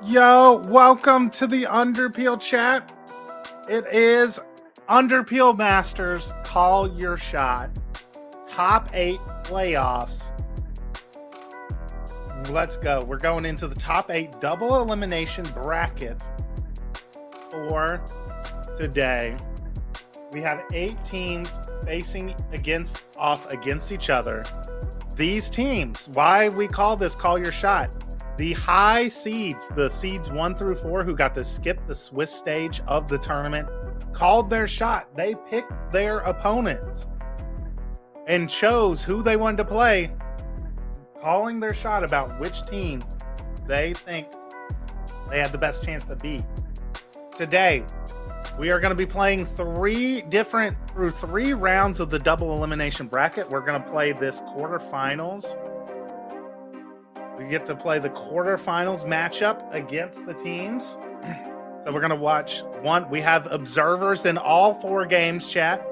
Yo, welcome to the Underpeel chat. It is Underpeel Masters. Call your shot. Top 8 playoffs. Let's go. We're going into the top 8 double elimination bracket for today. We have 8 teams facing off against each other. These teams, why we call this Call Your Shot. The high seeds, the seeds 1 through 4 who got to skip the Swiss stage of the tournament, called their shot. They picked their opponents and chose who they wanted to play, calling their shot about which team they think they had the best chance to beat. Today, we are going to be playing through 3 rounds of the double elimination bracket. We're going to play this quarterfinals. We get to play the quarterfinals matchup against the teams. So we're going to watch one. We have observers in all 4 games, chat.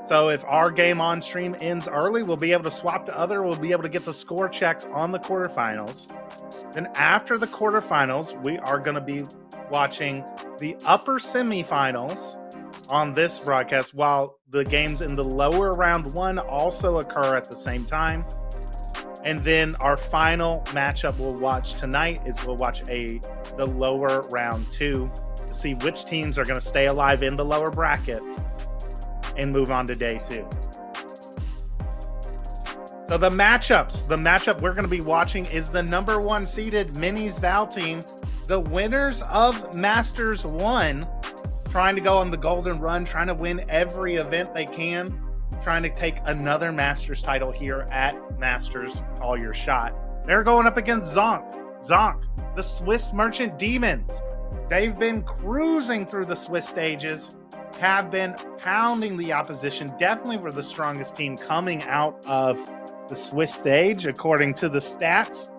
So if our game on stream ends early, we'll be able to swap to other. We'll be able to get the score checks on the quarterfinals. Then after the quarterfinals, we are going to be watching the upper semifinals on this broadcast, while the games in the lower round 1 also occur at the same time. And then our final matchup we'll watch tonight is we'll watch the lower round 2 to see which teams are going to stay alive in the lower bracket and move on to day 2. So the matchup we're going to be watching is the number 1 seeded Minis Val team, the winners of Masters 1, trying to go on the golden run, trying to win every event they can, trying to take another Masters title here at Masters Call Your Shot. They're going up against Zonk, the Swiss Merchant Demons. They've been cruising through the Swiss stages, have been pounding the opposition, definitely were the strongest team coming out of the Swiss stage, according to the stats.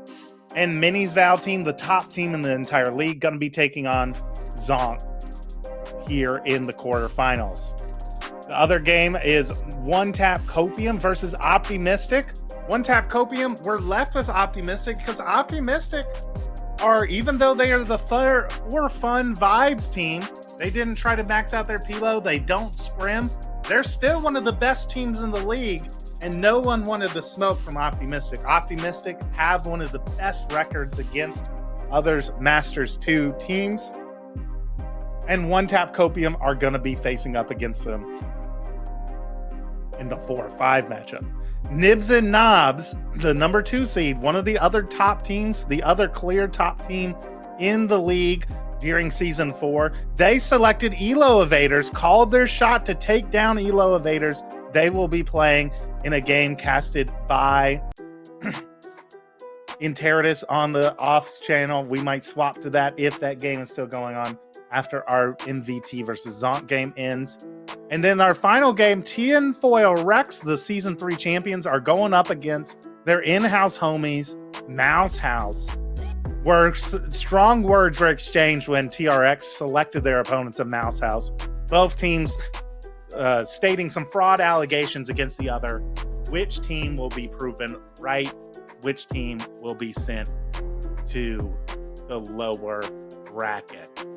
And Minis Val team, the top team in the entire league, going to be taking on Zonk here in the quarterfinals. The other game is One Tap Copium versus Optimistic. One Tap Copium, we're left with Optimistic because Optimistic are, even though they are the for fun vibes team, they didn't try to max out their Pilo. They don't scrim. They're still one of the best teams in the league, and no one wanted the smoke from Optimistic. Optimistic have one of the best records against others Masters 2 teams, and One Tap Copium are going to be facing up against them in the 4-5 matchup. Nibs and Nobs, the number 2 seed, one of the other top teams, the other clear top team in the league during season 4. They selected Elo Evaders, called their shot to take down Elo Evaders. They will be playing in a game casted by Interitus on the off channel. We might swap to that if that game is still going on after our MVT versus Zonk game ends. And then our final game, Tinfoil Rex, the season 3 champions, are going up against their in-house homies, Mouse House. Strong words were exchanged when TRX selected their opponents of Mouse House. Both teams stating some fraud allegations against the other. Which team will be proven right? Which team will be sent to the lower bracket?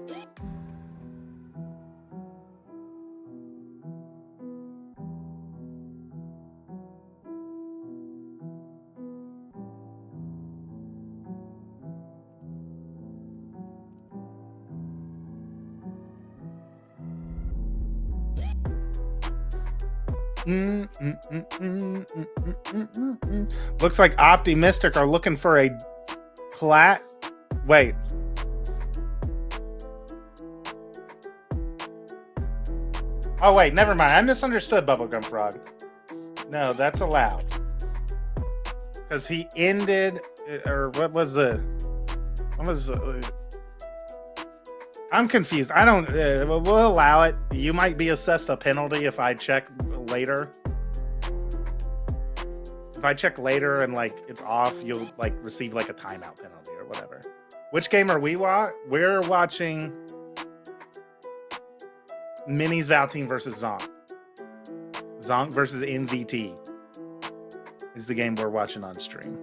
Looks like Optimistic are looking for a wait. Oh wait, never mind. I misunderstood Bubblegum Frog. No, that's allowed. Because he ended, or I'm confused. I don't, we'll allow it. You might be assessed a penalty if I check later. If I check later and like it's off, you'll like receive like a timeout penalty or whatever. Which game are we watching? We're watching Minis Val Team versus Zonk. Zonk versus NVT is the game we're watching on stream.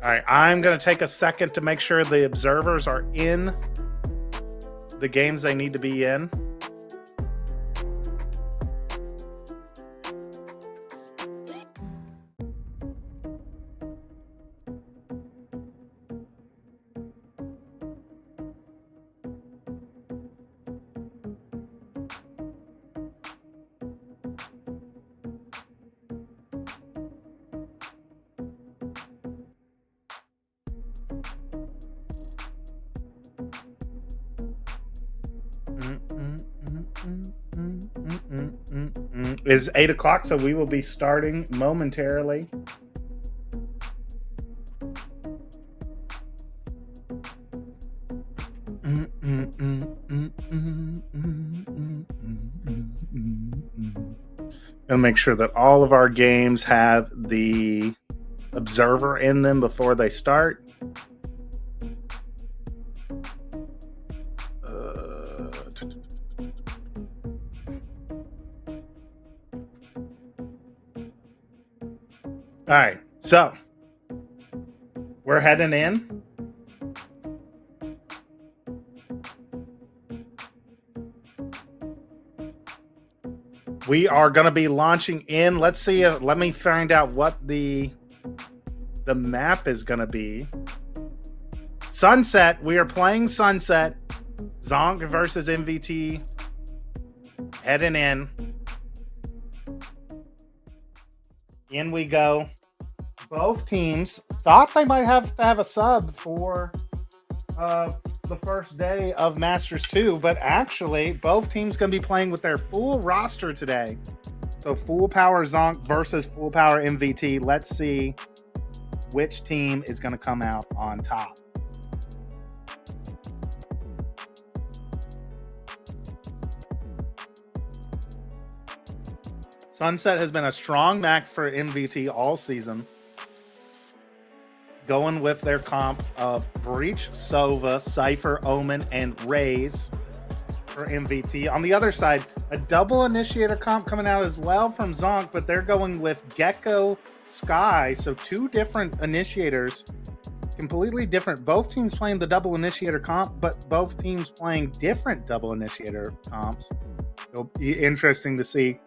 All right, I'm going to take a second to make sure the observers are in the games they need to be in. It's 8 o'clock, so we will be starting momentarily. Gonna make sure that all of our games have the observer in them before they start. All right, so we're heading in. We are going to be launching in. Let's see. Let me find out what the map is going to be. Sunset. We are playing Sunset. Zonk versus MVT. Heading in. In we go. Both teams thought they might have to have a sub for the first day of Masters 2, but actually both teams going to be playing with their full roster today. So full power Zonk versus full power MVT. Let's see which team is going to come out on top. Sunset has been a strong match for MVT all season. Going with their comp of Breach, Sova, Cypher, Omen, and Raze for MVT. On the other side, a double initiator comp coming out as well from Zonk, but they're going with Gecko, Sky. So two different initiators, completely different. Both teams playing the double initiator comp, but both teams playing different double initiator comps. It'll be interesting to see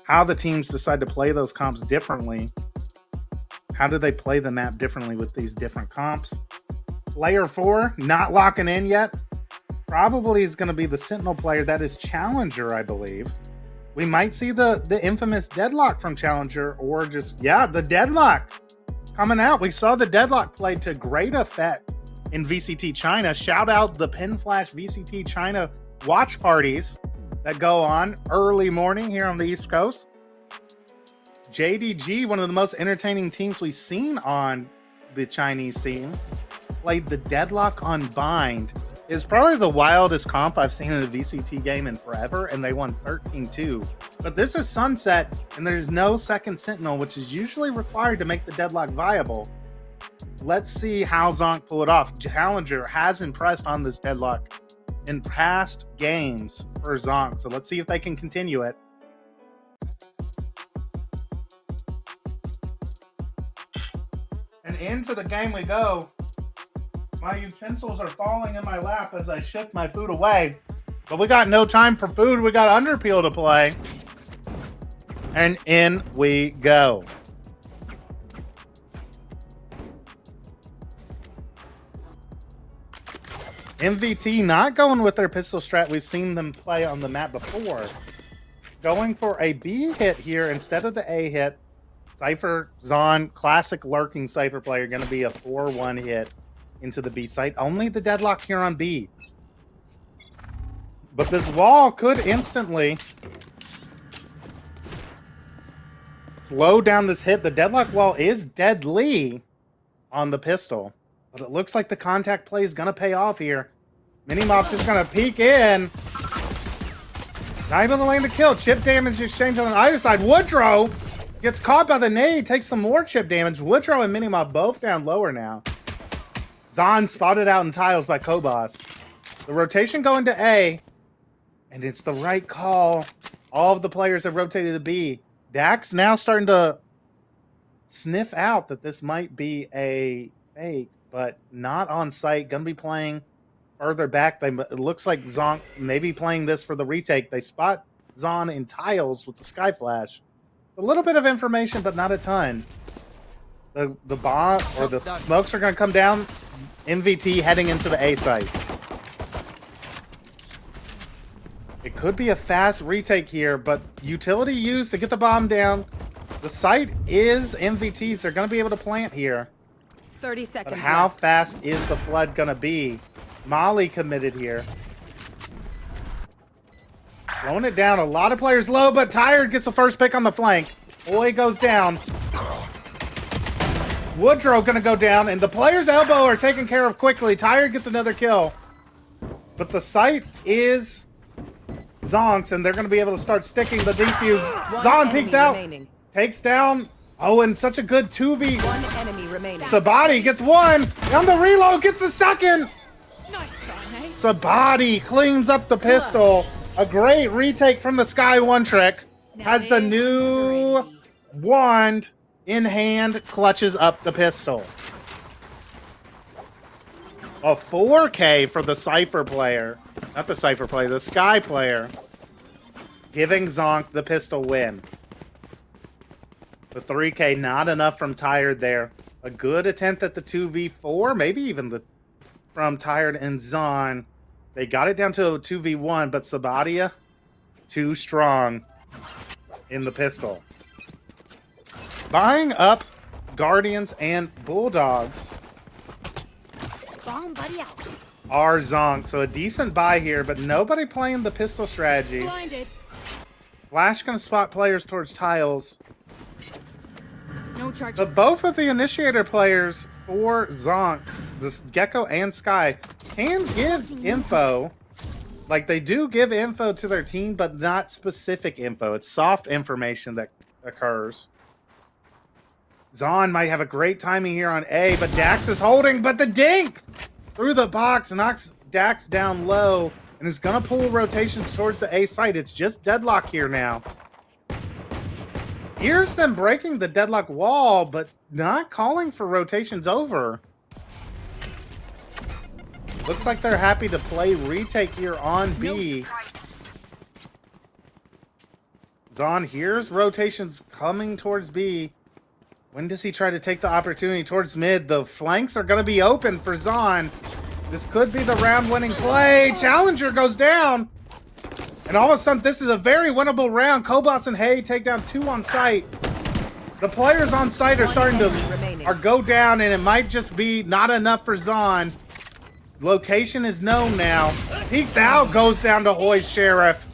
how the teams decide to play those comps differently. How do they play the map differently with these different comps? Player 4, not locking in yet. Probably is going to be the Sentinel player. That is Challenger, I believe. We might see the infamous Deadlock from Challenger, or just, the Deadlock coming out. We saw the Deadlock play to great effect in VCT China. Shout out the Pin Flash VCT China watch parties that go on early morning here on the East Coast. JDG, one of the most entertaining teams we've seen on the Chinese scene, played the Deadlock on Bind. Is probably the wildest comp I've seen in a VCT game in forever, and they won 13-2. But this is Sunset, and there's no second Sentinel, which is usually required to make the Deadlock viable. Let's see how Zonk pull it off. Challenger has impressed on this Deadlock in past games for Zonk, so let's see if they can continue it. And into the game we go. My utensils are falling in my lap as I shift my food away. But we got no time for food. We got Underpeel to play. And in we go. MVT not going with their pistol strat. We've seen them play on the map before. Going for a B hit here instead of the A hit. Cypher, Zon, classic lurking Cypher player, going to be a 4-1 hit into the B site. Only the Deadlock here on B. But this wall could instantly slow down this hit. The Deadlock wall is deadly on the pistol. But it looks like the contact play is going to pay off here. Minimob just going to peek in. Not even the lane to kill. Chip damage exchange on either side. Woodrow gets caught by the nade. Takes some more chip damage. Woodrow and Minimob both down lower now. Zon spotted out in tiles by Kobos. The rotation going to A. And it's the right call. All of the players have rotated to B. Dax now starting to sniff out that this might be a fake, but not on site. Gonna be playing further back. It looks like Zonk maybe playing this for the retake. They spot Zon in tiles with the Sky Flash. A little bit of information, but not a ton. The bomb or the smokes are going to come down. MVT heading into the A site. It could be a fast retake here, but utility used to get the bomb down. The site is MVT's. They're going to be able to plant here. 30 seconds. But how fast is the flood going to be? Molly committed here. Slowing it down. A lot of players low, but Tired gets the first pick on the flank. Boy goes down. Woodrow gonna go down, and the player's elbow are taken care of quickly. Tired gets another kill. But the site is Zonk's, and they're gonna be able to start sticking the defuse. Zon peeks out, takes down. Oh, and such a good 2v. One enemy remaining. Sabati gets one. On the reload, gets the second. Nice try, eh? Sabati cleans up the pistol. A great retake from the Sky One trick. Has the new wand in hand, clutches up the pistol. A 4K for the Cypher player. Not the Cypher player, the Sky player. Giving Zonk the pistol win. The 3K, not enough from Tired there. A good attempt at the 2v4, maybe even from Tired and Zon. They got it down to a 2v1, but Sabadia, too strong in the pistol. Buying up Guardians and Bulldogs are Zonk. So a decent buy here, but nobody playing the pistol strategy. Blinded. Flash gonna spot players towards tiles. No charges. But both of the initiator players for Zonk, this Gecko and Sky, can give info. Like, they do give info to their team, but not specific info. It's soft information that occurs. Zon might have a great timing here on A, but Dax is holding, but the dink through the box knocks Dax down low and is going to pull rotations towards the A site. It's just deadlock here now. Here's them breaking the deadlock wall, but not calling for rotations over. Looks like they're happy to play retake here on B. Zon hears rotations coming towards B. When does he try to take the opportunity towards mid? The flanks are going to be open for Zon. This could be the round-winning play. Challenger goes down. And all of a sudden, this is a very winnable round. Cobots and Hay take down 2 on site. The players on site are starting to go down, and it might just be not enough for Zon. Location is known now. Peeks out, goes down to Hoy's Sheriff.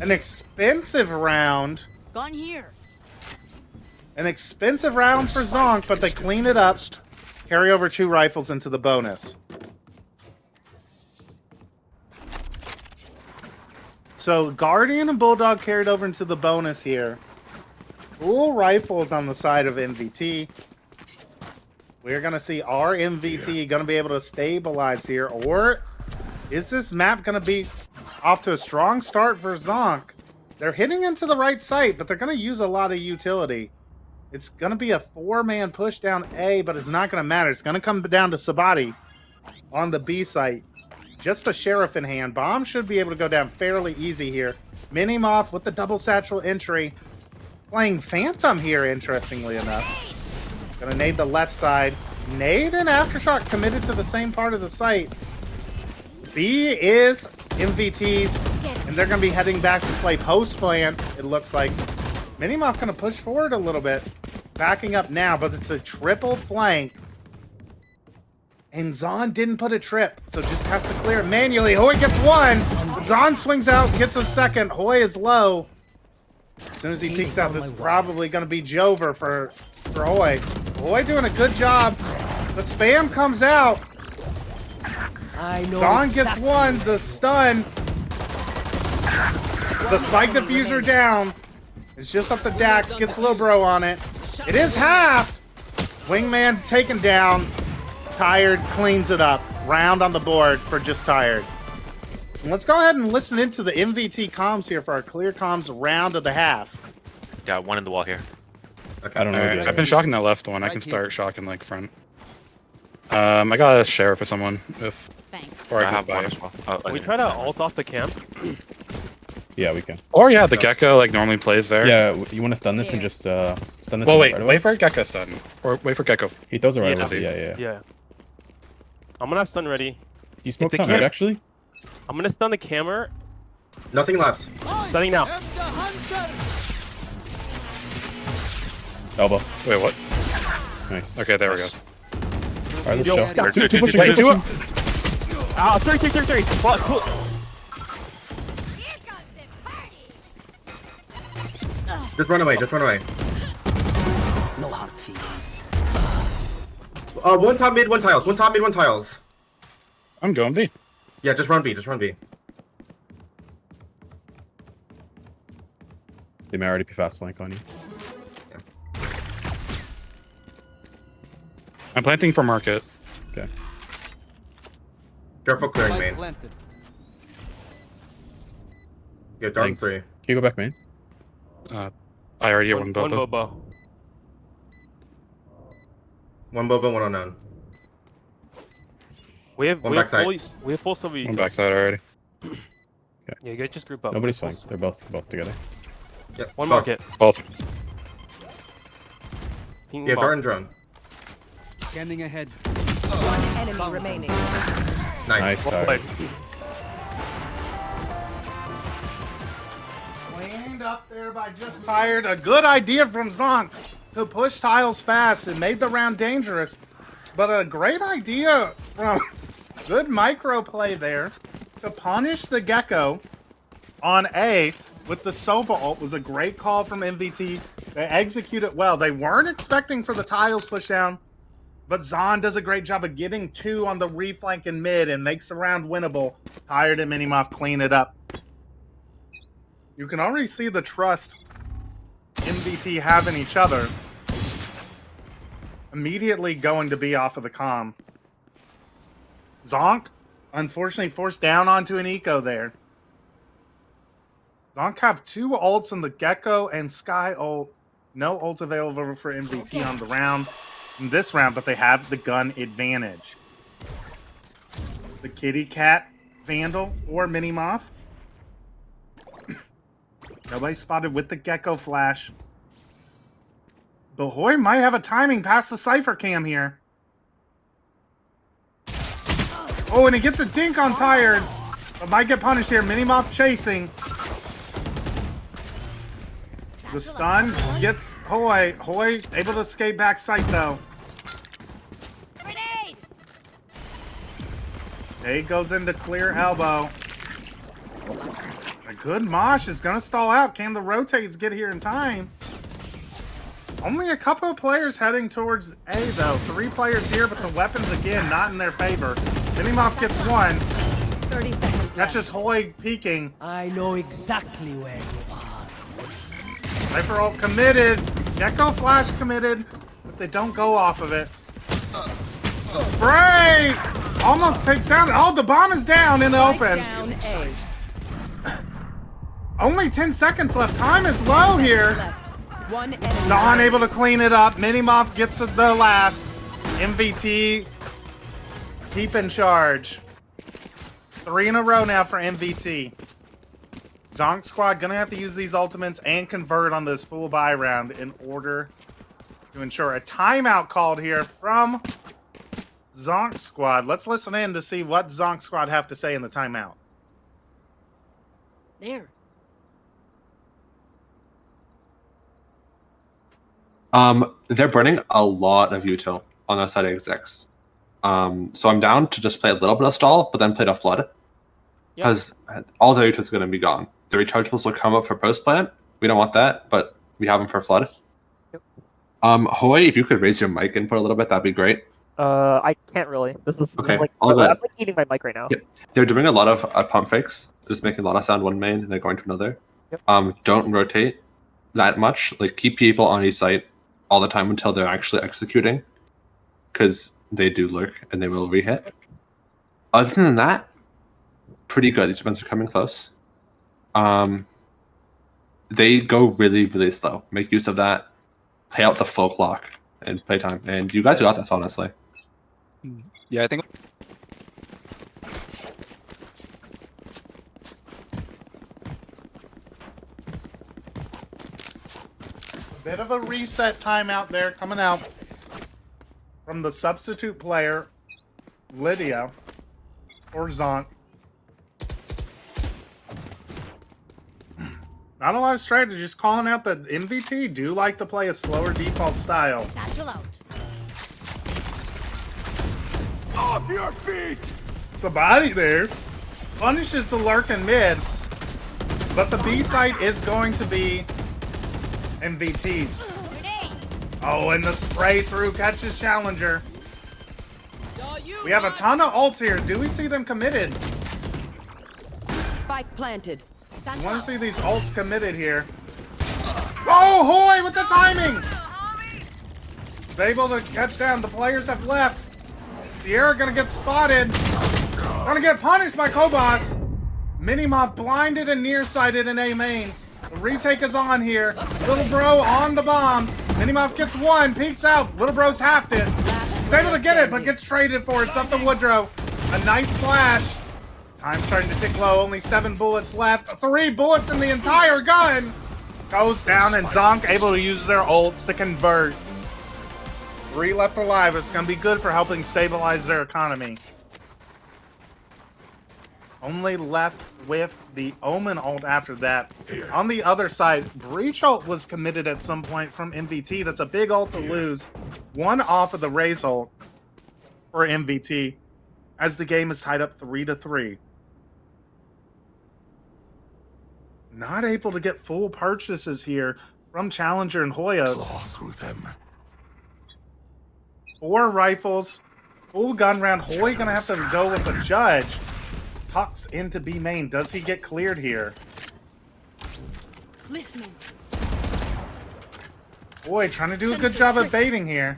An expensive round. Gone here. An expensive round for Zonk, but they clean it up. Carry over 2 rifles into the bonus. So Guardian and Bulldog carried over into the bonus here. Full rifles on the side of MVT. We're going to see our MVT going to be able to stabilize here. Or is this map going to be off to a strong start for Zonk? They're hitting into the right site, but they're going to use a lot of utility. It's going to be a 4-man push down A, but it's not going to matter. It's going to come down to Sabati on the B site. Just a Sheriff in hand. Bomb should be able to go down fairly easy here. Minimoff with the double satchel entry. Playing Phantom here, interestingly enough. Gonna nade the left side. Nade and Aftershock committed to the same part of the site. B is MVT's, and they're gonna be heading back to play post plant, it looks like. Minimoff gonna push forward a little bit. Backing up now, but it's a triple flank. And Zon didn't put a trip, so just has to clear it manually. Hoy gets 1. Zon swings out, gets a second. Hoy is low. As soon as he peeks out, this is probably going to be Jover for Hoy. Hoy doing a good job. The spam comes out. Zon gets 1. The stun. The spike diffuser down. It's just up to Dax. Gets Lobro on it. It is half. Wingman taken down. Tired cleans it up. Round on the board for just Tired. And let's go ahead and listen into the MVT comms here for our clear comms round of the half. Got 1 in the wall here. Okay. I don't know. Alright, The I've been others. shocking that left one. I can start shocking like front. I got a share for someone if, Thanks. or I I have can one buy as it. well. Can we try to ult off the camp? Yeah, we can. Or yeah, the gecko like normally plays there. Yeah, you want to stun this and just stun this. Well, and wait, right away? wait for gecko stun, or wait for gecko. He throws it right Yeah. away. Yeah. Yeah. I'm gonna have stun ready. You smoked the on right camp. actually. I'm gonna stun the camera. Nothing left. Stunning now. Elbow. Wait, what? Nice. Okay, there we go. Alright, let's Yo, show. yeah. Two pushing. Wait, Two do pushing. Ah, 3. Fuck. Cool. Just run away. Just run away. No hard feelings. One top mid, one tiles. One top mid, one tiles. I'm going B. Yeah, just run B. Just run B. They may already be fast flank on you. I'm planting for market. Okay. Careful clearing main. Yeah, dark 3. Can you go back main? I already have one One Bobo. Bobo. One Boba, one unknown. We have One backside. full silver. One backside already. Yeah, you guys just group up. Nobody's Full flank. They're both together. Yeah, One both. market. Both. Ping Yeah, bomb. dart and drone. Scanning ahead. One enemy remaining. Nice. Well Tired. played. Cleaned up there by just tired. A good idea from Zonk to push tiles fast. It made the round dangerous. But a great idea from good micro play there to punish the gecko on A with the Sova ult was a great call from MVT. They execute it well. They weren't expecting for the tiles push down, but Zon does a great job of getting 2 on the reflank and mid and makes the round winnable. Tired and Minimoff clean it up. You can already see the trust MVT have in each other. Immediately going to be off of the comm. Zonk, unfortunately, forced down onto an eco there. Zonk have 2 ults in the Gecko and Sky ult. No ults available for MVT on the round. In this round, but they have the gun advantage. The Kitty Cat Vandal or Minimoff. Nobody spotted with the Gecko flash. Bahoy might have a timing past the Cypher cam here. Oh, and he gets a dink on Tired. But might get punished here. Minimoff chasing. The stun gets Hoy. Hoy able to escape back sight though. Grenade! He goes into clear elbow. A good mosh is gonna stall out. Can the rotates get here in time? Only a couple of players heading towards A though. 3 players here, but the weapons again not in their favor. Minimoff gets 1. 30 seconds That's left. just Hoy peeking. I know exactly where you are. Cypher ult committed. Gecko flash committed, but they don't go off of it. Spray! Almost takes down. Oh, the bomb is down in the open. Down A. Only 10 seconds left. Time is low here. Left. One enemy. Zon able to clean it up. Minimoff gets the last. MVT keep in charge. 3 in a row now for MVT. Zonk Squad gonna have to use these ultimates and convert on this full buy round in order to ensure a timeout called here from Zonk Squad. Let's listen in to see what Zonk Squad have to say in the timeout. There. They're burning a lot of util on their side execs. So I'm down to just play a little bit of stall, but then play the flood. Because all the util is going to be gone. The rechargeables will come up for post plant. We don't want that, but we have them for flood. Hoy, if you could raise your mic input a little bit, that'd be great. I can't really. This is Okay, like all I'm good. like eating my mic right now. Yep. They're doing a lot of pump fakes, just making a lot of sound one main and then going to another. Yep. Don't rotate that much. Like keep people on each site all the time until they're actually executing, because they do lurk and they will rehit. Other than that, pretty good. These events are coming close. They go really, really slow. Make use of that. play out the full clock and playtime. And you guys got this, honestly. Yeah, I think. Bit of a reset timeout there coming out from the substitute player, Lydia, or Zonk. Not a lot of strategy, just calling out that MVT do like to play a slower default style. Satchel out. Off your feet! Somebody there punishes the lurk in mid, but the B site is going to be MVT's. Oh, and the spray through catches Challenger. We have a ton of ults here. Do we see them committed? Spike planted. I want to see these ults committed here. Oh, Hoy with the timing! He's able to catch down. The players have left. Sierra gonna get spotted. Gonna get punished by Kobos. Minimoff blinded and nearsighted in A main. The retake is on here. Little bro on the bomb. Minimoff gets one, peeks out. Little bro's halved it. He's able to get it, but gets traded for it. It's up to Woodrow. A nice flash. Time starting to tick low. Only 7 bullets left. 3 bullets in the entire gun. Goes down, and Zonk able to use their ults to convert. 3 left alive. It's going to be good for helping stabilize their economy. Only left with the Omen ult after that. On the other side, Breach ult was committed at some point from MVT. That's a big ult to lose. 1 off of the Raze ult for MVT as the game is tied up 3-3. Not able to get full purchases here from Challenger and Hoya. Claw through them. 4 rifles, full gun round. Hoy gonna have to go with the judge. Tucks into B main. Does he get cleared here? Listening. Boy, trying to do a good job of baiting here.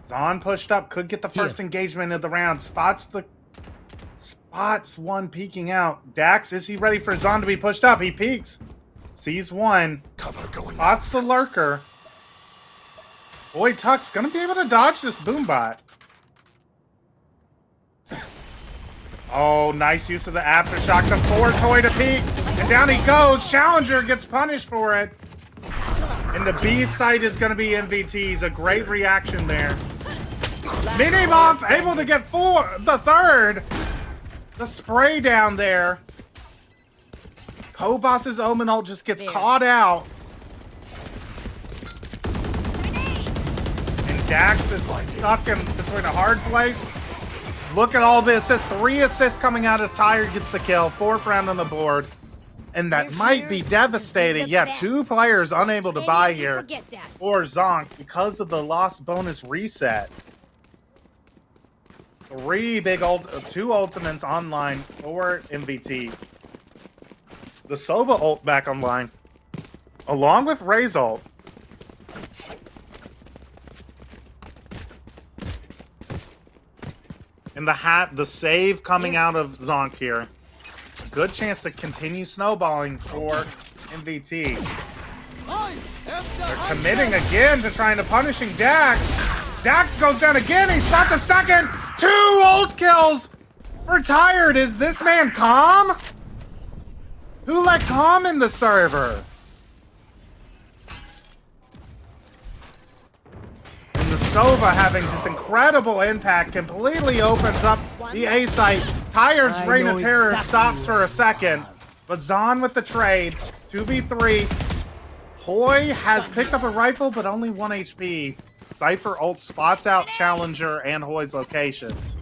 Zon pushed up, could get the first engagement of the round. Spots one peeking out. Dax, is he ready for Zon to be pushed up? He peeks. Sees one. Cover going. Spots the lurker. Boy, Tuck's gonna be able to dodge this boombot. Oh, nice use of the aftershock to force Hoy to peek. And down he goes. Challenger gets punished for it. And the B site is going to be MVT's. A great reaction there. Minimoff able to get the third. The spray down there. Kobos's Omen ult just gets caught out. And Dax is stuck in between a hard place. Look at all the assists. 3 assists coming out as Tired gets the kill. 4th round on the board. And that might be devastating. Yeah, 2 players unable to buy here for Zonk because of the lost bonus reset. 2 ultimates online for MVT. The Sova ult back online. Along with Ray's ult. And the save coming out of Zonk here. A good chance to continue snowballing for MVT. They're committing again to trying to punishing Dax. Dax goes down again. He spots a second. 2 ult kills for Tired. Is this man calm? Who let calm in the server? And the Sova having just incredible impact completely opens up the A site. Tired's Reign of Terror stops for a second. But Zon with the trade. 2v3. Hoy has picked up a rifle, but only 1 HP. Cypher ult spots out Challenger and Hoy's locations.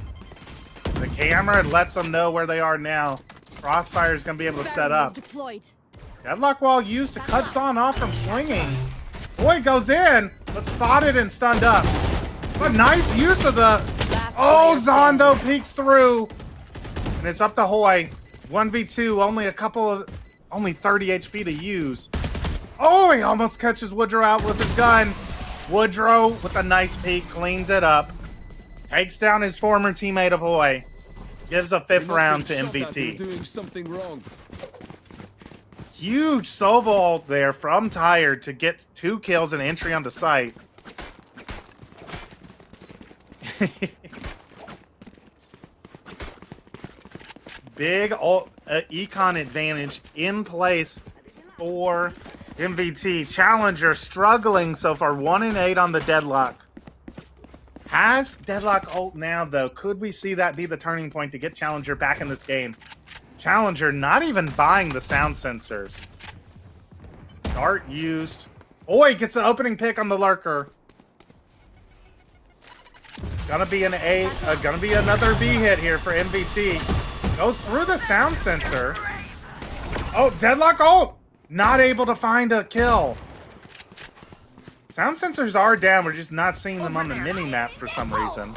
The camera lets them know where they are now. Crossfire is going to be able to set up. Deadlock wall used to cut Zon off from swinging. Hoy goes in, but spotted and stunned up. But nice use of the... Oh, Zon though peeks through. And it's up to Hoy. 1v2, only 30 HP to use. Oh, he almost catches Woodrow out with his gun. Woodrow with a nice peek, cleans it up. Takes down his former teammate of Hoy. Gives a 5th round to MVT. Doing something wrong. huge solo ult there from Tired to get 2 kills and entry onto site. Big econ advantage in place for MVT. Challenger struggling so far. 1-8 on the deadlock. Has deadlock ult now, though. Could we see that be the turning point to get Challenger back in this game? Challenger not even buying the sound sensors. Dart used. Oi gets the opening pick on the lurker. It's gonna be an A. Gonna be another B hit here for MVT. Goes through the sound sensor. Oh, deadlock ult! Not able to find a kill. Sound sensors are down. We're just not seeing them on the mini-map for some reason.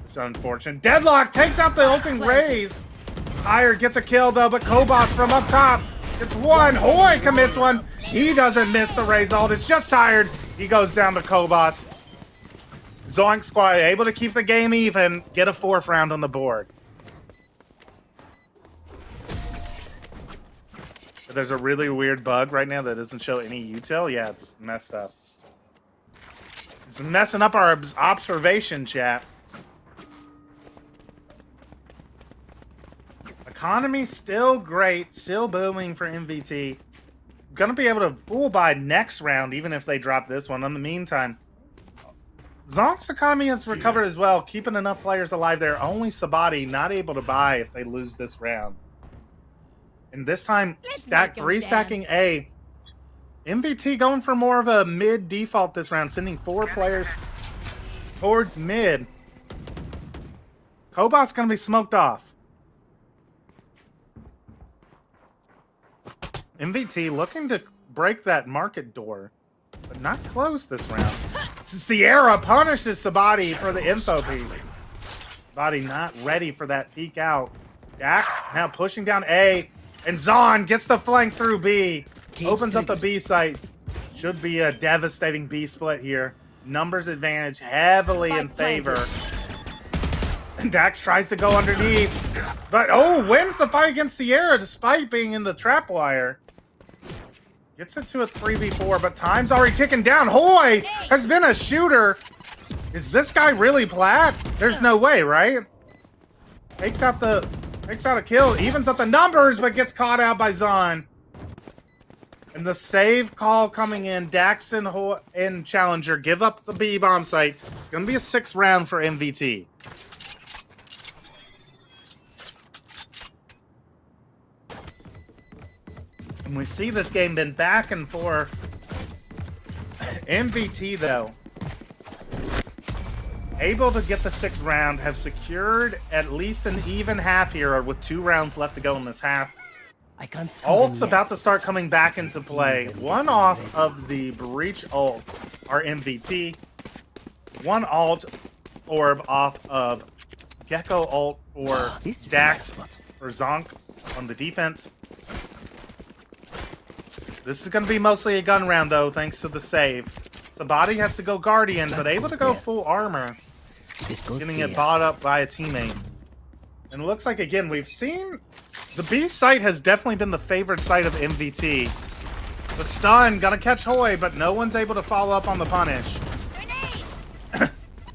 It's unfortunate. Deadlock takes out the ulting raise. Tired gets a kill, though, but Kobos from up top gets one. Hoy commits one. He doesn't miss the raise ult. It's just Tired. He goes down to Kobos. Zonk Squad able to keep the game even. Get a 4th round on the board. But there's a really weird bug right now that doesn't show any util. Yeah, it's messed up. It's messing up our observation chat. Economy still great, still booming for MVT. Gonna be able to full buy next round, even if they drop this one. In the meantime, Zonk's economy has recovered as well, keeping enough players alive there. Only Sabati not able to buy if they lose this round. And this time, stacking A. MVT going for more of a mid default this round, sending 4 players towards mid. Kobos gonna be smoked off. MVT looking to break that market door, but not close this round. Sierra punishes Sabati for the info peek. Sabati not ready for that peek out. Dax now pushing down A, and Zon gets the flank through B. Opens up the B site. Should be a devastating B split here. Numbers advantage heavily in favor. And Dax tries to go underneath. But, wins the fight against Sierra despite being in the trap wire. Gets it to a 3v4, but time's already ticking down. Hoy has been a shooter. Is this guy really plat? There's no way, right? Takes out a kill. Evens up the numbers, but gets caught out by Zon. And the save call coming in. Dax and Challenger give up the B bomb site. It's going to be a 6th round for MVT. And we see this game been back and forth. MVT, though, able to get the 6th round, have secured at least an even half here with 2 rounds left to go in this half. Ult's about to start coming back into play. One off of the Breach ult are MVT. One ult orb off of Gecko ult or Dax or Zonk on the defense. This is going to be mostly a gun round, though, thanks to the save. Sabati has to go Guardian, but able to go full armor. Getting it bought up by a teammate. And it looks like, again, we've seen... The B site has definitely been the favorite site of MVT. The stun, gonna catch Hoy, but no one's able to follow up on the punish.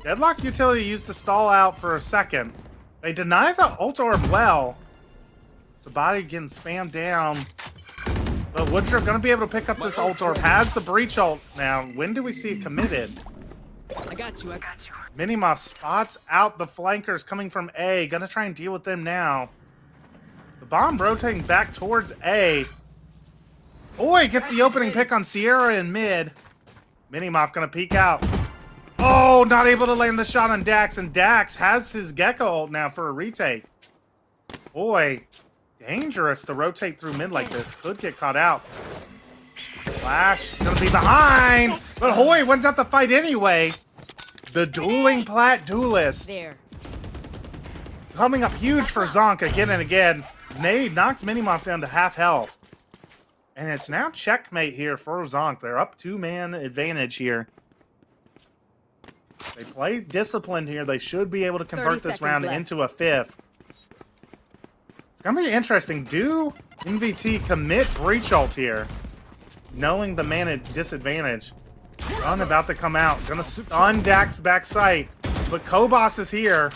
Deadlock utility used to stall out for a second. They deny the ult orb well. Sabati getting spammed down. But Woodruff gonna be able to pick up this ult orb. Has the breach ult now. When do we see it committed? I got you. Minimoff spots out the flankers coming from A. Gonna try and deal with them now. The bomb rotating back towards A. Boy, gets the opening pick on Sierra in mid. Minimoff gonna peek out. Oh, not able to land the shot on Dax, and Dax has his Gecko ult now for a retake. Boy, dangerous to rotate through mid like this. Could get caught out. Flash gonna be behind, but Hoy wins out the fight anyway. The dueling plat duelist. There. Coming up huge for Zonk again and again. Nade knocks Minimoff down to half health. And it's now checkmate here for Zonk. They're up 2-man advantage here. They play disciplined here. They should be able to convert this round into a 5th. It's gonna be interesting. Do MVT commit breach ult here, knowing the mana disadvantage? Stun about to come out. Gonna stun Dax backside, but Kobos is here.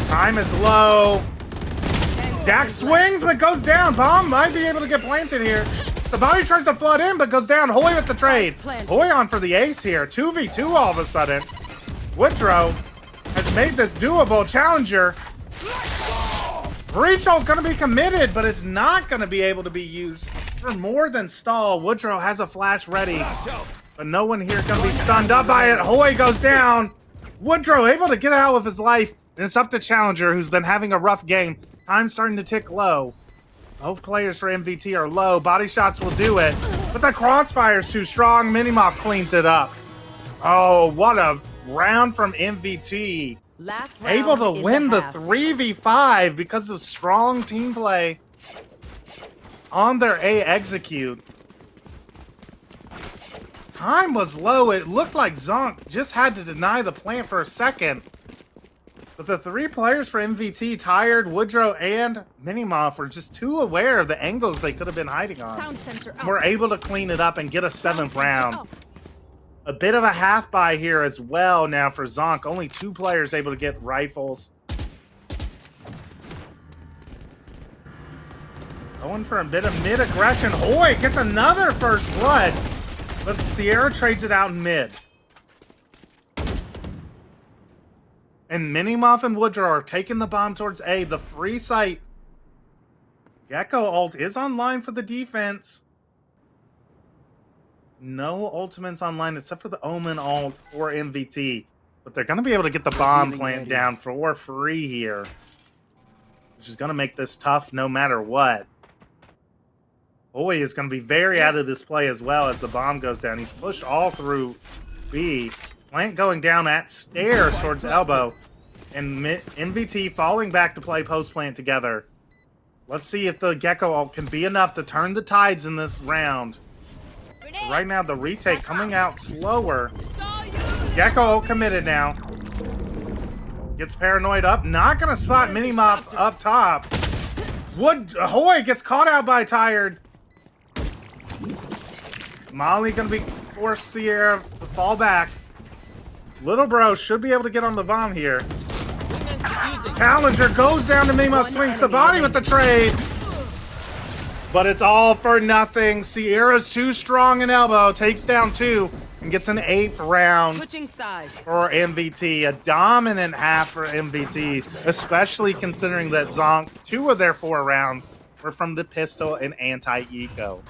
Time is low. Dax swings but goes down. Bomb might be able to get planted here. The body tries to flood in but goes down. Hoy with the trade. Hoy on for the ace here. 2v2 all of a sudden. Woodrow has made this doable. Challenger. Breach ult gonna be committed, but it's not gonna be able to be used for more than stall. Woodrow has a flash ready, but no one here gonna be stunned up by it. Hoy goes down. Woodrow able to get out of his life, and it's up to Challenger, who's been having a rough game. Time's starting to tick low. Both players for MVT are low. Body shots will do it, but the crossfire's too strong. Minimoff cleans it up. Oh, what a round from MVT. Last Able to round is win a the half. 3v5 because of strong team play on their A execute. Time was low. It looked like Zonk just had to deny the plant for a second. But the three players for MVT, Tired, Woodrow, and Minimoff, were just too aware of the angles they could have been hiding on. Sound sensor up. We're able to clean it up and get a seventh Sound sensor round. up. A bit of a half buy here as well now for Zonk. Only 2 players able to get rifles. Going for a bit of mid aggression. Hoy gets another first blood, but Sierra trades it out in mid. And Minimoff and Woodrow are taking the bomb towards A. The free site. Gecko ult is online for the defense. No ultimates online except for the Omen ult or MVT. But they're going to be able to get the bomb plant down for free here. Which is going to make this tough no matter what. Hoy is going to be very out of this play as well as the bomb goes down. He's pushed all through B. Plant going down at stairs towards elbow. And MVT falling back to play post plant together. Let's see if the Gecko ult can be enough to turn the tides in this round. Right now, the retake coming out slower. Gecko ult committed now. Gets paranoid up. Not going to spot Minimoff up top. Hoy gets caught out by Tired. Molly going to be forced Sierra to fall back. Little bro should be able to get on the bomb here. Challenger goes down to Minimoff, swings Sabati with the trade. But it's all for nothing. Sierra's too strong in elbow, takes down 2, and gets an 8th round Switching sides. for MVT. A dominant half for MVT, especially considering that Zonk, 2 of their 4 rounds were from the pistol and anti-eco.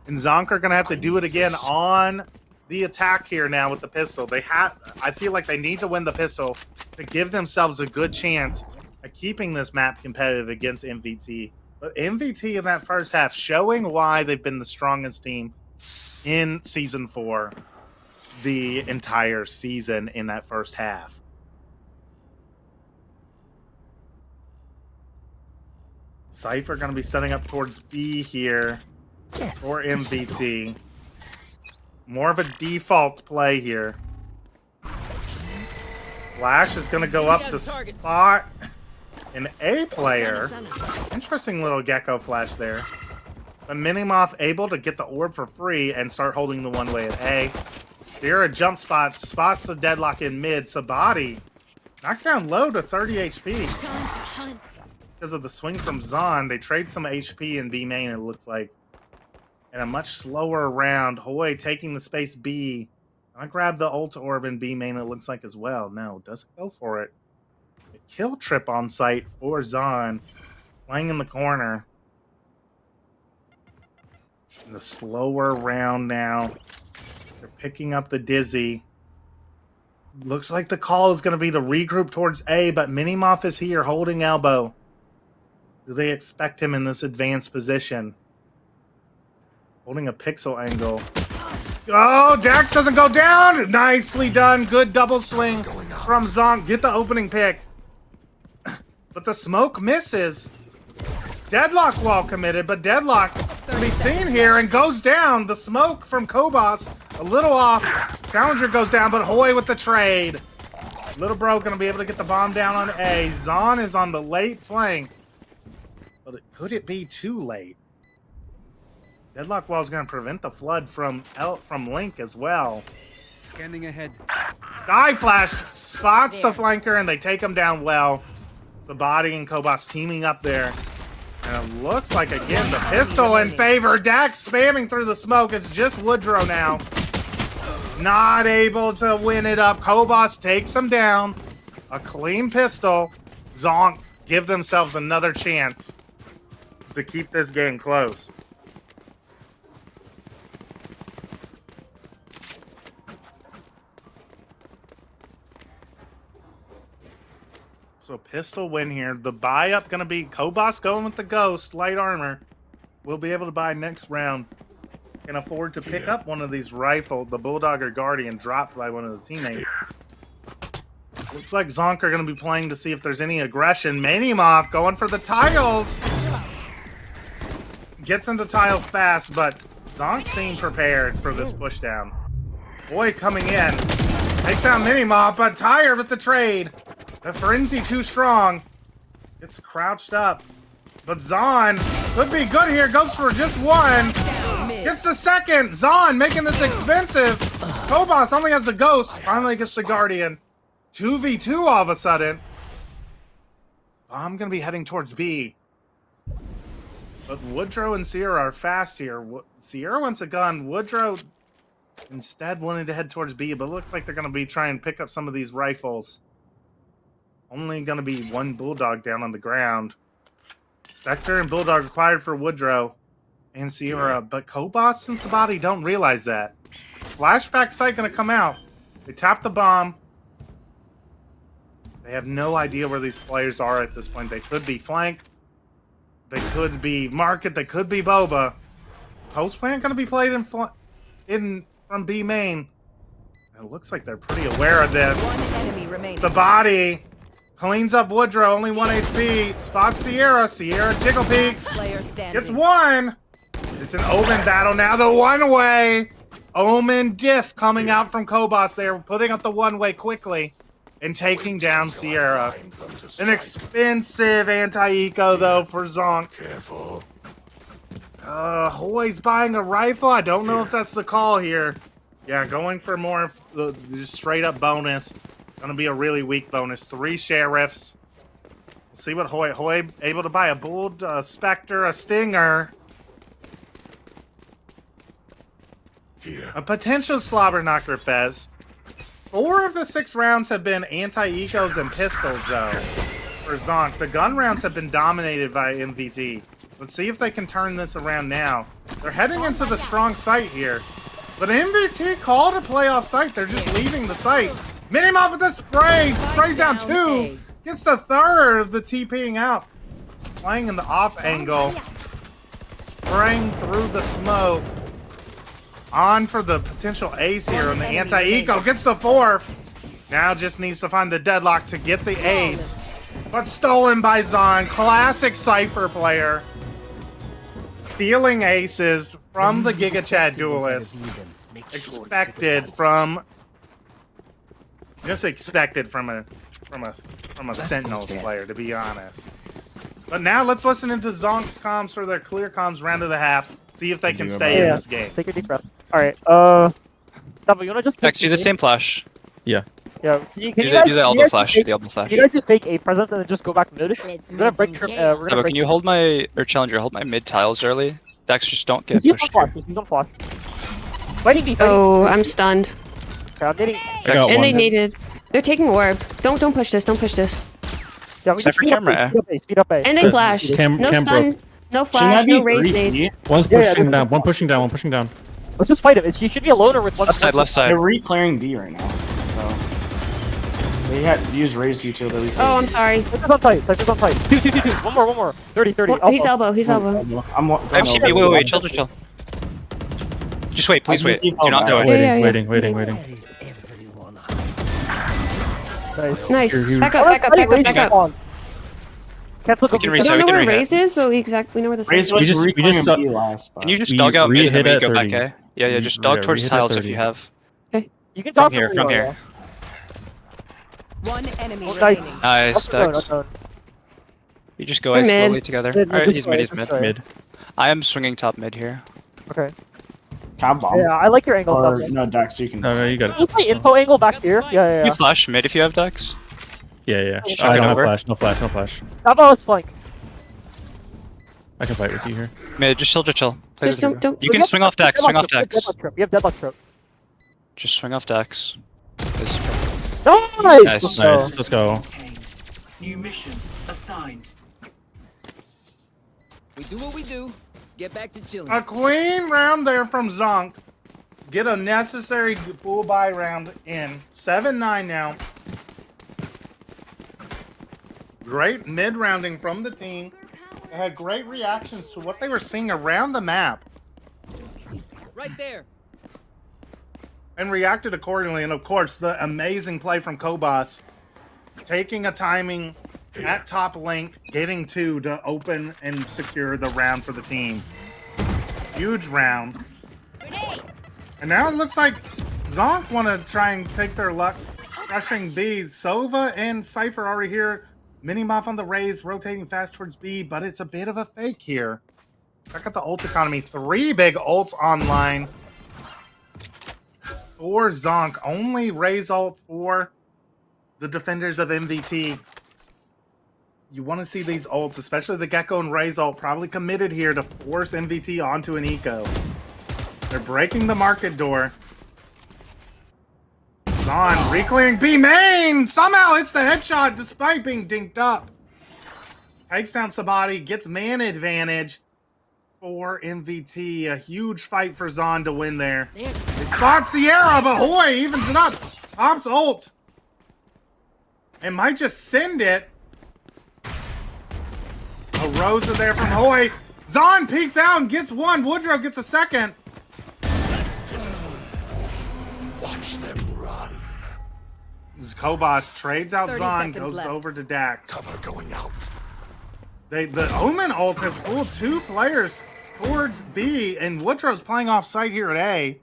And Zonk are going to have to do it again on the attack here now with the pistol. I feel like they need to win the pistol to give themselves a good chance at keeping this map competitive against MVT. But MVT in that first half, showing why they've been the strongest team in Season 4 the entire season in that first half. Cypher going to be setting up towards B here for MVT. More of a default play here. Flash is going to go up to spot an A player. Interesting little Gecko flash there. But Minimoff able to get the orb for free and start holding the one way at A. Sierra jump spots the deadlock in mid. Sabati knocked down low to 30 HP. Because of the swing from Zon, they trade some HP in B main, it looks like. And a much slower round. Hoy taking the space B. I grab the ult orb in B main, it looks like as well. No, doesn't go for it. A kill trip on site for Zon. Playing in the corner. And the slower round now. They're picking up the Dizzy. Looks like the call is going to be to regroup towards A, but Minimoff is here holding elbow. Do they expect him in this advanced position? Holding a pixel angle. Oh, Jax doesn't go down. Nicely done. Good double swing from Zonk. Get the opening pick. But the smoke misses. Deadlock wall committed, but Deadlock can be seen here and goes down. The smoke from Kobos a little off. Challenger goes down, but Hoy with the trade. Little bro gonna be able to get the bomb down on A. Zon is on the late flank. But could it be too late? Deadlock Wall is gonna prevent the flood from Link as well. Scanning ahead. Sky Flash spots the flanker and they take him down well. The body and Kobos teaming up there. And it looks like, again, the pistol in favor. Dax spamming through the smoke. It's just Woodrow now. Not able to win it up. Kobos takes him down. A clean pistol. Zonk give themselves another chance to keep this game close. So pistol win here. The buy up gonna be Kobos going with the Ghost light armor. We'll be able to buy next round. Can afford to pick up one of these rifle, the Bulldog or Guardian dropped by one of the teammates. Looks like Zonk are gonna be playing to see if there's any aggression. Manimoff going for the tiles. Gets into tiles fast, but Zonk seemed prepared for this pushdown. Boy coming in. Takes down Minimoff, but tired with the trade. The frenzy too strong. It's crouched up. But Zon could be good here. Goes for just one. Gets the second. Zon making this expensive. Kobos only has the Ghost. Finally gets the Guardian. 2v2 all of a sudden. I'm going to be heading towards B. But Woodrow and Sierra are fast here. Sierra wants a gun. Woodrow instead wanted to head towards B, but it looks like they're going to be trying to pick up some of these rifles. Only going to be one Bulldog down on the ground. Spectre and Bulldog required for Woodrow and Sierra, but Kobos and Sabati don't realize that. Flashback sight going to come out. They tap the bomb. They have no idea where these players are at this point. They could be flank. They could be market. They could be Boba. Post plant going to be played from B main. It looks like they're pretty aware of this. One enemy remaining. Sabati cleans up Woodrow, only 1 HP. Spots Sierra. Sierra jiggle peeks. Player standing. Gets one. It's an Omen battle now. The one-way. Omen diff coming out from Kobos. They're putting up the one-way quickly and taking down Sierra. An expensive anti-eco, though, for Zonk. Careful. Hoy's buying a rifle. I don't know if that's the call here. Yeah, going for more just straight-up bonus. Gonna be a really weak bonus. 3 sheriffs. We'll see what Hoy able to buy a Bull, a Spectre, a Stinger. Here. A potential slobber knocker Fez. 4 of the 6 rounds have been anti-ecos and pistols, though, for Zonk. The gun rounds have been dominated by MVZ. Let's see if they can turn this around now. They're heading into the strong site here. But MVT called a play off site. They're just leaving the site. Minimoff with the spray. Sprays down 2. Gets the 3rd of the TPing out. He's playing in the off angle. Spraying through the smoke. On for the potential ace here on the anti-eco. Gets the 4th. Now just needs to find the deadlock to get the ace. But stolen by Zon. Classic Cypher player. Stealing aces from the Giga Chad duelist. Expected from a Sentinels player, to be honest. But now let's listen into Zonk's comms for their clear comms round of the half. See if they can stay in this game. Take a deep breath. Alright, Stubble, you wanna just Next, do the same flash. Yeah. Yeah, Do the elbow flash. Do the elbow flash. Can you guys do fake A presence and then just go back mid? We're gonna break we're gonna Elbow, break can you hold my, or Challenger, hold my mid tiles early? Dex, just don't get He's on pushed. flash, he's on flash. Fighting B, fighting Oh, B. I'm stunned. Okay, I'm getting... I got And one. they needed. They're taking orb. Don't push this. Don't push this. Yeah, we Cypher speed up camera, A, speed up A. And they flash. Cam No broke. stun. No flash. No raise nade. One's Yeah, pushing down. One pushing down. One pushing down. Let's just fight him. He should be a loner with one. Left side. They're re-clearing B right now. So they had used raised utility. Oh, I'm sorry. Cypher's on tight. Cypher's on tight. 2. One more. 30. He's elbow. He's elbow. I have CP. Wait. Chill. Just wait. Please wait. Do not do it. Yeah. Waiting. Nice. Nice. Back up. Cancel We can the We reset. don't know We can where reset. raise is, but we know where the Raise site was is. We just reclaiming B last. Can you just We dog out mid and then re-hit we at go back 30. A? Yeah, just dog towards re-hit at tiles if 30. you have. You can From talk here. One enemy Nice. remaining. Nice, That's Dex. done. You just go We're A mid. slowly together. Mid, Alright, just he's go, mid, he's just mid. go. Mid. I am swinging top mid here. Okay. Cab bomb. Yeah, I like your angle. Or Top. no, Dex, you can. No, you got it. Just my info angle back here. Yeah. You flash mid if you have Dex. Yeah. Chuck I it don't have over. flash. No flash. No flash. Saba was flank. I can fight with you here. Mid, just chill. Play Just with don't. You can swing off Dex, swing off Dex. You have deadlock trip. Just swing off Dex. Nice. Nice. Nice. Let's go. New mission assigned. We do what we do. Get back to chilling. A clean round there from Zonk. Get a necessary full buy round in. 7-9 now. Great mid rounding from the team. They had great reactions to what they were seeing around the map Right there. and reacted accordingly. And of course, the amazing play from Kobas, taking a timing at top link, getting two to open and secure the round for the team. Huge round. And now it looks like Zonk want to try and take their luck rushing B. Sova and Cypher already here. Minimoff on the raise, rotating fast towards B, but it's a bit of a fake here. Check out the ult economy. 3 big ults online for Zonk. Only raise ult for the defenders of MVT. You want to see these ults, especially the Gecko and raise ult, probably committed here to force MVT onto an eco. They're breaking the market door. Zon reclearing B main! Somehow hits the headshot despite being dinked up. Takes down Sabati, gets man advantage for MVT. A huge fight for Zon to win there. They spot Sierra, but Hoy evens it up. Pops ult. And might just send it. A Rosa there from Hoy. Zon peeks out and gets one. Woodrow gets a second. Watch them run. Kobas trades out 30 Zon, seconds goes left. over to Dax. Cover going out. The Omen ult has pulled 2 players towards B, and Woodrow's playing off site here at A.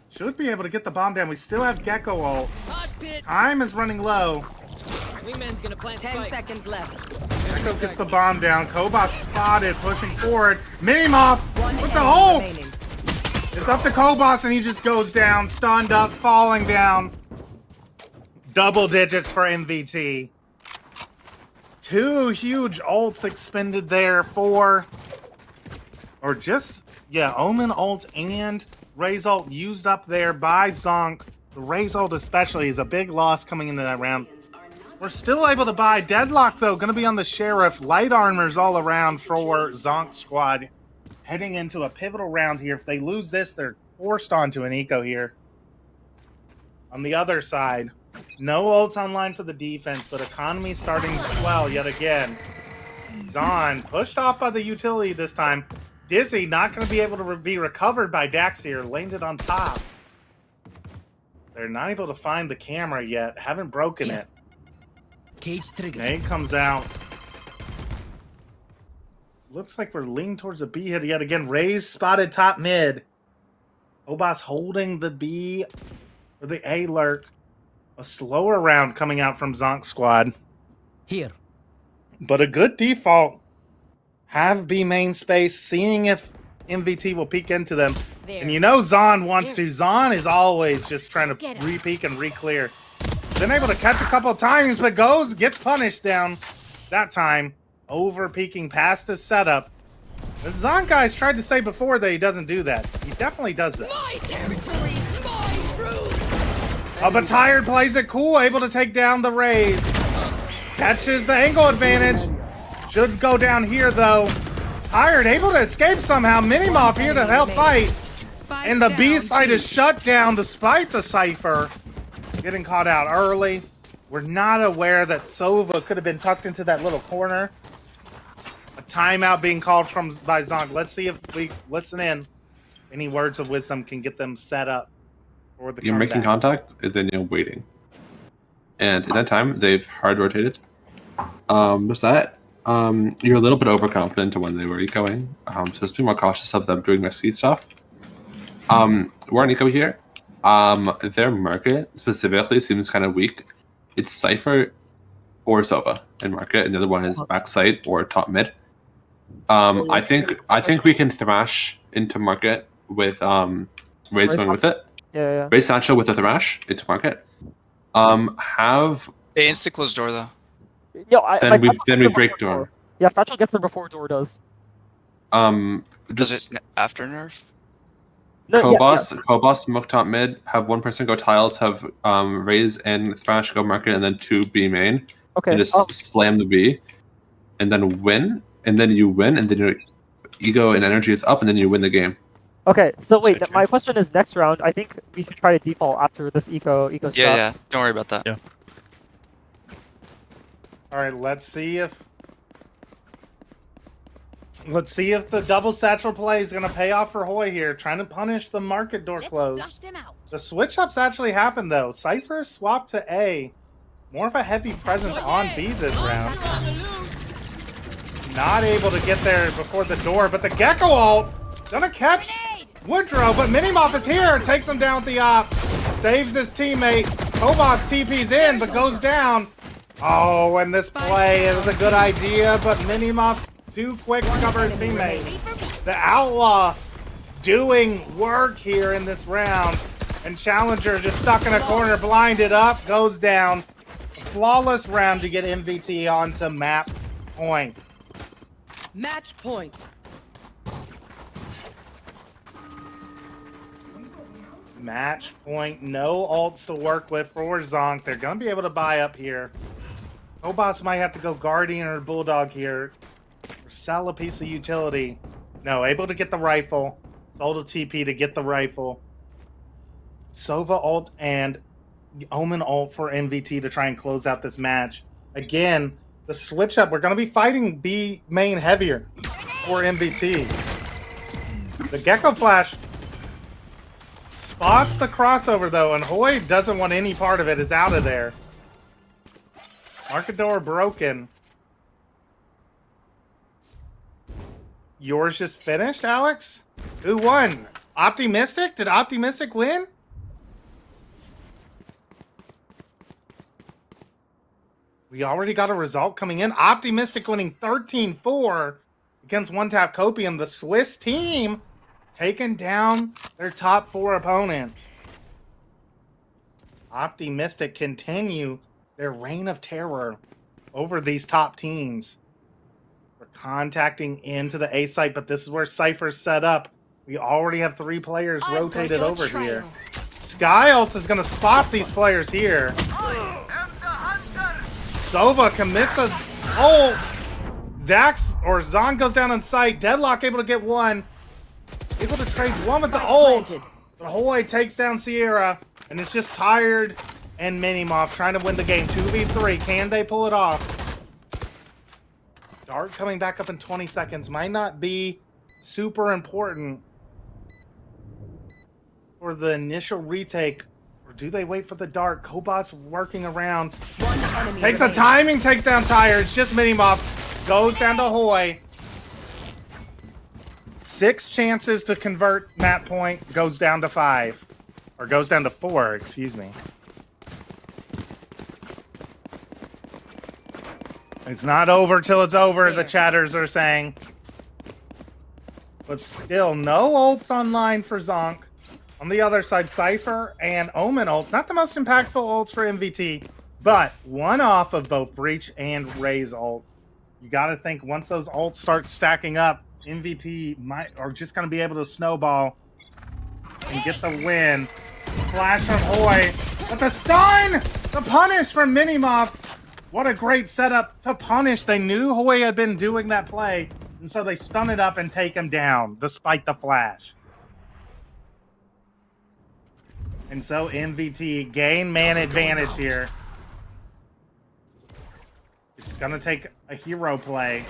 Should be able to get the bomb down. We still have Gecko ult. Time is running low. Wingman's gonna plant 10 seconds left. Gecko gets the bomb down. Kobas spotted, pushing forward. Minimoff with the ult. It's up to Kobas, and he just goes down, stunned up, falling down. Double digits for MVT. 2 huge ults expended there for, or just, yeah, Omen ult and Raze ult used up there by Zonk. The Raze ult especially is a big loss coming into that round. We're still able to buy. Deadlock, though, going to be on the Sheriff. Light armors all around for Zonk Squad. Heading into a pivotal round here. If they lose this, they're forced onto an eco here. On the other side, no ults online for the defense, but economy starting to swell yet again. Zon pushed off by the utility this time. Dizzy not going to be able to be recovered by Dax here. Landed on top. They're not able to find the camera yet. Haven't broken it. Cage trigger. Nade comes out. Looks like we're leaning towards the B hit yet again. Raze spotted top mid. Obas holding the B or the A lurk. A slower round coming out from Zonk Squad. Here. But a good default. Have B main space, seeing if MVT will peek into them. There. And you know Zon wants to. Zon is always just trying to re-peek and re-clear. Been able to catch a couple of times, but gets punished down that time. Over peeking past his setup. The Zon guys tried to say before that he doesn't do that. He definitely does that. My territory, my rules. But Tired plays it cool, able to take down the Raze. Catches the angle advantage. Should go down here though. Tired able to escape somehow. Minimoff here to help fight. And the B site is shut down despite the Cypher getting caught out early. We're not aware that Sova could have been tucked into that little corner. A timeout being called by Zonk. Let's see if we listen in. Any words of wisdom can get them set up for the You're making contact, and then you're waiting. And in that time, they've hard rotated. Just that. You're a little bit overconfident to when they were ecoing. So just be more cautious of them doing risky stuff. We're on eco here. Their market specifically seems kind of weak. It's Cypher or Sova in market, and the other one is backside or top mid. I think we can thrash into market with Raze going with it. Yeah. Raze Sancho with a thrash into market. Have Hey, insta close door though. Yo, then we break door. Yeah, Satchel gets them before door does. Does it after nerf? No, Kobos smoke top mid. Have one person go tiles. Have Raze and Thrash go market, and then 2 B main. Okay. And just slam the B, and then win. And then you win, and then your ego and energy is up, and then you win the game. Okay, so wait, my question is next round, I think we should try to default after this eco stop. Yeah, don't worry about that. Yeah. Alright, let's see if the double satchel play is gonna pay off for Hoy here, trying to punish the market door close. The switch ups actually happened though. Cypher swapped to A. More of a heavy presence on B this round. Not able to get there before the door, but the Gecko ult gonna catch Woodrow, but Minimoff is here, takes him down with the op, saves his teammate. Kobos TP's in, but goes down. Oh, and this play, it was a good idea, but Minimoff's too quick to cover his teammate. The Outlaw doing work here in this round, and Challenger just stuck in a corner, blinded up, goes down. A flawless round to get MVT onto map point. Match point. Match point, no ults to work with for Zonk. They're going to be able to buy up here. Kobos might have to go Guardian or Bulldog here. Or sell a piece of utility. No, able to get the rifle. Sold a TP to get the rifle. Sova ult and Omen ult for MVT to try and close out this match. Again, the switch up. We're going to be fighting B main heavier for MVT. The Gecko Flash spots the crossover though, and Hoy doesn't want any part of it, is out of there. Market door broken. Yours just finished, Alex? Who won? Optimistic? Did Optimistic win? We already got a result coming in. Optimistic winning 13-4 against One Tap Copium. The Swiss team taking down their top 4 opponent. Optimistic continue their reign of terror over these top teams. We're contacting into the A site, but this is where Cypher's set up. We already have 3 players rotated over here. Sky Ult is going to spot these players here. Sova commits a ult. Dax or Zon goes down on site. Deadlock able to get one. Able to trade one with the ult. But Hoy takes down Sierra. And it's just Tired and Minimoff trying to win the game. 2v3. Can they pull it off? Dart coming back up in 20 seconds. Might not be super important for the initial retake. Or do they wait for the Dart? Kobos working around. Takes a timing, takes down Tired. It's just Minimoff. Goes down to Hoy. 6 chances to convert map point. Goes down to 5. Or goes down to 4, excuse me. It's not over till it's over, the chatters are saying. But still, no ults online for Zonk. On the other side, Cypher and Omen ult. Not the most impactful ults for MVT, but one off of both Breach and Raze ult. You got to think once those ults start stacking up, MVT are just going to be able to snowball and get the win. Flash from Hoy. But the stun! The punish from Minimoff. What a great setup to punish. They knew Hoy had been doing that play, and so they stun it up and take him down, despite the flash. And so MVT gain man advantage here. It's going to take a hero play.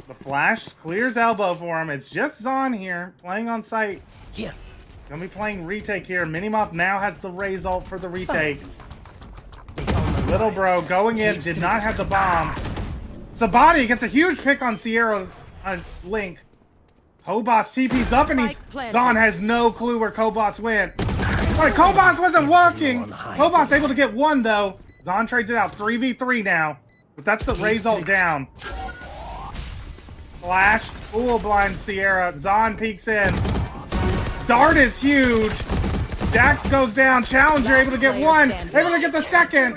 The flash clears elbow for him. It's just Zon here, playing on site. Here. Gonna be playing retake here. Minimoff now has the Raze ult for the retake. Little bro going in, did not have the bomb. Sabati gets a huge pick on Sierra Link. Kobos TP's up and Zon has no clue where Kobos went. Alright, Kobos wasn't working. Kobos able to get one though. Zon trades it out 3v3 now. But that's the result down. Flash, full blind Sierra. Zon peeks in. Dart is huge. Dax goes down. Challenger able to get one. Able to get the second.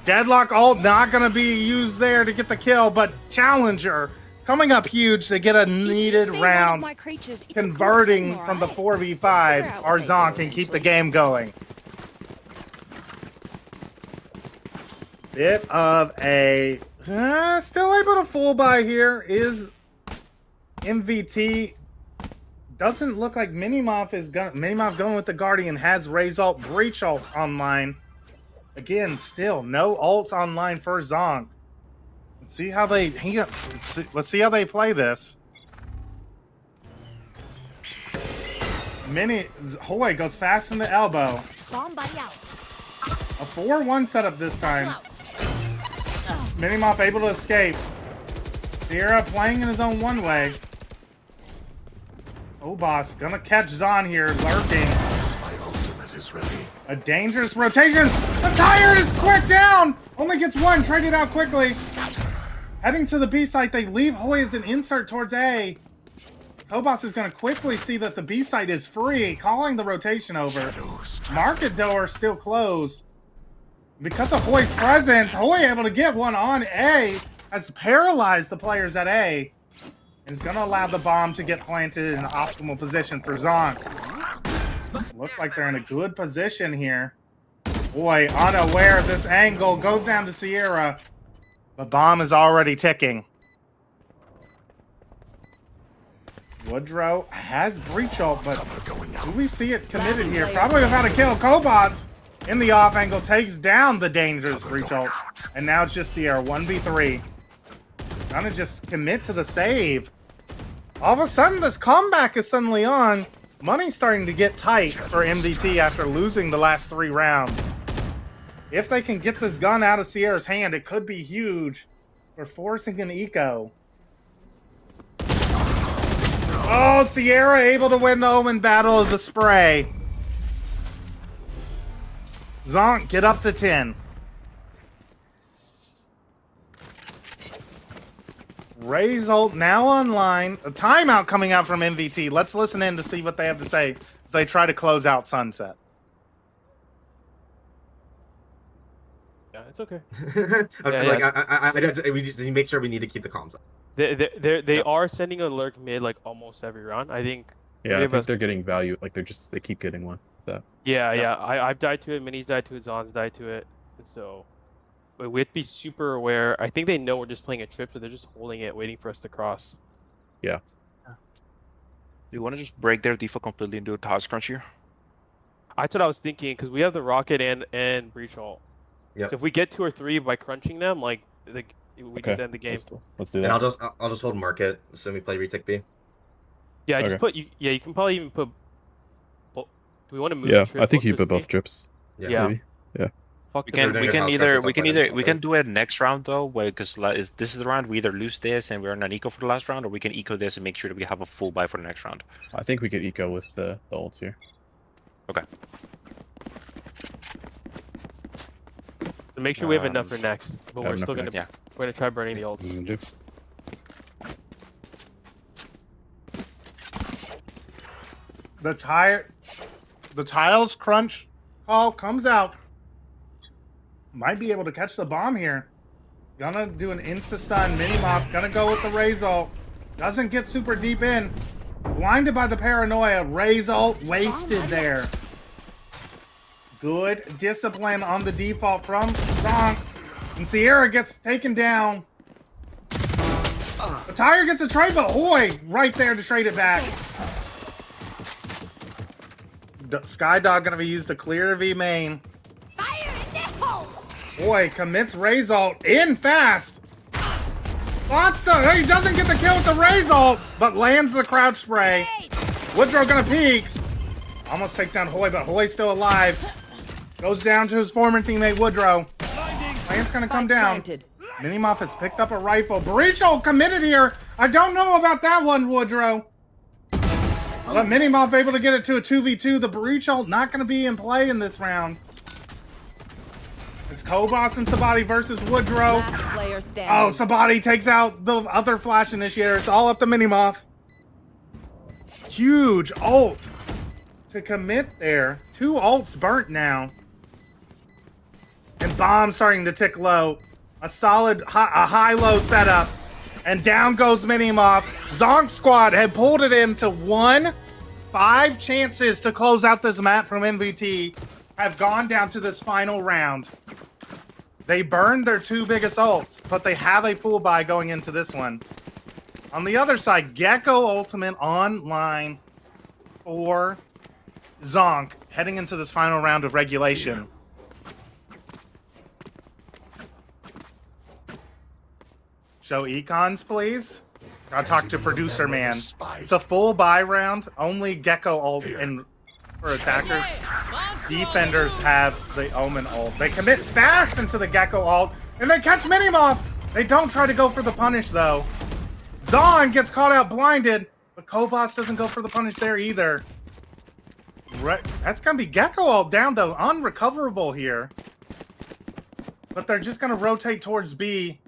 Deadlock ult not going to be used there to get the kill, but Challenger coming up huge to get a needed round. Converting from the 4v5. Our Zonk can keep the game going. Bit of a... still able to full buy here is MVT. Doesn't look like Minimoff is going with the Guardian. Has Raise Ult, Breach Ult online. Again, still no ults online for Zonk. Let's see how they let's see how they play this. Hoy goes fast in the elbow. A 4-1 setup this time. Minimoff able to escape. Sierra playing in his own one way. Oh, boss, gonna catch Zon here, lurking. My ultimate is ready. A dangerous rotation. The tire is quick down. Only gets one. Traded out quickly. Heading to the B site, they leave Hoy as an insert towards A. Kobos is gonna quickly see that the B site is free, calling the rotation over. Market door still closed. Because of Hoy's presence, Hoy able to get one on A, has paralyzed the players at A. Is going to allow the bomb to get planted in an optimal position for Zonk. Look like they're in a good position here. Boy, unaware of this angle, goes down to Sierra. The bomb is already ticking. Woodrow has Breach Ult, but do we see it committed here? Probably without a kill. Kobos in the off angle takes down the dangerous Breach Ult. And now it's just Sierra, 1v3. Gonna just commit to the save. All of a sudden, this comeback is suddenly on. Money's starting to get tight for MDT after losing the last 3 rounds. If they can get this gun out of Sierra's hand, it could be huge. We're forcing an eco. Oh, Sierra able to win the Omen Battle of the Spray. Zonk, get up to 10. Raise Ult now online. A timeout coming out from MVT. Let's listen in to see what they have to say as they try to close out Sunset. Yeah, it's okay. We just make sure we need to keep the comms up. They are sending a lurk mid like almost every round. I think. Yeah, I think they're getting value. Like they keep getting one. So. Yeah. I've died to it. Minis died to it. Zon's died to it. And so. But we have to be super aware. I think they know we're just playing a trip, so they're just holding it, waiting for us to cross. Yeah. Do you want to just break their default completely and do a toss crunch here? That's what I was thinking, because we have the rocket and breach ult. Yeah. So if we get 2 or 3 by crunching them, we just end the game. Let's do that. And I'll just hold market. So we play retake B. Yeah, just put you can probably even put. Do we want to move? Yeah, I think you put both trips. Yeah. Maybe. Yeah. We can do it next round though, because this is the round we either lose this and we're on an eco for the last round, or we can eco this and make sure that we have a full buy for the next round. I think we could eco with the ults here. Okay. So make sure we have enough for next, but we're still gonna we're gonna try burning the ults. The tiles crunch call comes out. Might be able to catch the bomb here. Gonna do an insta-stun. Minimoff gonna go with the Raise Ult. Doesn't get super deep in. Blinded by the paranoia. Raise Ult wasted there. Good discipline on the default from Zonk. And Sierra gets taken down. The tire gets a trade, but Hoy right there to trade it back. Skydog gonna be used to clear V main. Boy, commits Raise Ult in fast. He doesn't get the kill with the Raise Ult, but lands the crouch spray. Woodrow gonna peek. Almost takes down Hoy, but Hoy's still alive. Goes down to his former teammate Woodrow. Lance gonna come down. Minimoff has picked up a rifle. Breach Ult committed here. I don't know about that one, Woodrow. But Minimoff able to get it to a 2v2. The breach ult not going to be in play in this round. It's Kobos and Sabati versus Woodrow. Last player standing. Oh, Sabati takes out the other flash initiator. It's all up to Minimoff. Huge ult to commit there. 2 ults burnt now. And bomb starting to tick low. A solid a high-low setup. And down goes Minimoff. Zonk Squad had pulled it into 5 chances to close out this map from MVT. Have gone down to this final round. They burned their 2 biggest ults, but they have a full buy going into this one. On the other side, Gecko Ultimate online for Zonk heading into this final round of regulation. Show econs, please. Gotta talk to producer man. It's a full buy round. Only Gecko ult and for attackers. Defenders have the Omen ult. They commit fast into the Gecko ult, and they catch Minimoff. They don't try to go for the punish, though. Zon gets caught out blinded, but Kobos doesn't go for the punish there either. That's going to be Gecko ult down, though. Unrecoverable here. But they're just going to rotate towards B.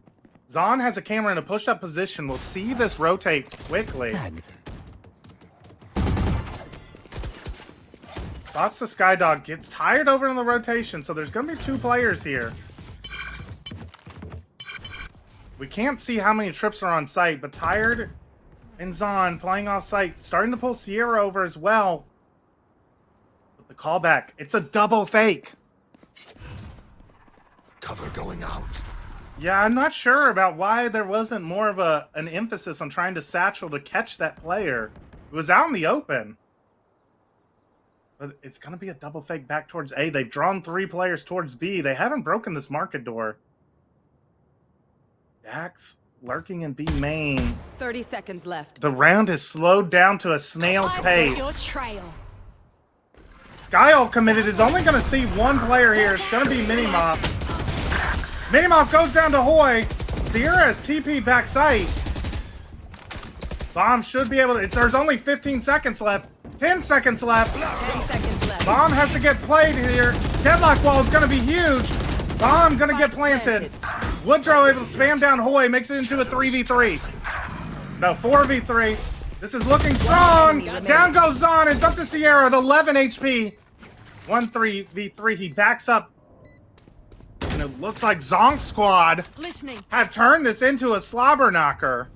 Zon has a camera in a pushed-up position. We'll see this rotate quickly. Spots the Skydog, gets tired over in the rotation, so there's going to be 2 players here. We can't see how many trips are on site, but Tired and Zon playing off site, starting to pull Sierra over as well. But the callback, it's a double fake. Cover going out. Yeah, I'm not sure about why there wasn't more of an emphasis on trying to satchel to catch that player. It was out in the open. But it's going to be a double fake back towards A. They've drawn 3 players towards B. They haven't broken this market door. Dax lurking in B main. 30 seconds left. The round is slowed down to a snail's pace. Skyall committed is only going to see 1 player here. It's going to be Minimoff. Minimoff goes down to Hoy. Sierra has TP back sight. Bomb should be able to... There's only 15 seconds left. 10 seconds left. 10 seconds left. Bomb has to get played here. Deadlock wall is going to be huge. Bomb going to get planted. Woodrow able to spam down Hoy. Makes it into a 3v3. No, 4v3. This is looking strong. Down goes Zon. It's up to Sierra at 11 HP. 1-3v3. He backs up. And it looks like Zonk Squad have turned this into a slobber knocker.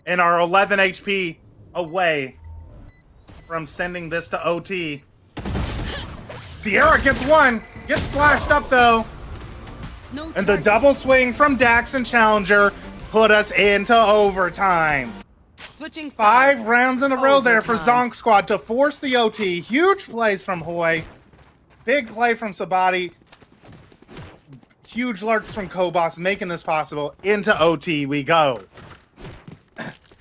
And are 11 HP away from sending this to OT. Sierra gets 1. Gets flashed up, though. And the double swing from Dax and Challenger put us into overtime. Switching 5 rounds in a row there for Zonk Squad to force the OT. Huge plays from Hoy. Big play from Sabati. Huge lurks from Kobos making this possible. Into OT we go.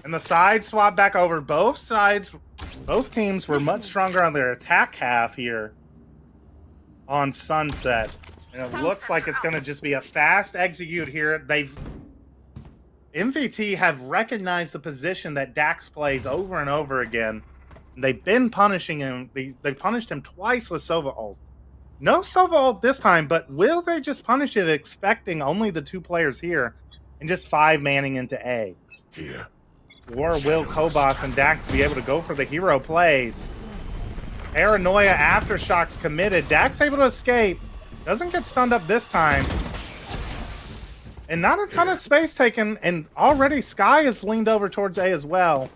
And the side swap back over. Both teams were much stronger on their attack half here on Sunset. And it looks like it's going to just be a fast execute here. MVT have recognized the position that Dax plays over and over again. They've been punishing him. They punished him twice with Sova ult. No Sova ult this time, but will they just punish it expecting only the 2 players here and just 5 manning into A? Here. Or will Kobos and Dax be able to go for the hero plays? Paranoia Aftershocks committed. Dax able to escape. Doesn't get stunned up this time. And not a ton of space taken, and already Sky is leaned over towards A as well.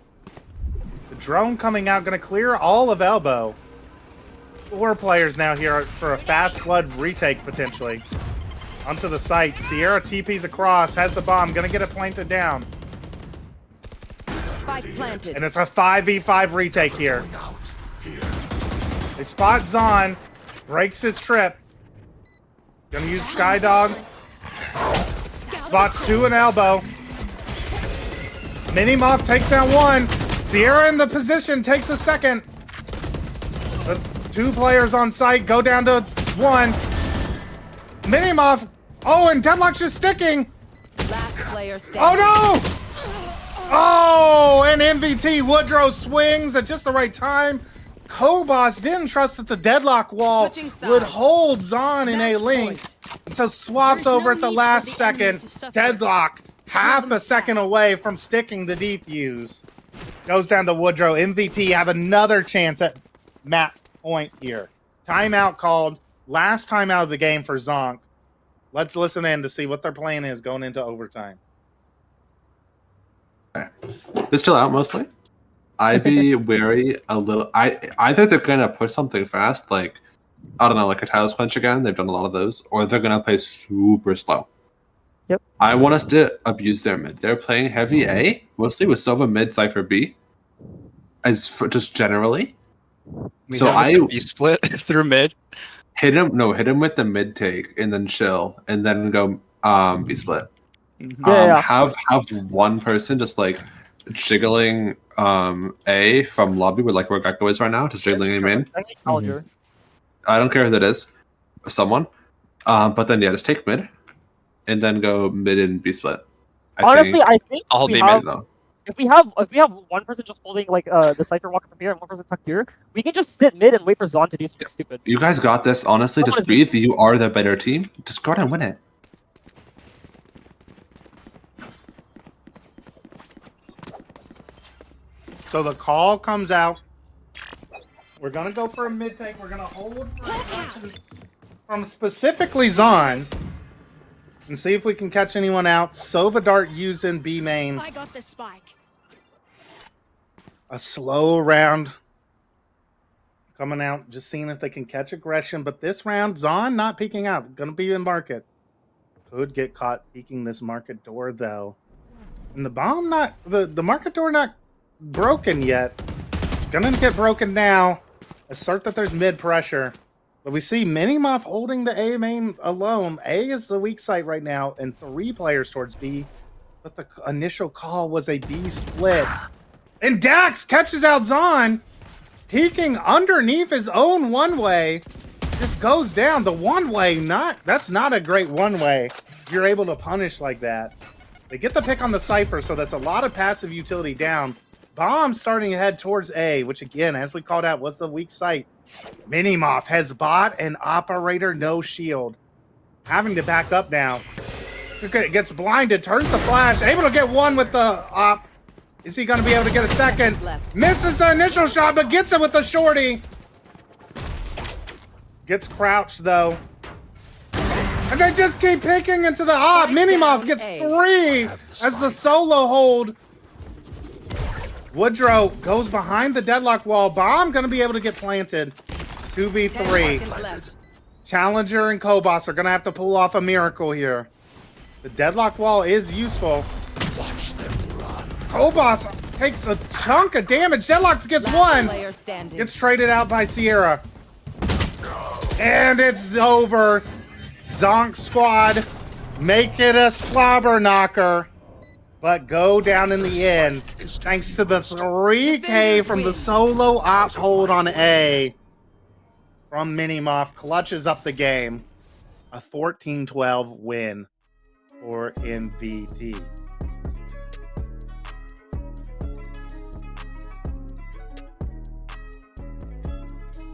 The drone coming out, going to clear all of Elbow. 4 players now here for a fast flood retake, potentially. Onto the site. Sierra TP's across, has the bomb, going to get it planted down. Spike planted. And it's a 5v5 retake here. They spot Zon, breaks his trip. Gonna use Skydog. Spots 2 and Elbow. Minimoff takes down 1. Sierra in the position, takes a second. The 2 players on site go down to 1. Minimoff. Oh, and Deadlock's just sticking. player standing. Oh no! Oh, and MVT Woodrow swings at just the right time. Kobos didn't trust that the deadlock wall would hold Zon in a link. And so swaps over at the last second. Deadlock, half a second away from sticking the defuse. Goes down to Woodrow. MVT have another chance at map point here. Timeout called. Last timeout of the game for Zonk. Let's listen in to see what their plan is going into overtime. They're still out mostly. I'd be wary a little. I think they're gonna push something fast, like I don't know, like a Talos Punch again. They've done a lot of those, or they're gonna play super slow. Yep. I want us to abuse their mid. They're playing heavy A, mostly with Sova mid, Cypher B, as for just generally. So B split through mid. Hit him with the mid take, and then chill, and then go B split. Have one person just like jiggling A from lobby where like where Gecko is right now, just jiggling him in. I don't care who that is, someone. But then just take mid, and then go mid and B split. I think I'll be mid though. If we have one person just holding like the Cypher walker from here and one person tucked here, we can just sit mid and wait for Zon to do something stupid. You guys got this. Honestly, just breathe. You are the better team. Just go out and win it. So the call comes out. We're gonna go for a mid take. We're gonna hold from specifically Zon and see if we can catch anyone out. Sova Dart using B main. I got the spike. A slow round coming out, just seeing if they can catch aggression. But this round, Zon not peeking out. Gonna be in market. Could get caught peeking this market door though. And the bomb not the market door not broken yet. Gonna get broken now. Assert that there's mid pressure. But we see Minimoff holding the A main alone. A is the weak site right now, and 3 players towards B. But the initial call was a B split. And Dax catches out Zon, peeking underneath his own one-way. Just goes down. The one-way, that's not a great one-way. If you're able to punish like that. They get the pick on the Cypher, so that's a lot of passive utility down. Bomb starting to head towards A, which again, as we called out, was the weak site. Minimoff has bought an operator no shield. Having to back up now. Gets blinded, turns the flash, able to get one with the op. Is he going to be able to get a second? Misses the initial shot, but gets it with the shorty. Gets crouched, though. And they just keep picking into the op. Minimoff gets 3 as the solo hold. Woodrow goes behind the deadlock wall. Bomb going to be able to get planted. 2v3. Challenger and Kobos are going to have to pull off a miracle here. The deadlock wall is useful. Watch them run. Kobos takes a chunk of damage. Deadlock gets 1. Gets traded out by Sierra. And it's over. Zonk Squad make it a slobber knocker. But go down in the end. Thanks to the 3K from the solo op hold on A. From Minimoff. Clutches up the game. A 14-12 win for MVT.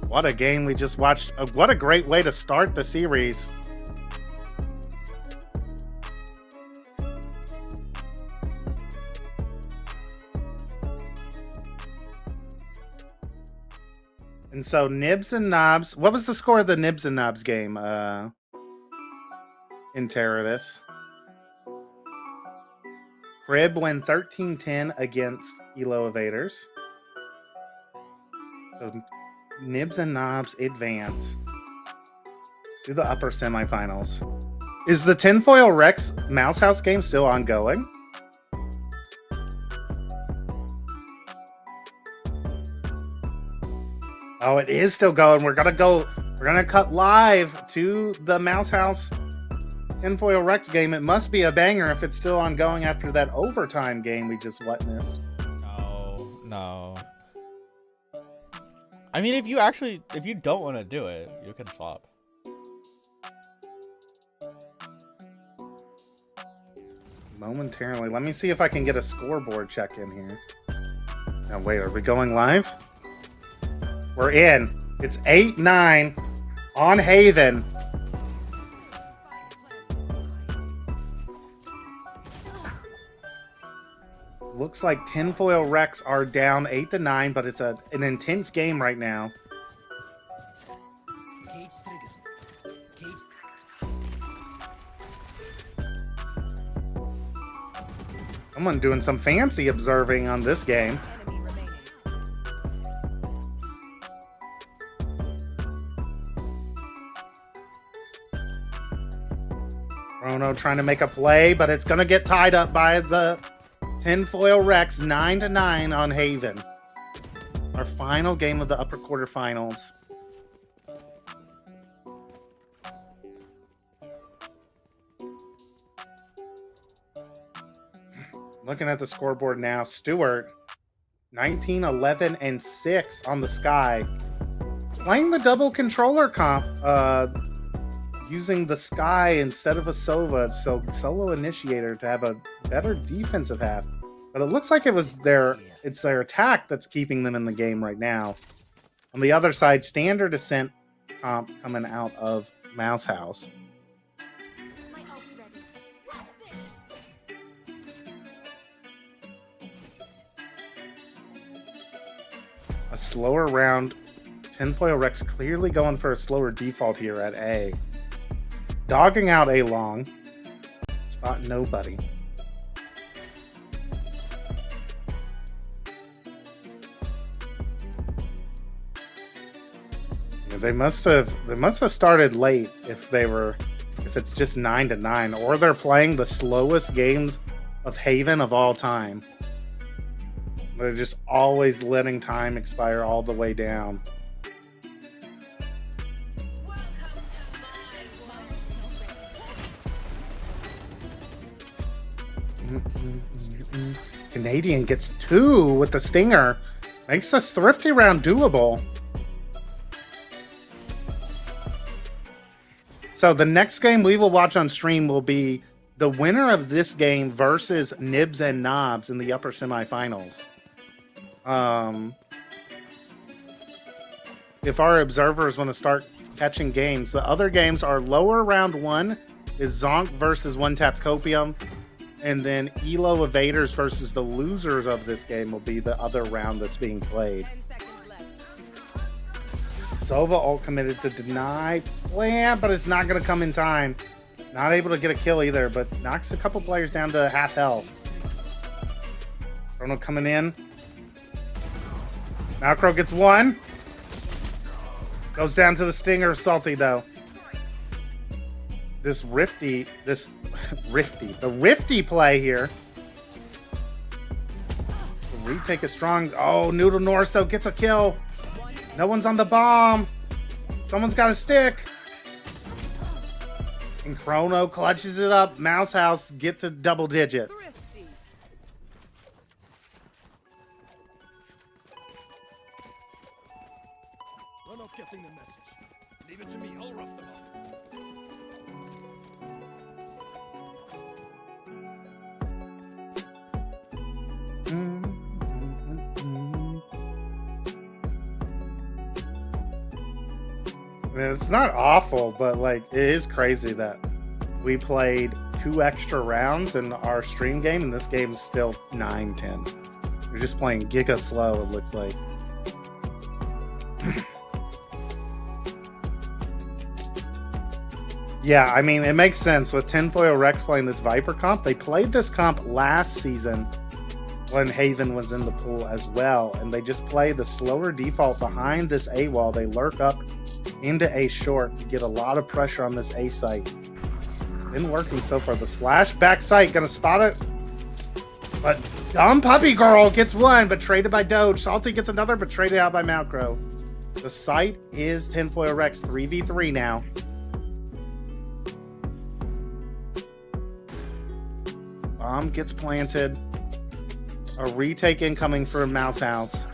What a game we just watched. What a great way to start the series. And so Nibs and Nobs. What was the score of the Nibs and Nobs game in Terrorists? Crib win 13-10 against Elo Evaders. So Nibs and Nobs advance to the upper semifinals. Is the Tinfoil Rex Mouse House game still ongoing? Oh, it is still going. We're gonna cut live to the Mouse House Tinfoil Rex game. It must be a banger if it's still ongoing after that overtime game we just witnessed. No. I mean, if you don't want to do it, you can swap. momentarily. Let me see if I can get a scoreboard check in here. Now, wait, are we going live? We're in. It's 8-9 on Haven. Looks like Tinfoil Rex are down 8-9, but it's an intense game right now. Someone doing some fancy observing on this game. Chrono trying to make a play, but it's going to get tied up by the Tinfoil Rex. 9-9 on Haven. Our final game of the upper quarterfinals. Looking at the scoreboard now, Stewart, 19, 11, and 6 on the Sky. Playing the double controller comp, using the Sky instead of a Sova, so solo initiator to have a better defensive half. But it looks like it's their attack that's keeping them in the game right now. On the other side, standard Ascent comp coming out of Mouse House. A slower round. Tinfoil Rex clearly going for a slower default here at A. Dogging out A long. Spot nobody. Yeah, they must have started late if it's just 9-9, or they're playing the slowest games of Haven of all time. They're just always letting time expire all the way down. Canadian gets 2 with the Stinger. Makes this thrifty round doable. So the next game we will watch on stream will be the winner of this game versus Nibs and Nobs in the upper semifinals. If our observers want to start catching games, the other games are lower round 1 is Zonk versus One Tap Copium, and then Elo Evaders versus the losers of this game will be the other round that's being played. Sova ult committed to deny plant, but it's not going to come in time. Not able to get a kill either, but knocks a couple players down to half health. Chrono coming in. Malcro gets 1. Goes down to the Stinger. Salty though. The Rifty play here. The retake is strong. Oh, Noodle Norris though gets a kill. No one's on the bomb. Someone's got a stick. And Chrono clutches it up. Mouse House get to double digits. We're not getting the message. Leave it to me, I'll rough them up. I mean, it's not awful, but like it is crazy that we played 2 extra rounds in our stream game, and this game is still 9-10. We're just playing giga slow, it looks like. Yeah, I mean, it makes sense with Tinfoil Rex playing this Viper comp. They played this comp last season when Haven was in the pool as well, and they just play the slower default behind this A wall. They lurk up into A short to get a lot of pressure on this A site. Been working so far. The flash back site gonna spot it, but Dumb Puppy Girl gets 1, but traded by Doge. Salty gets another, but traded out by Malcro. The site is Tinfoil Rex 3v3 now. Bomb gets planted. A retake incoming for Mouse House.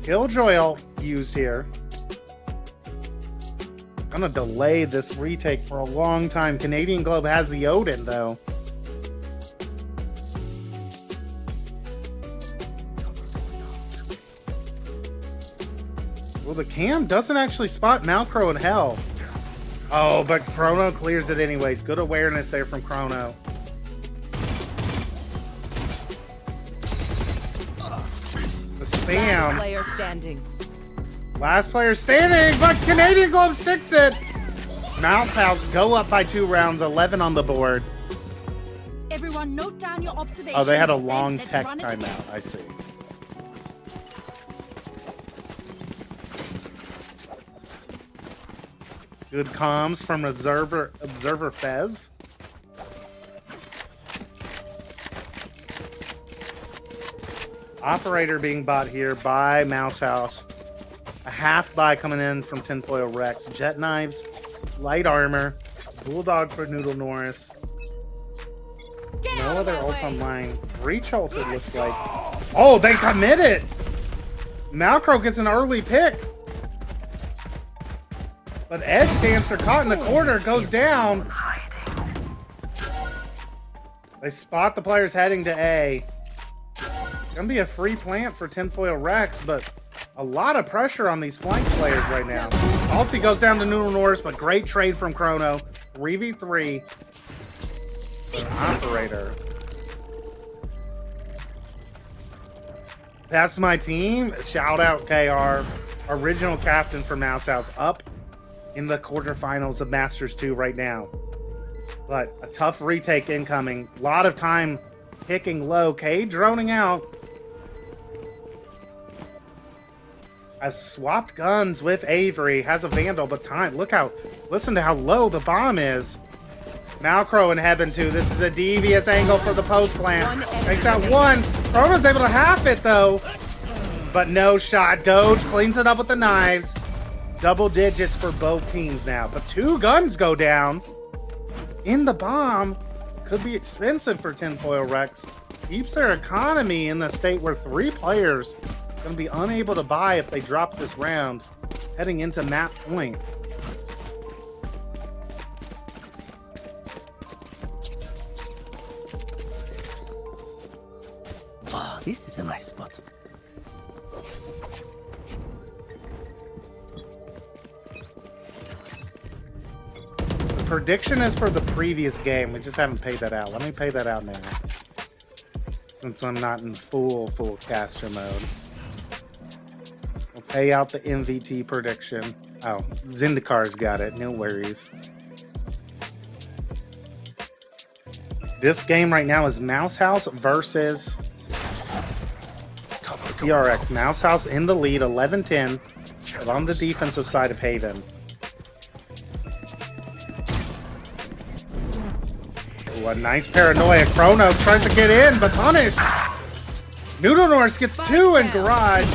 Killjoy used here. Gonna delay this retake for a long time. Canadian Globe has the Odin though. Well, the cam doesn't actually spot Malcro in hell. Oh, but Chrono clears it anyways. Good awareness there from Chrono. The spam. Last player standing. Last player standing, but Canadian Globe sticks it. Mouse House go up by 2 rounds, 11 on the board. Everyone note down your observations. Oh, they had a long tech timeout. I see. Good comms from Observer Fez. Operator being bought here by Mouse House. A half buy coming in from Tinfoil Rex. Jet knives, light armor, Bulldog for Noodle Norris. No other ult online. Reach ult it looks like. Oh, they commit it! Malcro gets an early pick. But Edge Dancer caught in the corner, goes down. They spot the players heading to A. Gonna be a free plant for Tinfoil Rex, but a lot of pressure on these flank players right now. Opti goes down to Noodle Norris, but great trade from Chrono. 3v3 for Operator. That's my team. Shout out KR, original captain for Mouse House, up in the quarterfinals of Masters 2 right now. But a tough retake incoming. A lot of time picking low. Cade droning out. Has swapped guns with Avery. Has a Vandal, but time. Listen to how low the bomb is. Malcro in heaven too. This is a devious angle for the post plant. Takes out one. Chrono's able to half it though. But no shot. Doge cleans it up with the knives. Double digits for both teams now. But 2 guns go down. In the bomb. Could be expensive for Tinfoil Rex. Keeps their economy in the state where 3 players going to be unable to buy if they drop this round. Heading into map point. Oh, this is a nice spot. The prediction is for the previous game. We just haven't paid that out. Let me pay that out now. Since I'm not in full caster mode. We'll pay out the MVT prediction. Oh, Zindakar's got it. No worries. This game right now is Mouse House versus TRX. Mouse House in the lead, 11-10, but on the defensive side of Haven. Ooh, a nice paranoia. Chrono tries to get in, but punished. Noodle Norris gets 2 in Garage.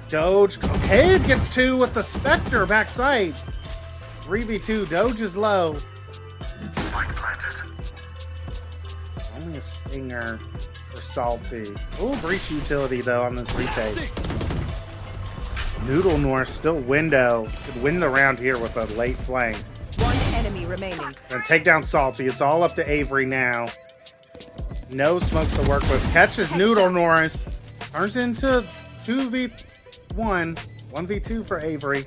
Doge. Cade gets 2 with the Spectre backside. 3v2. Doge is low. Only a stinger for Salty. Oh, breach utility though on this retake. Noodle North still window. Could win the round here with a late flank. 1 enemy remaining. Gonna take down Salty. It's all up to Avery now. No smokes to work with. Catches Noodle Norris. Turns into 2v1. 1v2 for Avery.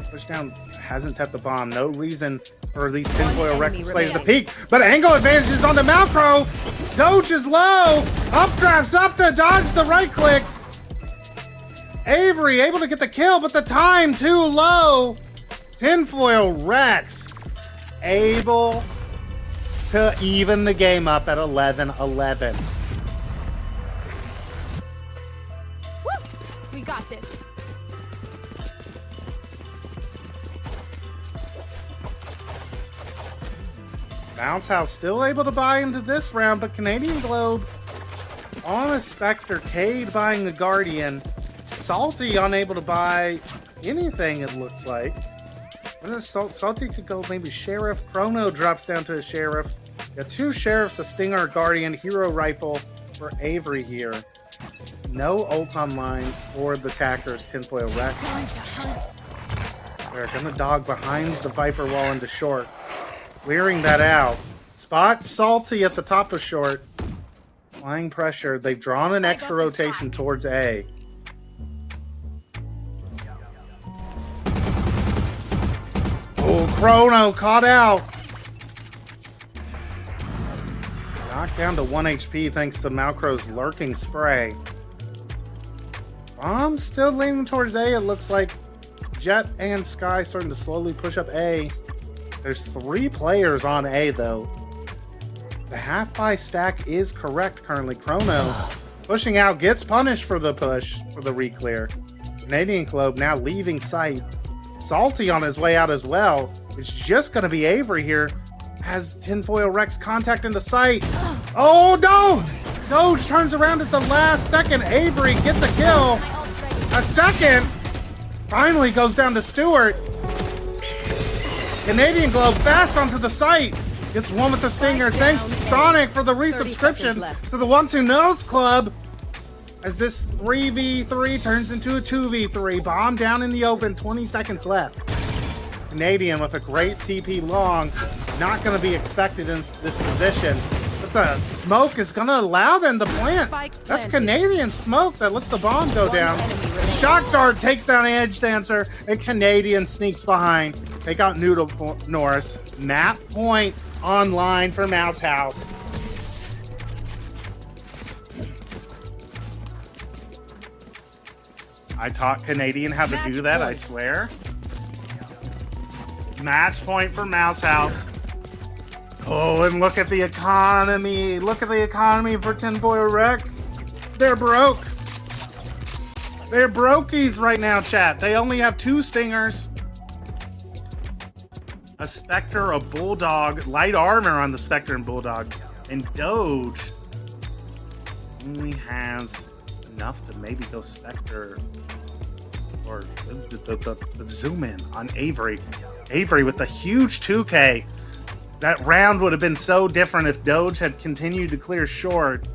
Push down. Hasn't tapped the bomb. No reason for these Tinfoil Rex players to peek. But angle advantage is on the Malcro. Doge is low. Updrafts up to dodge the right clicks. Avery able to get the kill, but the time too low. Tinfoil Rex able to even the game up at 11-11. We got this. Bounce House still able to buy into this round, but Canadian Globe on a Spectre. Cade buying the Guardian. Salty unable to buy anything, it looks like. Salty could go maybe Sheriff. Chrono drops down to a Sheriff. Got 2 Sheriffs, a Stinger, Guardian, Hero Rifle for Avery here. No ult online for the attackers, Tinfoil Rex. They're gonna dog behind the Viper wall into short. Clearing that out. Spot Salty at the top of short. Applying pressure. They've drawn an extra rotation towards A. Oh, Chrono caught out. Knocked down to 1 HP thanks to Malcro's lurking spray. Bomb still leaning towards A. It looks like Jet and Sky starting to slowly push up A. There's 3 players on A though. The half buy stack is correct currently. Chrono pushing out, gets punished for the push for the re-clear. Canadian Globe now leaving sight. Salty on his way out as well. It's just going to be Avery here. Has Tinfoil Rex contact into sight. Oh, no! Doge turns around at the last second. Avery gets a kill. A second. Finally goes down to Stewart. Canadian Globe fast onto the site. Gets one with the stinger. Thanks, Sonic, for the resubscription to the Ones Who Knows Club. As this 3v3 turns into a 2v3. Bomb down in the open, 20 seconds left. Canadian with a great TP long. Not going to be expected in this position. But the smoke is going to allow them to plant. That's Canadian smoke that lets the bomb go down. Shock Dart takes down Edge Dancer, and Canadian sneaks behind. Take out Noodle Norris. Map point online for Mouse House. I taught Canadian how to do that, I swear. Match point for Mouse House. Oh, and look at the economy. Look at the economy for Tinfoil Rex. They're broke. They're brokies right now, chat. They only have 2 stingers. A Spectre, a Bulldog, light armor on the Spectre and Bulldog. And Doge only has enough to maybe go Spectre or the zoom in on Avery. Avery with the huge 2K. That round would have been so different if Doge had continued to clear short.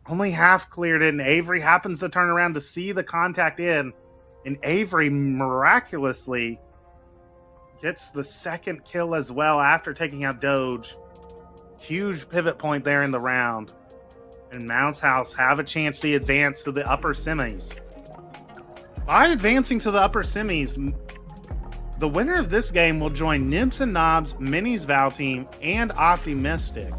Only half cleared it, and Avery happens to turn around to see the contact in. And Avery miraculously gets the second kill as well after taking out Doge. Huge pivot point there in the round. And Mouse House have a chance to advance to the upper semis. By advancing to the upper semis, the winner of this game will join Nibs and Nobs, Minis Val Team, and Opti Mystic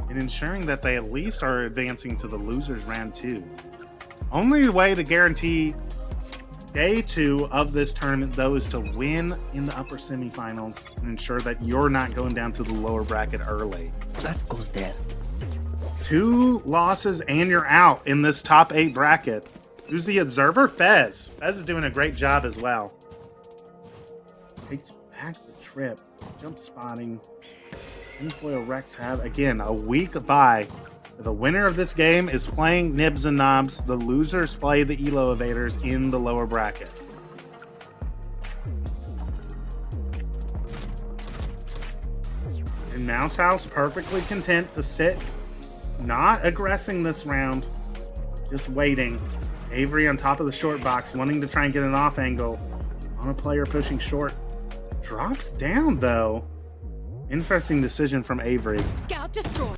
in ensuring that they at least are advancing to the losers round 2. Only way to guarantee day 2 of this tournament, though, is to win in the upper semifinals and ensure that you're not going down to the lower bracket early. That goes there. 2 losses and you're out in this top 8 bracket. Who's the observer? Fez. Fez is doing a great job as well. Takes back the trip. Jump spotting. Tinfoil Rex have, again, a week bye. The winner of this game is playing Nibs and Nobs. The losers play the Elo Evaders in the lower bracket. And Mouse House perfectly content to sit, not aggressing this round, just waiting. Avery on top of the short box, wanting to try and get an off angle on a player pushing short. Drops down though. Interesting decision from Avery. Scout destroyed.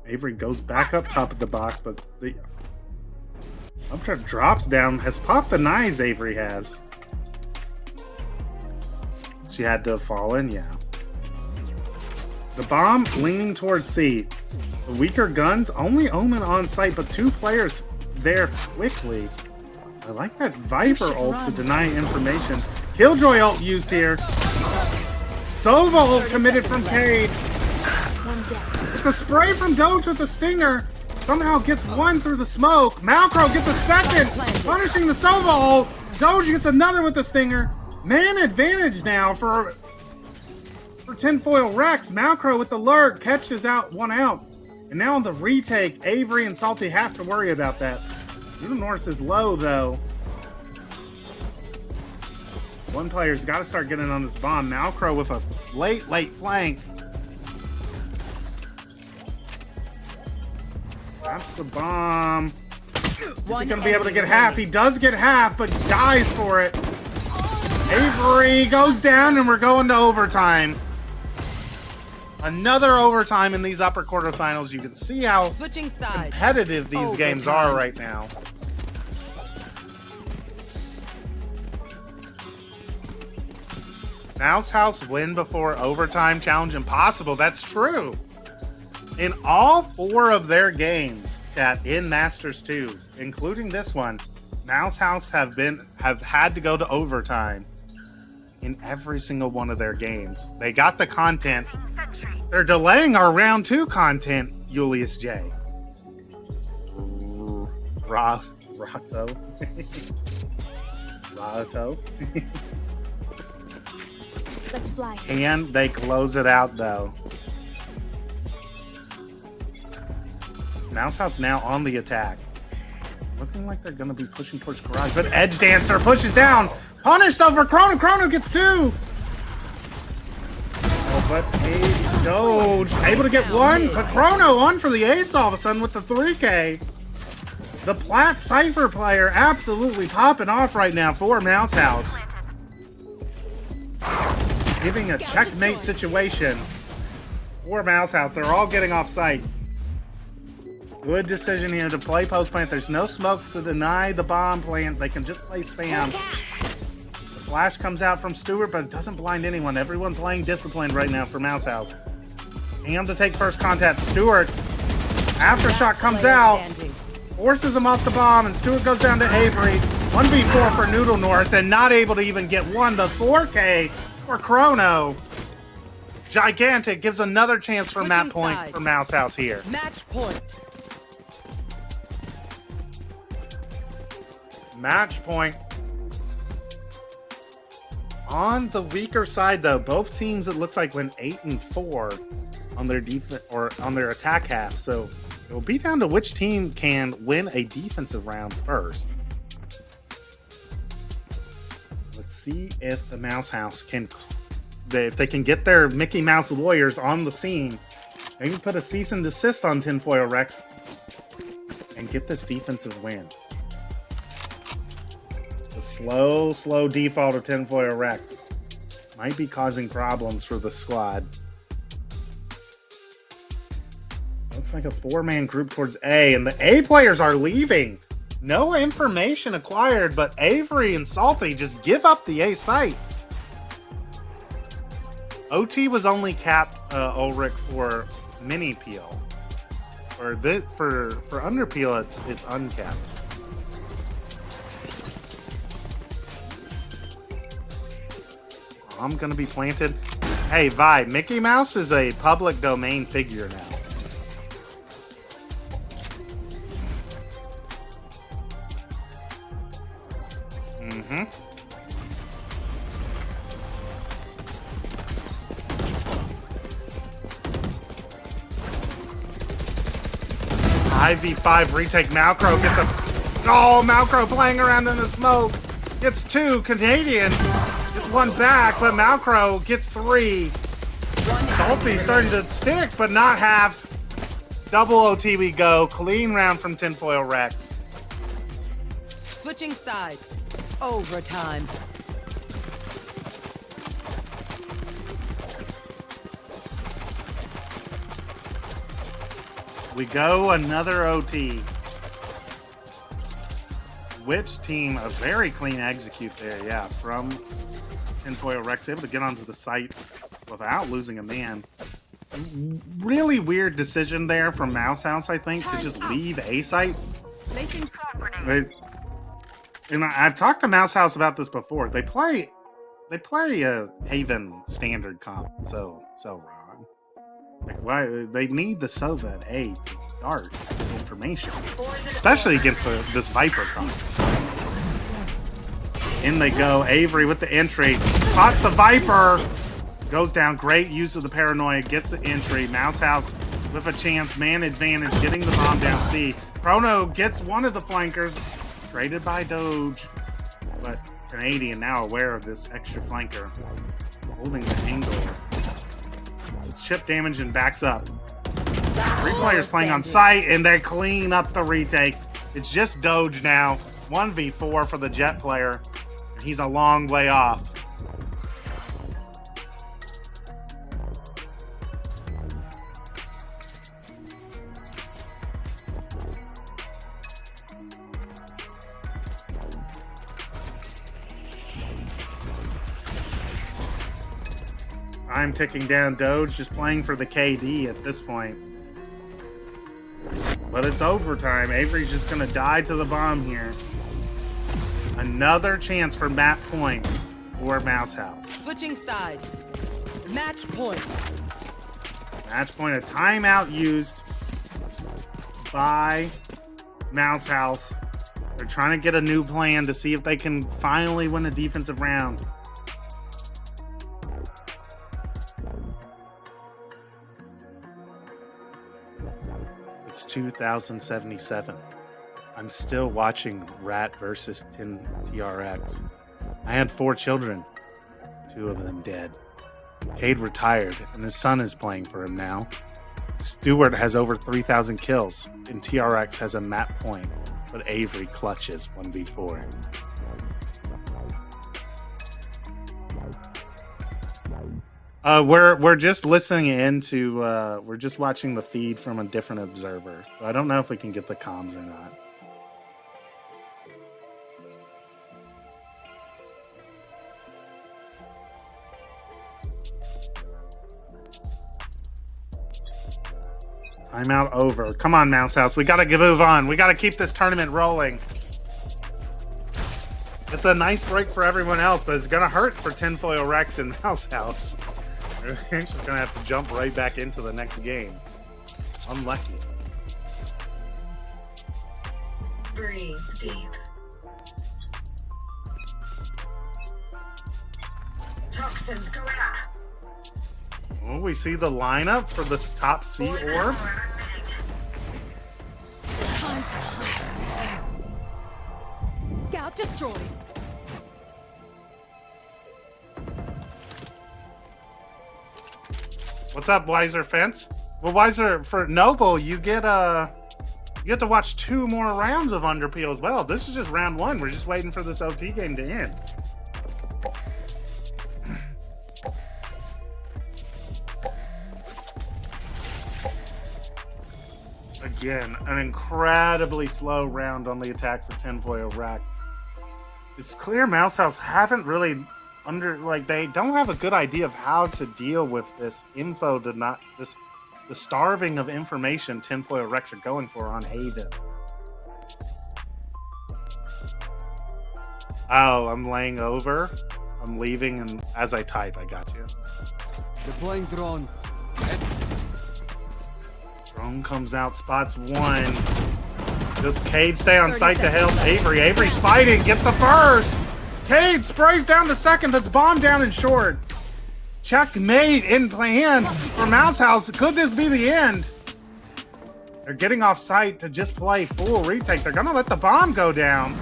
Avery goes back up top of the box, but the up trap drops down. Has popped the knives Avery has. She had to have fallen, yeah. The bomb leaning towards C. The weaker guns, only Omen on site, but 2 players there quickly. I like that Viper ult to deny information. Killjoy ult used here. Sova ult committed from Cade. The spray from Doge with the stinger somehow gets 1 through the smoke. Malcro gets a second, punishing the Sova ult. Doge gets another with the stinger. Man advantage now for Tinfoil Rex. Malcro with the lurk catches out 1 out. And now on the retake, Avery and Salty have to worry about that. Norris is low though. One player's got to start getting on this bomb. Malcro with a late flank. That's the bomb. Is he gonna be able to get half? He does get half, but dies for it. Avery goes down, and we're going to overtime. Another overtime in these upper quarterfinals. You can see how competitive these games are right now. Mouse House win before overtime challenge impossible. That's true. In all 4 of their games in Masters 2, including this one, Mouse House have had to go to overtime in every single one of their games. They got the content. They're delaying our round 2 content, Julius J. Rato. Rato. Let's fly. And they close it out, though. Mouse House now on the attack. Looking like they're going to be pushing towards Garage, but Edge Dancer pushes down. Punished over Chrono. Chrono gets 2. Oh, but a Doge able to get 1, but Chrono on for the ace all of a sudden with the 3K. The Plat Cypher player absolutely popping off right now for Mouse House. Giving a checkmate situation for Mouse House. They're all getting off site. Good decision here to play post plant. There's no smokes to deny the bomb plant. They can just play spam. The flash comes out from Stewart, but it doesn't blind anyone. Everyone playing disciplined right now for Mouse House. And to take first contact, Stewart. Aftershock comes out, forces him off the bomb, and Stewart goes down to Avery. 1v4 for Noodle Norris, and not able to even get 1. The 4K for Chrono. Gigantic gives another chance for map point for Mouse House here. Match point. Match point. On the weaker side, though, both teams it looks like went 8-4 on their defense or on their attack half. So it will be down to which team can win a defensive round first. Let's see if the Mouse House can, if they can get their Mickey Mouse lawyers on the scene. Maybe put a cease and desist on Tinfoil Rex and get this defensive win. The slow default of Tinfoil Rex might be causing problems for the squad. Looks like a 4-man group towards A, and the A players are leaving. No information acquired, but Avery and Salty just give up the A site. OT was only capped, Ulrich, for mini peel. For Underpeel, it's uncapped. I'm gonna be planted. Hey, Vi, Mickey Mouse is a public domain figure now. Mm-hmm. IV5 retake. Malcro gets a... Oh, Malcro playing around in the smoke. Gets 2. Canadian gets 1 back, but Malcro gets 3. Salty starting to stick, but not half. Double OT we go. Clean round from Tinfoil Rex. Switching sides. Overtime. We go another OT. Which team, a very clean execute there, yeah, from Tinfoil Rex, able to get onto the site without losing a man. Really weird decision there from Mouse House, I think, to just leave A site. And I've talked to Mouse House about this before. They play a Haven standard comp so wrong. Like, why they need the Sova at A to dart information, especially against this Viper comp. In they go. Avery with the entry, spots the Viper, goes down. Great use of the paranoia, gets the entry. Mouse House with a chance, man advantage, getting the bomb down C. Chrono gets one of the flankers, traded by Doge, but Canadian now aware of this extra flanker, holding the angle. It's chip damage and backs up. 3 players playing on site, and they clean up the retake. It's just Doge now. 1v4 for the Jet player. He's a long way off. I'm ticking down. Doge just playing for the KD at this point. But it's overtime. Avery's just going to die to the bomb here. Another chance for map point or Mouse House. Switching sides. Match point. Match point. A timeout used by Mouse House. They're trying to get a new plan to see if they can finally win a defensive round. It's 2077. I'm still watching Rat versus TRX. I had 4 children, 2 of them dead. Cade retired, and his son is playing for him now. Stewart has over 3,000 kills, and TRX has a map point, but Avery clutches 1v4. We're just listening into we're just watching the feed from a different observer. So I don't know if we can get the comms or not. Timeout over. Come on, Mouse House. We gotta move on. We gotta keep this tournament rolling. It's a nice break for everyone else, but it's gonna hurt for Tinfoil Rex and Mouse House. They're just gonna have to jump right back into the next game. Unlucky. Breathe deep. Toxins going up. Oh, we see the lineup for the top C orb. Scout destroyed. What's up, Wiser Fence? Well, Wiser, for Noble, you get to watch 2 more rounds of Underpeel as well. This is just round 1. We're just waiting for this OT game to end. Again, an incredibly slow round on the attack for Tinfoil Rex. It's clear Mouse House haven't really they don't have a good idea of how to deal with this info the starving of information Tinfoil Rex are going for on Haven. Oh, I'm laying over. I'm leaving, and as I type, I got you. Deploying drone. Drone comes out, spots 1. Does Cade stay on site to help Avery? Avery's fighting, gets the first. Cade sprays down the second. That's bomb down and short. Checkmate in hand for Mouse House. Could this be the end? They're getting off site to just play full retake. They're gonna let the bomb go down.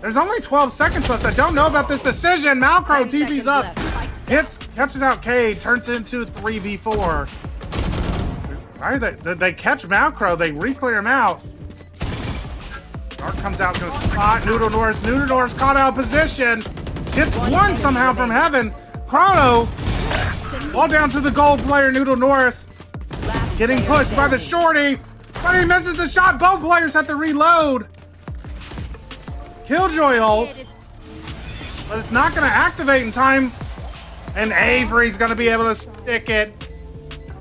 There's only 12 seconds left. I don't know about this decision. Malcro TV's up. Catches out Cade. Turns it into a 3v4. They catch Malcro. They re-clear him out. Dark comes out to a spot. Noodle Norris. Noodle Norris caught out of position. Gets 1 somehow from heaven. Chrono. Ball down to the gold player, Noodle Norris. Getting pushed by the shorty. But he misses the shot. Both players have to reload. Killjoy ult. But it's not going to activate in time. And Avery's going to be able to stick it.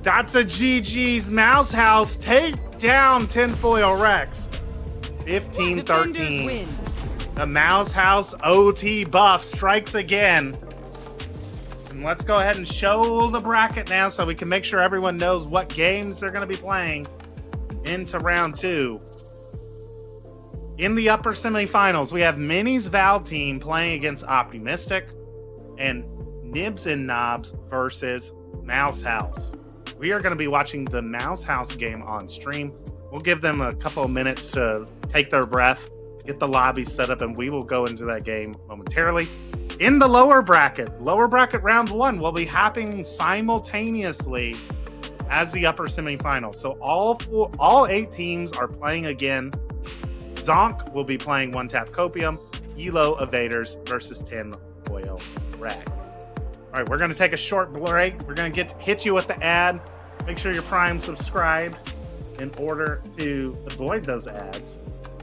That's a GG's. Mouse House take down Tinfoil Rex. 15-13. The Mouse House OT buff strikes again. And let's go ahead and show the bracket now so we can make sure everyone knows what games they're going to be playing into round 2. In the upper semifinals, we have Minnie's Val team playing against Optimistic and Nibs and Nobs versus Mouse House. We are going to be watching the Mouse House game on stream. We'll give them a couple of minutes to take their breath, get the lobby set up, and we will go into that game momentarily. In the lower bracket round 1 will be happening simultaneously as the upper semifinals. So all 8 teams are playing again Zonk will be playing One Tap Copium, Elo Evaders versus Tinfoil Rags. All right, we're going to take a short break. We're going to hit you with the ad. Make sure you're Prime subscribed in order to avoid those ads.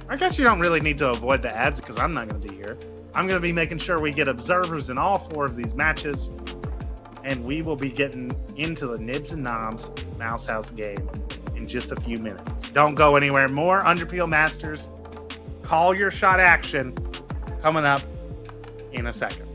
I guess you don't really need to avoid the ads because I'm not going to be here. I'm going to be making sure we get observers in all 4 of these matches, and we will be getting into the Nibs and Nobs Mouse House game in just a few minutes. Don't go anywhere. More Underpeel Masters. Call your shot action coming up in a second.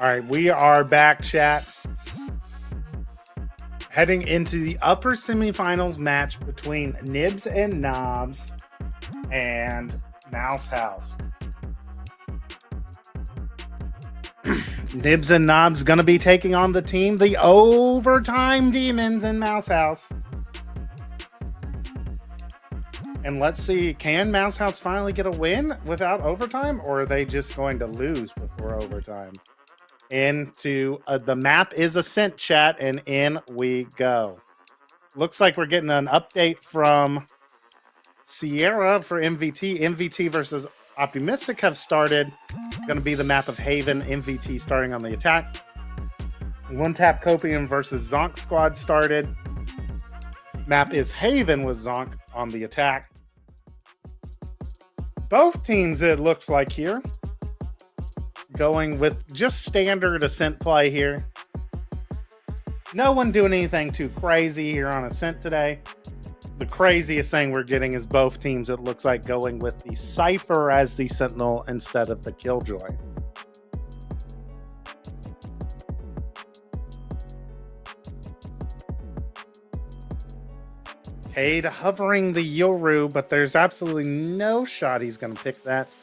All right, we are back, chat. Heading into the upper semifinals match between Nibs and Nobs and Mouse House. Nibs and Nobs going to be taking on the team, the Overtime Demons in Mouse House. And let's see, can Mouse House finally get a win without overtime, or are they just going to lose before overtime? Into the map is Ascent, chat, and in we go. Looks like we're getting an update from Sierra for MVT. MVT versus Optimistic have started. Going to be the map of Haven. MVT starting on the attack. One Tap Copium versus Zonk Squad started. Map is Haven with Zonk on the attack. Both teams, it looks like here, going with just standard Ascent play here. No one doing anything too crazy here on Ascent today. The craziest thing we're getting is both teams, it looks like, going with the Cypher as the Sentinel instead of the Killjoy. Cade hovering the Yoru, but there's absolutely no shot he's going to pick that.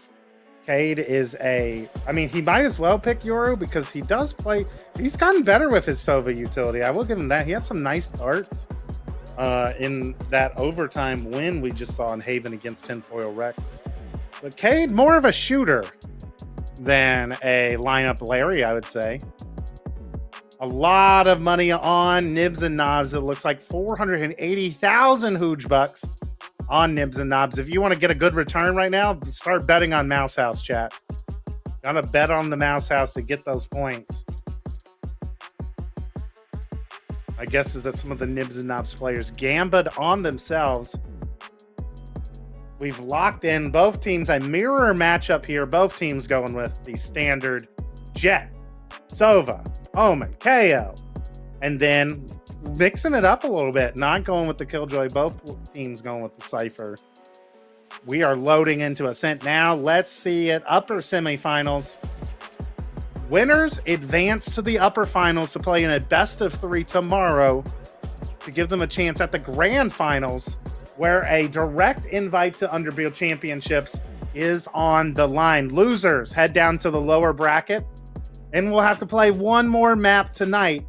Cade is I mean, he might as well pick Yoru because he does play. He's gotten better with his Sova utility. I will give him that. He had some nice darts in that overtime win we just saw in Haven against Tinfoil Rex. But Cade, more of a shooter than a lineup Larry, I would say. A lot of money on Nibs and Nobs. It looks like 480,000 Hooge bucks on Nibs and Nobs. If you want to get a good return right now, start betting on Mouse House, chat. Gotta bet on the Mouse House to get those points. I guess is that some of the Nibs and Nobs players gambled on themselves. We've locked in both teams. A mirror matchup here. Both teams going with the standard Jet, Sova, Omen, KO. And then mixing it up a little bit. Not going with the Killjoy. Both teams going with the Cypher. We are loading into Ascent now. Let's see it. Upper semifinals. Winners advance to the upper finals to play in a best of 3 tomorrow to give them a chance at the grand finals, where a direct invite to Underpeel Championships is on the line. Losers head down to the lower bracket, and we'll have to play one more map tonight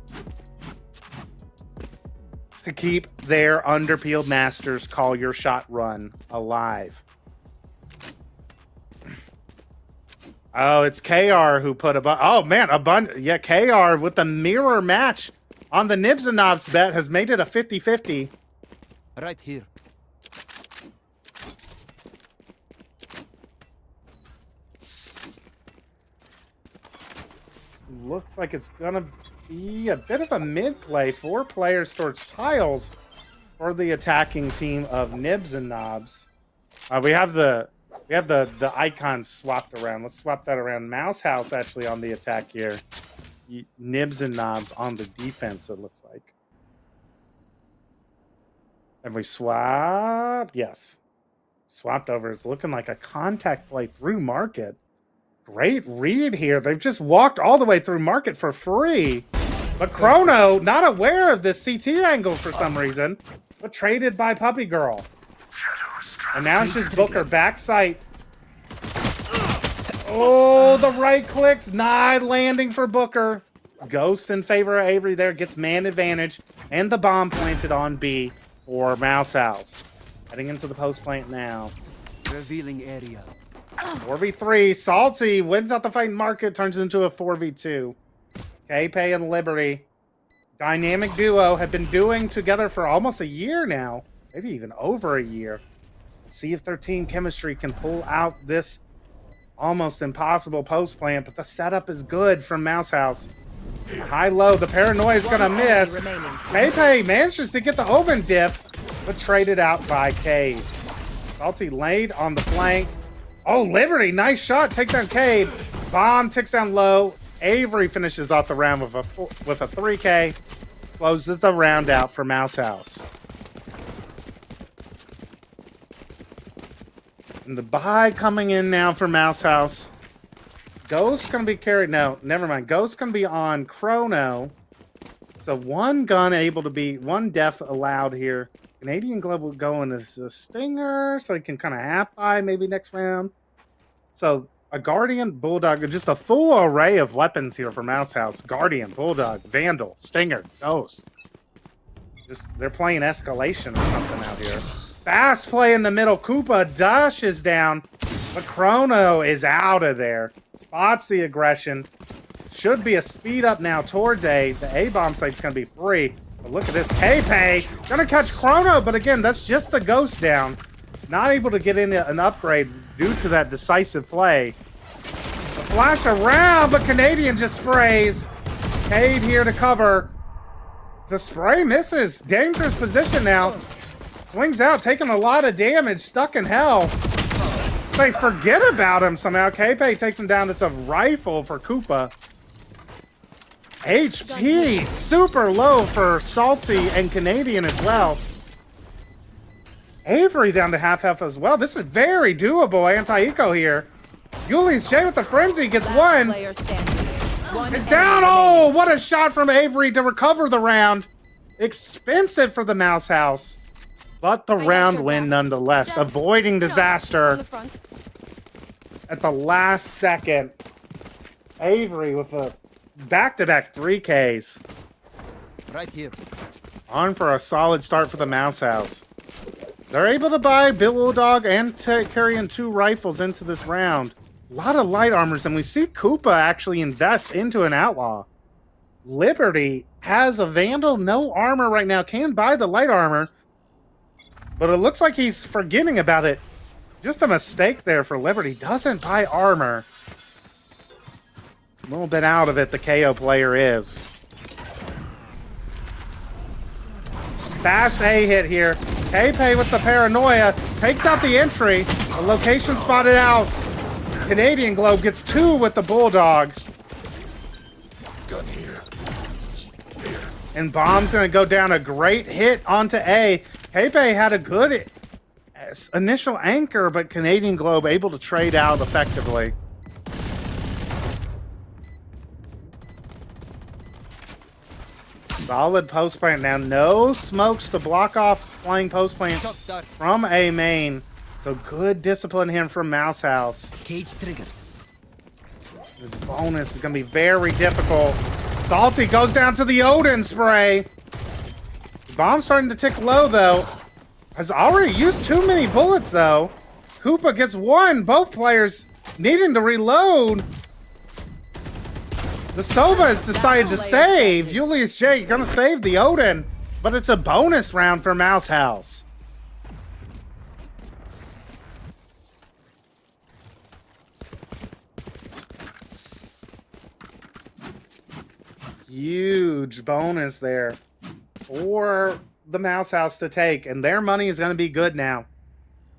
to keep their Underpeel Masters Call Your Shot run alive. Oh, it's KR who put yeah, KR with the mirror match on the Nibs and Nobs bet has made it a 50-50. Right here. Looks like it's gonna be a bit of a mid play. 4 players towards tiles for the attacking team of Nibs and Nobs. We have the icons swapped around. Let's swap that around. Mouse House actually on the attack here. Nibs and Nobs on the defense, it looks like. And we swap. Yes. Swapped over. It's looking like a contact play through market. Great read here. They've just walked all the way through market for free. But Chrono, not aware of this CT angle for some reason, but traded by Puppy Girl. And now it's just Booker backside. Oh, the right clicks. Not landing for Booker. Ghost in favor of Avery there. Gets man advantage. And the bomb planted on B for Mouse House. Heading into the post plant now. Revealing area. 4v3. Salty wins out the fight in market. Turns into a 4v2. K-Pay and Liberty. Dynamic duo have been doing together for almost a year now. Maybe even over a year. See if their team chemistry can pull out this almost impossible post plant, but the setup is good from Mouse House. High-low, the paranoia is going to miss. K-Pay manages to get the open diff, but traded out by Cade. Salty laid on the flank. Oh, Liberty, nice shot. Take down Cade. Bomb ticks down low. Avery finishes off the round with a 3K. Closes the round out for Mouse House. And the buy coming in now for Mouse House. Ghost going to be carried. No, never mind. Ghost going to be on Chrono. So one gun able to be, one death allowed here. Canadian Glove will go in as a Stinger, so he can kind of half buy maybe next round. So a Guardian, Bulldog, just a full array of weapons here for Mouse House. Guardian, Bulldog, Vandal, Stinger, Ghost. Just they're playing escalation or something out here. Fast play in the middle. Koopa dashes down, but Chrono is out of there. Spots the aggression. Should be a speed up now towards A. The A bomb site's going to be free. But look at this. K-Pay going to catch Chrono, but again, that's just the Ghost down. Not able to get in an upgrade due to that decisive play. A flash around, but Canadian just sprays. Cade here to cover. The spray misses. Dangerous position now. Swings out, taking a lot of damage. Stuck in hell. They forget about him somehow. K-Pay takes him down. It's a rifle for Koopa. HP super low for Salty and Canadian as well. Avery down to half health as well. This is very doable anti-eco here. Julius J with the frenzy gets one. It's down. Oh, what a shot from Avery to recover the round. Expensive for the Mouse House. But the round win nonetheless. Avoiding disaster at the last second. Avery with a back-to-back 3Ks. Right here. On for a solid start for the Mouse House. They're able to buy Bulldog and carry in 2 rifles into this round. A lot of light armors, and we see Koopa actually invest into an Outlaw. Liberty has a Vandal, no armor right now. Can buy the light armor, but it looks like he's forgetting about it. Just a mistake there for Liberty. Doesn't buy armor. A little bit out of it, the KO player is. Fast A hit here. K-Pay with the paranoia. Takes out the entry. The location spotted out. Canadian Globe gets 2 with the Bulldog. Gun here. And Bomb's going to go down. A great hit onto A. K-Pay had a good initial anchor, but Canadian Globe able to trade out effectively. Solid post plant now. No smokes to block off flying post plant from A main. So good discipline here from Mouse House. Cage trigger. This bonus is going to be very difficult. Salty goes down to the Odin spray. Bomb's starting to tick low, though. Has already used too many bullets, though. Koopa gets one. Both players needing to reload. The Sova has decided to save. Julius J going to save the Odin, but it's a bonus round for Mouse House. Huge bonus there for the Mouse House to take, and their money is going to be good now.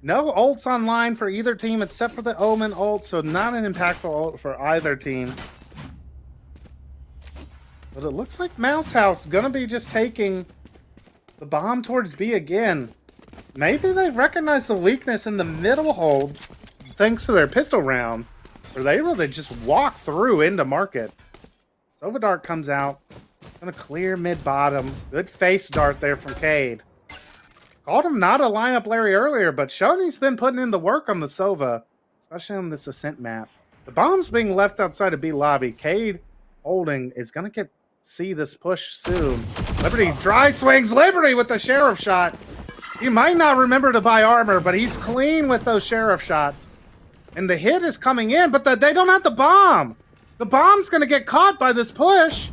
No ults online for either team except for the Omen ult, so not an impactful ult for either team. But it looks like Mouse House going to be just taking the bomb towards B again. Maybe they've recognized the weakness in the middle hold thanks to their pistol round, or they really just walk through into market. Sova Dart comes out. Gonna clear mid-bottom. Good face dart there from Cade. Called him not a lineup Larry earlier, but Shoney's been putting in the work on the Sova, especially on this Ascent map. The bomb's being left outside of B lobby. Cade holding is gonna see this push soon. Liberty dry swings Liberty with the sheriff shot. He might not remember to buy armor, but he's clean with those sheriff shots. And the hit is coming in, but they don't have the bomb. The bomb's gonna get caught by this push.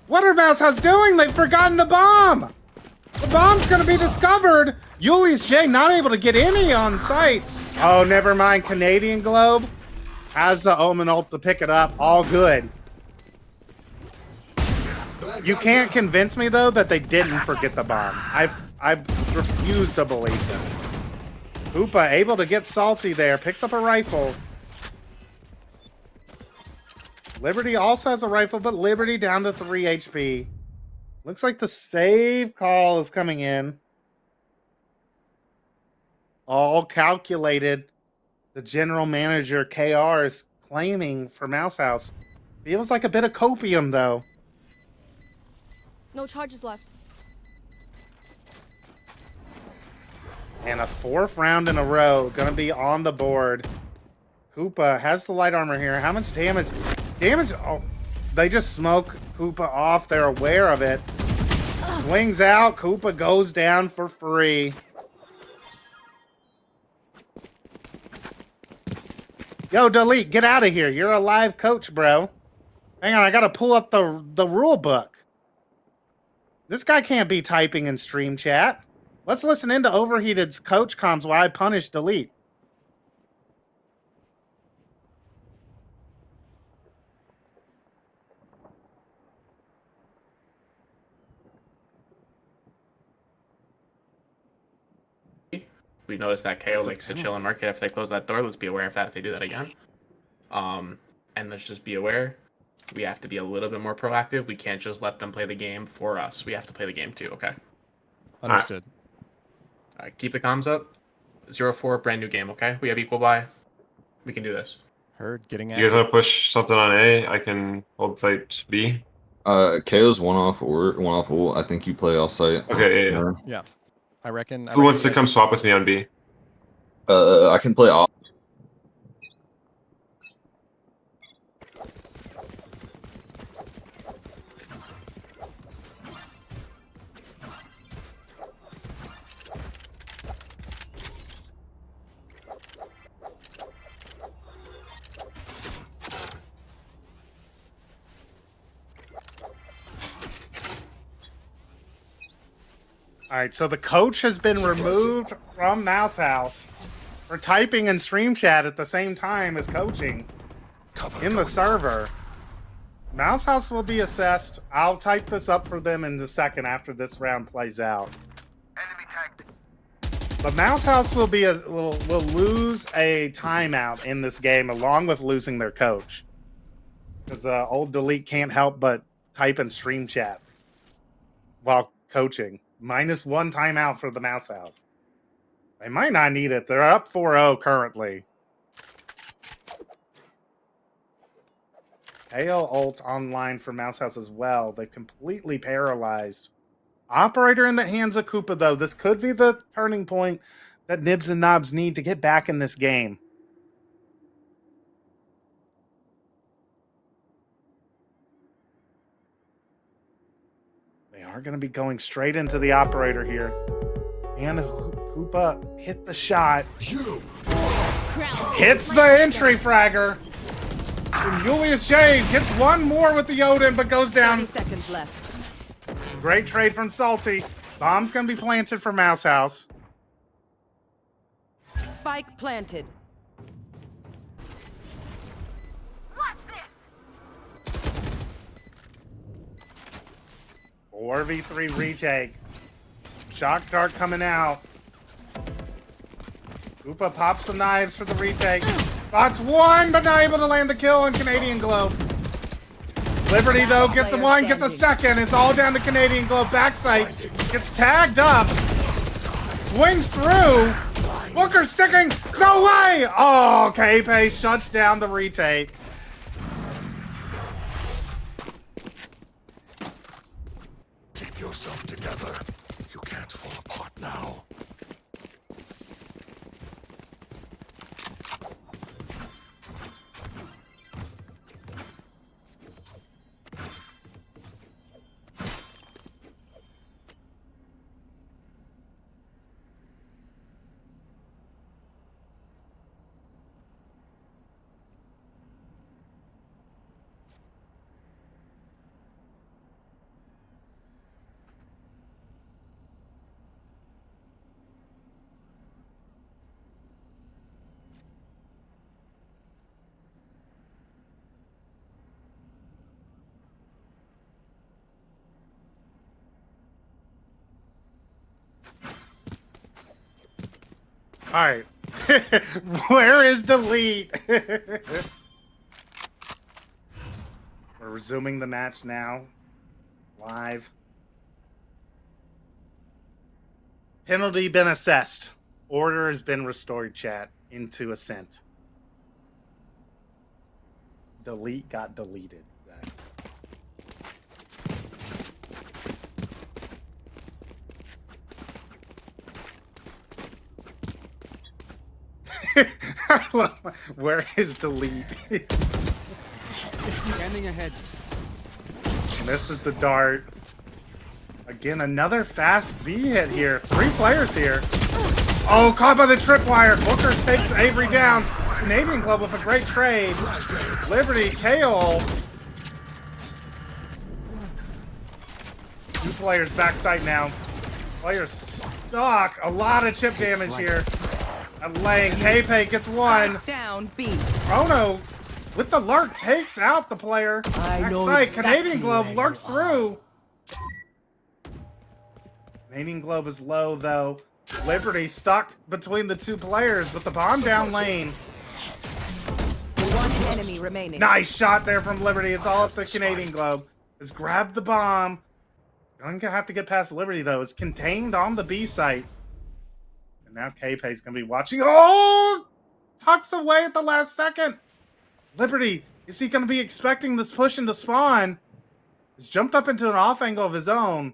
What are Mouse House doing? They've forgotten the bomb. The bomb's gonna be discovered. Julius J not able to get any on site. Oh, never mind. Canadian Globe has the Omen ult to pick it up. All good. You can't convince me though that they didn't forget the bomb. I refuse to believe them. Koopa able to get salty there. Picks up a rifle. Liberty also has a rifle, but Liberty down to 3 HP. Looks like the save call is coming in. All calculated. The general manager, KR, is claiming for Mouse House. Feels like a bit of copium, though. No charges left. And a 4th round in a row. Gonna be on the board. Koopa has the light armor here. How much damage? Oh, they just smoke Koopa off. They're aware of it. Swings out. Koopa goes down for free. Yo, Delete, get out of here. You're a live coach, bro. Hang on, I gotta pull up the rule book. This guy can't be typing in stream chat. Let's listen into Overheated's coach comms while I punish Delete. We noticed that KO likes to chill in market after they close that door. Let's be aware of that if they do that again. And let's just be aware. We have to be a little bit more proactive. We can't just let them play the game for us. We have to play the game too, okay? Understood. All right, keep the comms up. 0-4, brand new game, okay? We have equal buy. We can do this. Heard, getting at You guys want to push something on A? I can hold site B. KO's one off ult. I think you play off site. Okay, yeah. Yeah. I reckon. Who wants to come swap with me on B? I can play off. All right, so the coach has been removed from Mouse House for typing in stream chat at the same time as coaching in the server. Mouse House will be assessed. I'll type this up for them in a second after this round plays out. But Mouse House will lose a timeout in this game along with losing their coach. Because old Delete can't help but type in stream chat while coaching. -1 timeout for the Mouse House. They might not need it. They're up 4-0 currently. AO ult online for Mouse House as well. They completely paralyzed Operator in the hands of Koopa, though. This could be the turning point that Nibs and Nobs need to get back in this game. They are going to be going straight into the operator here. And Koopa hit the shot. Hits the entry fragger. And Julius J gets one more with the Odin, but goes down. 30 seconds left. Great trade from Salty. Bomb's going to be planted for Mouse House. Spike planted. Watch this. 4v3 retake. Shock dart coming out. Koopa pops the knives for the retake. Spots one, but not able to land the kill on Canadian Globe. Liberty, though, gets a one, gets a second. It's all down the Canadian Globe backside. Gets tagged up. Swings through. Booker sticking. No way! Oh, K-Pay shuts down the retake. Keep yourself together. You can't fall apart now. All right. Where is delete? We're resuming the match now. Live. Penalty been assessed. Order has been restored, chat, into Ascent. Delete got deleted. Where is delete? Standing ahead. This is the dart. Again, another fast B hit here. 3 players here. Oh, caught by the tripwire. Booker takes Avery down. Canadian Club with a great trade. Liberty KO. 2 players backside now. Players stuck. A lot of chip damage here. Lane, K-Pay gets one. Down B. Chrono with the lurk takes out the player. Backside, Canadian Globe lurks through. Canadian Globe is low though. Liberty stuck between the 2 players with the bomb down lane. One enemy remaining. Nice shot there from Liberty. It's all up the Canadian Globe. Has grabbed the bomb. Gonna have to get past Liberty though. It's contained on the B site. Now K-Pay's going to be watching. Oh! Tucks away at the last second. Liberty, is he going to be expecting this push into spawn? He's jumped up into an off angle of his own.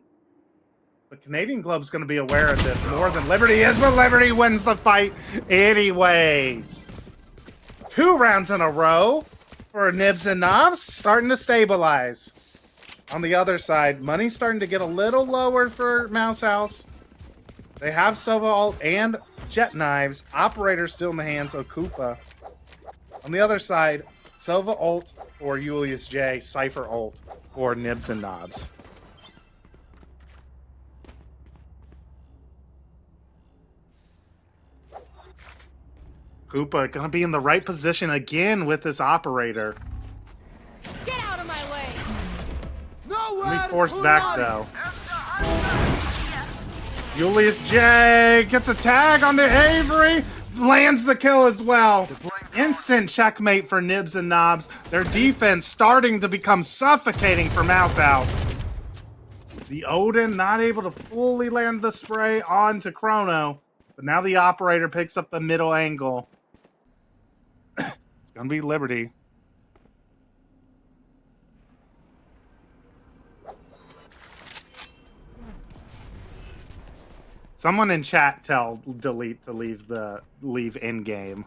But Canadian Globe's going to be aware of this more than Liberty is, but Liberty wins the fight anyways. 2 rounds in a row for Nibs and Nobs, starting to stabilize. On the other side, money's starting to get a little lower for Mouse House. They have Sova ult and jet knives. Operator still in the hands of Koopa. On the other side, Sova ult for Julius J, Cypher ult for Nibs and Nobs. Koopa gonna be in the right position again with this operator. Get out of my way! Let me force back though. Julius J gets a tag onto Avery, lands the kill as well. Instant checkmate for Nibs and Nobs. Their defense starting to become suffocating for Mouse House. The Odin not able to fully land the spray onto Chrono, but now the operator picks up the middle angle. It's gonna be Liberty. Someone in chat tell delete to leave in game.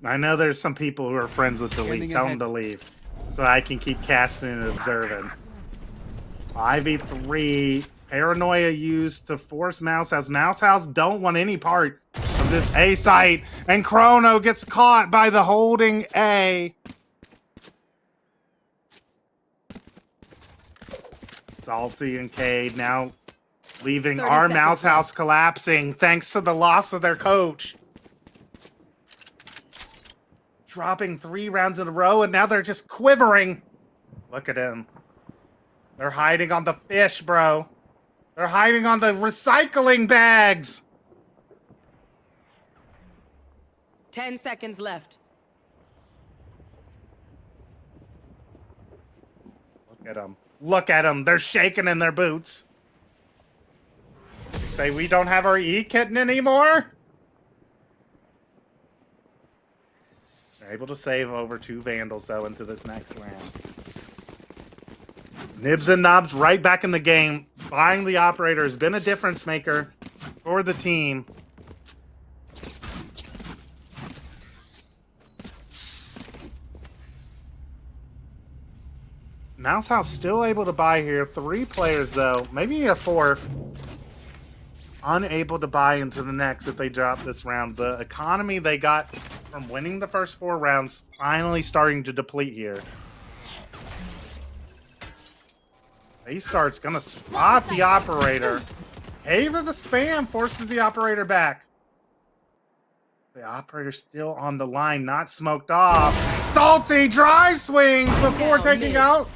I know there's some people who are friends with delete. Tell them to leave, so I can keep casting and observing. 5v3. Paranoia used to force Mouse House. Mouse House don't want any part of this A site, and Chrono gets caught by the holding A. Salty and Cade now leaving our Mouse House collapsing thanks to the loss of their coach. Dropping 3 rounds in a row, and now they're just quivering. Look at him. They're hiding on the fish, bro. They're hiding on the recycling bags. 10 seconds left. Look at them. Look at them. They're shaking in their boots. They say we don't have our E-kitten anymore? They're able to save over 2 Vandals, though, into this next round. Nibs and Nobs right back in the game. Buying the operator has been a difference maker for the team. Mouse House still able to buy here. 3 players, though. Maybe a 4th. Unable to buy into the next if they drop this round. The economy they got from winning the first 4 rounds finally starting to deplete here. A-Star's gonna spot the operator. Cave of the spam forces the operator back. The operator still on the line, not smoked off. Salty dry swings before taking out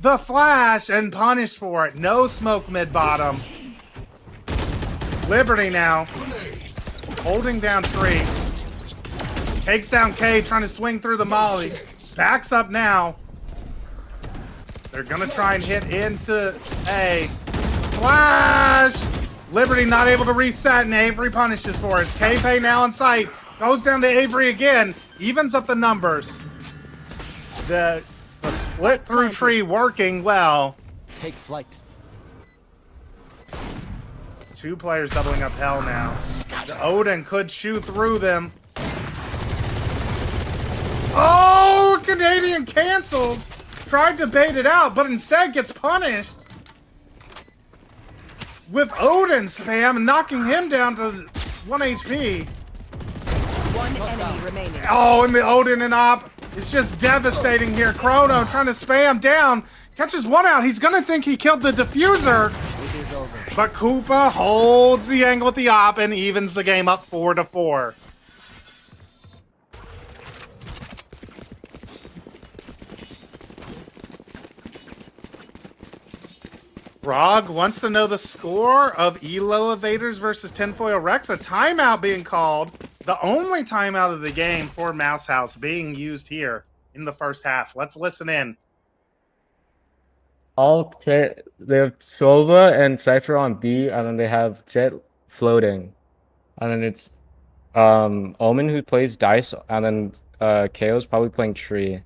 the flash and punished for it. No smoke mid-bottom. Liberty now. Holding down 3. Takes down K, trying to swing through the molly. Backs up now. They're gonna try and hit into A. Flash! Liberty not able to reset, and Avery punishes for it. K-Pay now in sight. Goes down to Avery again. Evens up the numbers. The split through tree working well. Take flight. 2 players doubling up hell now. The Odin could shoot through them. Oh, Canadian cancels. Tried to bait it out, but instead gets punished. With Odin spam, knocking him down to 1 HP. 1 enemy remaining. Oh, and the Odin and Op is just devastating here. Chrono trying to spam down. Catches 1 out. He's going to think he killed the diffuser. It is over. But Koopa holds the angle with the Op and evens the game up 4-4. Rog wants to know the score of Elevators versus Tinfoil Rex. A timeout being called. The only timeout of the game for Mouse House being used here in the first half. Let's listen in. Okay, they have Sova and Cypher on B, and then they have Jet floating. And then it's Omen who plays Dice, and then KO's probably playing Tree.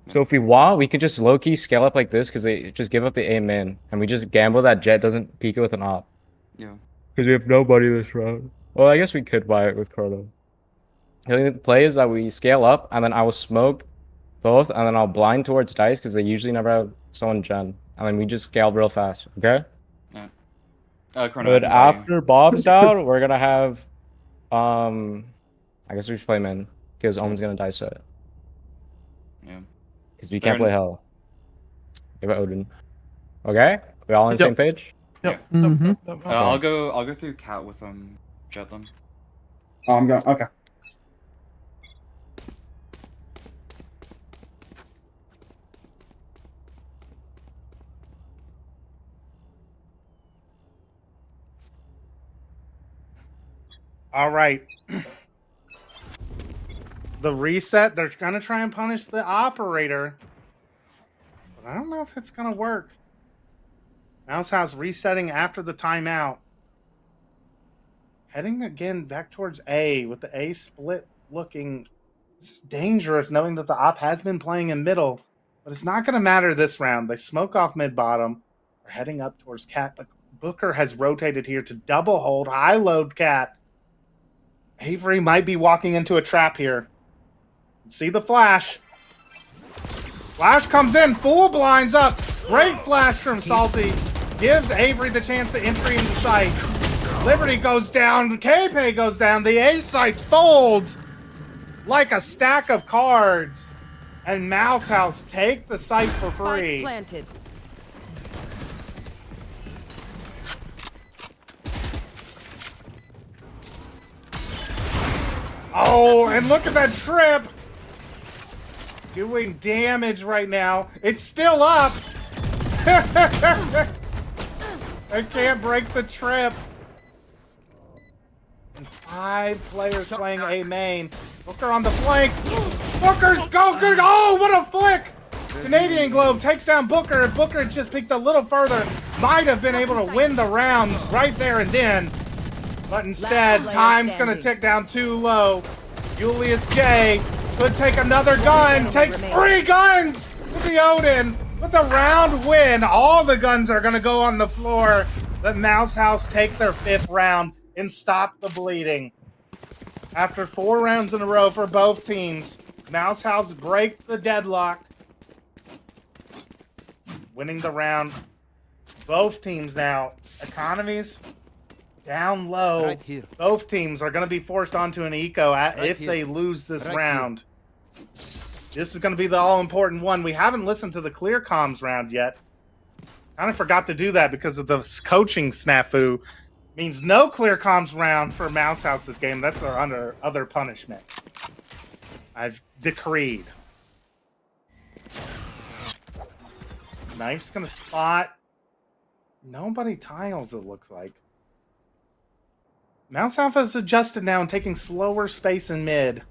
So if we want, we could just low-key scale up like this because they just give up the A main, and we just gamble that Jet doesn't peek it with an op. Yeah. Because we have nobody this round. Well, I guess we could buy it with Carlo. I think the play is that we scale up, and then I will smoke both, and then I'll blind towards Dice because they usually never have someone gen. And then we just scale real fast, okay? Yeah. But after Bob's down, we're going to have... I guess we should play min, because Omen's going to Dice it. Yeah. Because we can't play Hell. Give it Odin. Okay? We all on the same page? Yep. Okay. I'll go through Cat with Jet then. Oh, I'm going. Okay. All right. The reset, they're going to try and punish the operator. But I don't know if it's going to work. Mouse House resetting after the timeout. Heading again back towards A with the A split looking. This is dangerous knowing that the op has been playing in middle. But it's not going to matter this round. They smoke off mid-bottom. We're heading up towards Cat, but Booker has rotated here to double hold, high load Cat. Avery might be walking into a trap here. See the flash. Flash comes in, full blinds up. Great flash from Salty. Gives Avery the chance to entry into sight. Liberty goes down, K-Pay goes down. The A site folds like a stack of cards. And Mouse House take the site for free. Planted. Oh, and look at that trip. Doing damage right now. It's still up. I can't break the trip. And 5 players playing A main. Booker on the flank. Booker's go good. Oh, what a flick. Canadian Globe takes down Booker. Booker just peeked a little further. Might have been able to win the round right there and then. But instead, time's going to tick down too low. Julius J could take another gun. Takes 3 guns with the Odin. With the round win, all the guns are going to go on the floor. Let Mouse House take their 5th round and stop the bleeding. After 4 rounds in a row for both teams, Mouse House break the deadlock. Winning the round. Both teams now. Economies down low. Right here. Both teams are going to be forced onto an eco if they lose this round. This is going to be the all-important one. We haven't listened to the clear comms round yet. Kind of forgot to do that because of the coaching snafu. Means no clear comms round for Mouse House this game. That's our other punishment. I've decreed. Knife's going to spot. Nobody tiles, it looks like. Mouse House has adjusted now and taking slower space in mid.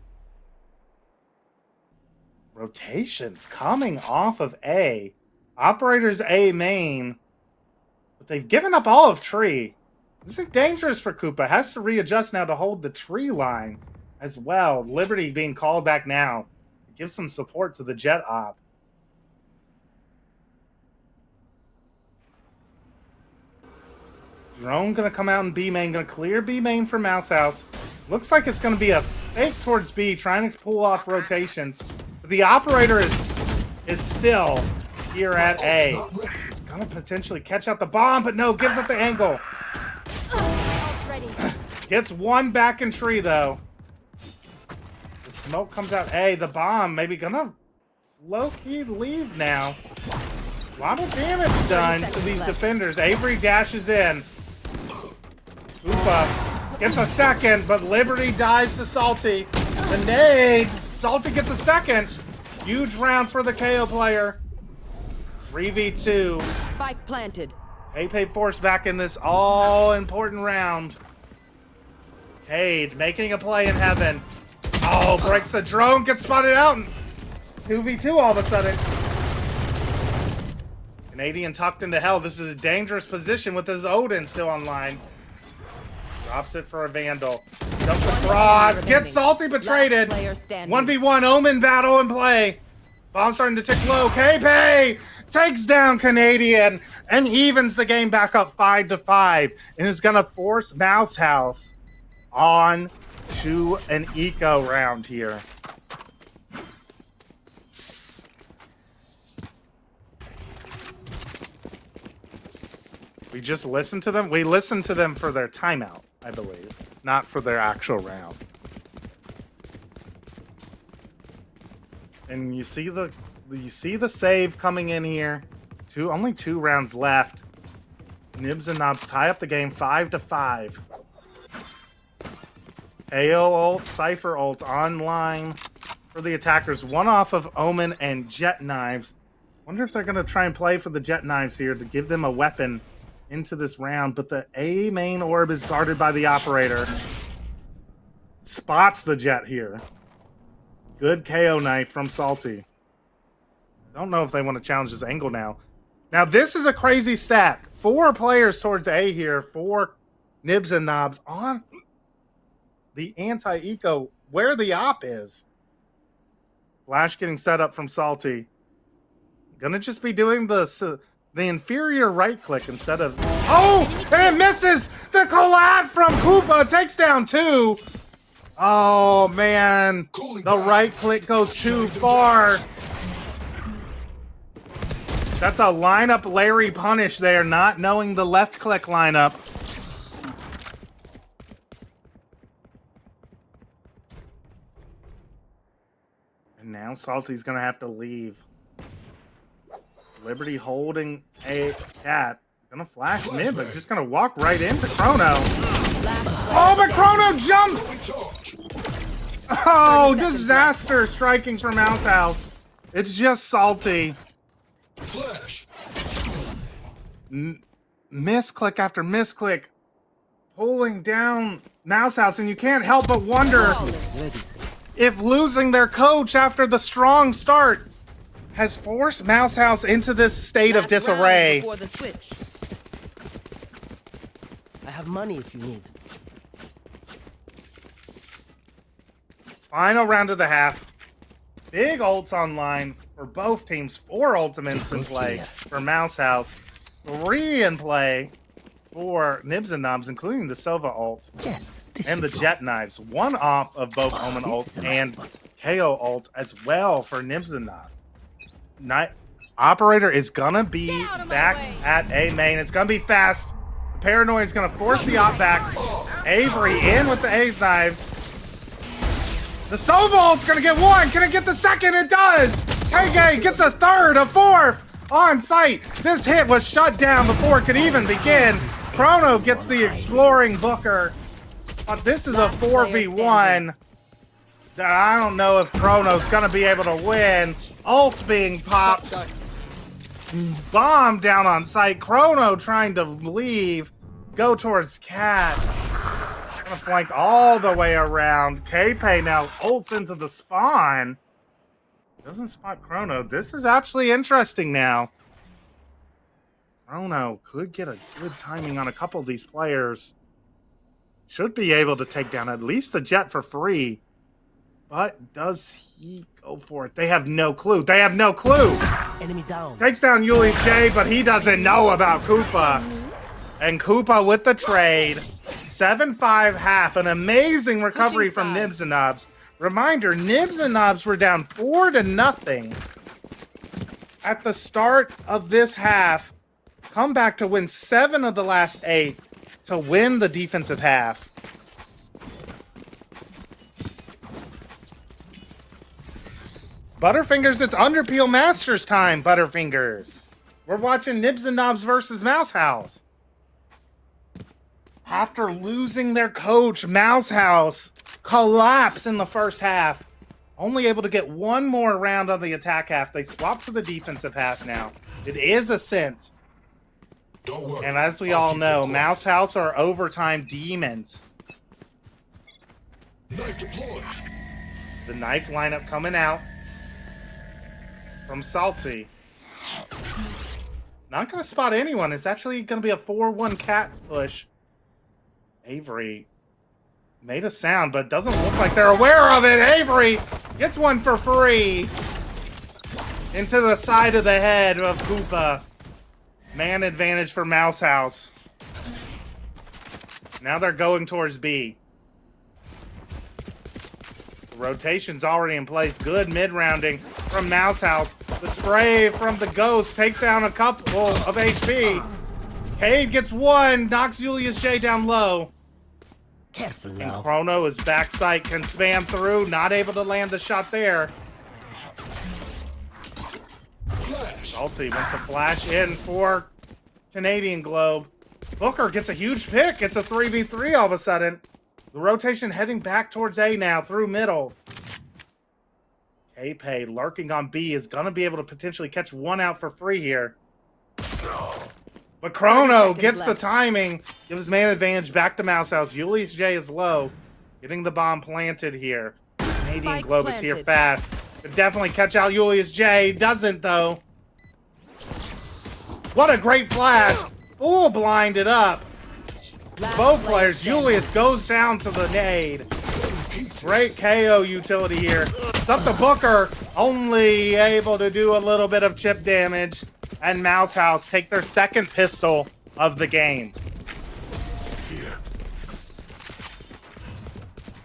Rotations coming off of A. Operators A main. But they've given up all of tree. This is dangerous for Koopa. Has to readjust now to hold the tree line as well. Liberty being called back now. Give some support to the Jet op. Drone gonna come out in B main. Gonna clear B main for Mouse House. Looks like it's gonna be a fake towards B, trying to pull off rotations. But the operator is still here at A. He's gonna potentially catch out the bomb, but no, gives up the angle. Gets 1 back in tree though. The smoke comes out A. The bomb maybe gonna low-key leave now. A lot of damage done to these defenders. Avery dashes in. Koopa gets a second, but Liberty dies to Salty. The nade. Salty gets a second. Huge round for the KO player. 3v2. Spike planted. K-Pay forced back in this all-important round. Cade making a play in heaven. Oh, breaks the drone, gets spotted out. 2v2 all of a sudden. Canadian tucked into hell. This is a dangerous position with his Odin still online. Drops it for a Vandal. Jumps across. Gets Salty but traded. 1v1 Omen battle in play. Bomb starting to tick low. K-Pay takes down Canadian and evens the game back up 5-5. And is going to force Mouse House on to an eco round here. We just listened to them? We listened to them for their timeout, I believe, not for their actual round. And you see the save coming in here. Only 2 rounds left. Nibs and Nobs tie up the game 5-5. AO ult, Cypher ult online for the attackers. 1 off of Omen and Jet Knives. Wonder if they're going to try and play for the Jet Knives here to give them a weapon into this round, but the A main orb is guarded by the operator. Spots the Jet here. Good KO knife from Salty. Don't know if they want to challenge this angle now. Now this is a crazy stack. 4 players towards A here, 4 Nibs and Nobs on the anti-eco where the op is. Flash getting set up from Salty. Gonna just be doing the the inferior right click instead of... Oh! And it misses! The collab from Koopa takes down 2. Oh, man. The right click goes too far. That's a lineup Larry punish there, not knowing the left click lineup. And now Salty's going to have to leave. Liberty holding a cat. Gonna flash mid, but just gonna walk right into Chrono. Oh, but Chrono jumps! Oh, disaster striking from Mouse House. It's just Salty. Misclick after misclick. Pulling down Mouse House, and you can't help but wonder if losing their coach after the strong start has forced Mouse House into this state of disarray. Before the switch. I have money if you need. Final round of the half. Big ults online for both teams. 4 ultimates in play for Mouse House. 3 in play for Nibs and Nobs, including the Sova ult. Yes. And the Jet Knives. 1 off of both Omen ult and KO ult as well for Nibs and Nobs. Operator is gonna be back at A main. It's gonna be fast. The Paranoid is gonna force the op back. Avery in with the A's knives. The Sova ult's gonna get 1. Can it get the second? It does. KG gets a 3rd, a 4th on site. This hit was shut down before it could even begin. Chrono gets the exploring Booker, but this is a 4v1. I don't know if Chrono's gonna be able to win. Ult being popped. Bomb down on site. Chrono trying to leave. Go towards Cat. Gonna flank all the way around. K-Pay now ults into the spawn. Doesn't spot Chrono. This is actually interesting now. Chrono could get a good timing on a couple of these players. Should be able to take down at least the Jet for free. But does he go for it? They have no clue. They have no clue. Enemy down. Takes down Julius J, but he doesn't know about Koopa. And Koopa with the trade. 7-5 half. An amazing recovery from Nibs and Nobs. Reminder, Nibs and Nobs were down 4-0 at the start of this half. Come back to win 7 of the last 8 to win the defensive half. Butterfingers, it's Underpeel Masters time, Butterfingers. We're watching Nibs and Nobs versus Mouse House. After losing their coach, Mouse House collapse in the first half. Only able to get 1 more round on the attack half. They swap to the defensive half now. It is Ascent. And as we all know, Mouse House are overtime demons. The knife lineup coming out from Salty. Not going to spot anyone. It's actually going to be a 4-1 cat push. Avery made a sound, but doesn't look like they're aware of it. Avery gets 1 for free into the side of the head of Koopa. Man advantage for Mouse House. Now they're going towards B. The rotation's already in place. Good mid-rounding from Mouse House. The spray from the Ghost takes down a couple of HP. Cade gets 1, knocks Julius J down low. Careful And now. Chrono is backside, can spam through, not able to land the shot there. Salty wants to flash in for Canadian Globe. Booker gets a huge pick. It's a 3v3 all of a sudden. The rotation heading back towards A now through middle. K-Pay lurking on B is going to be able to potentially catch 1 out for free here. But Chrono gets the timing, gives man advantage back to Mouse House. Julius J is low, getting the bomb planted here. Canadian Globe is here fast. Could definitely catch out Julius J. Doesn't, though. What a great flash. Full blinded up. Both players. Julius goes down to the nade. Great KO utility here. It's up to Booker. Only able to do a little bit of chip damage. and Mouse House take their second pistol of the game. Here.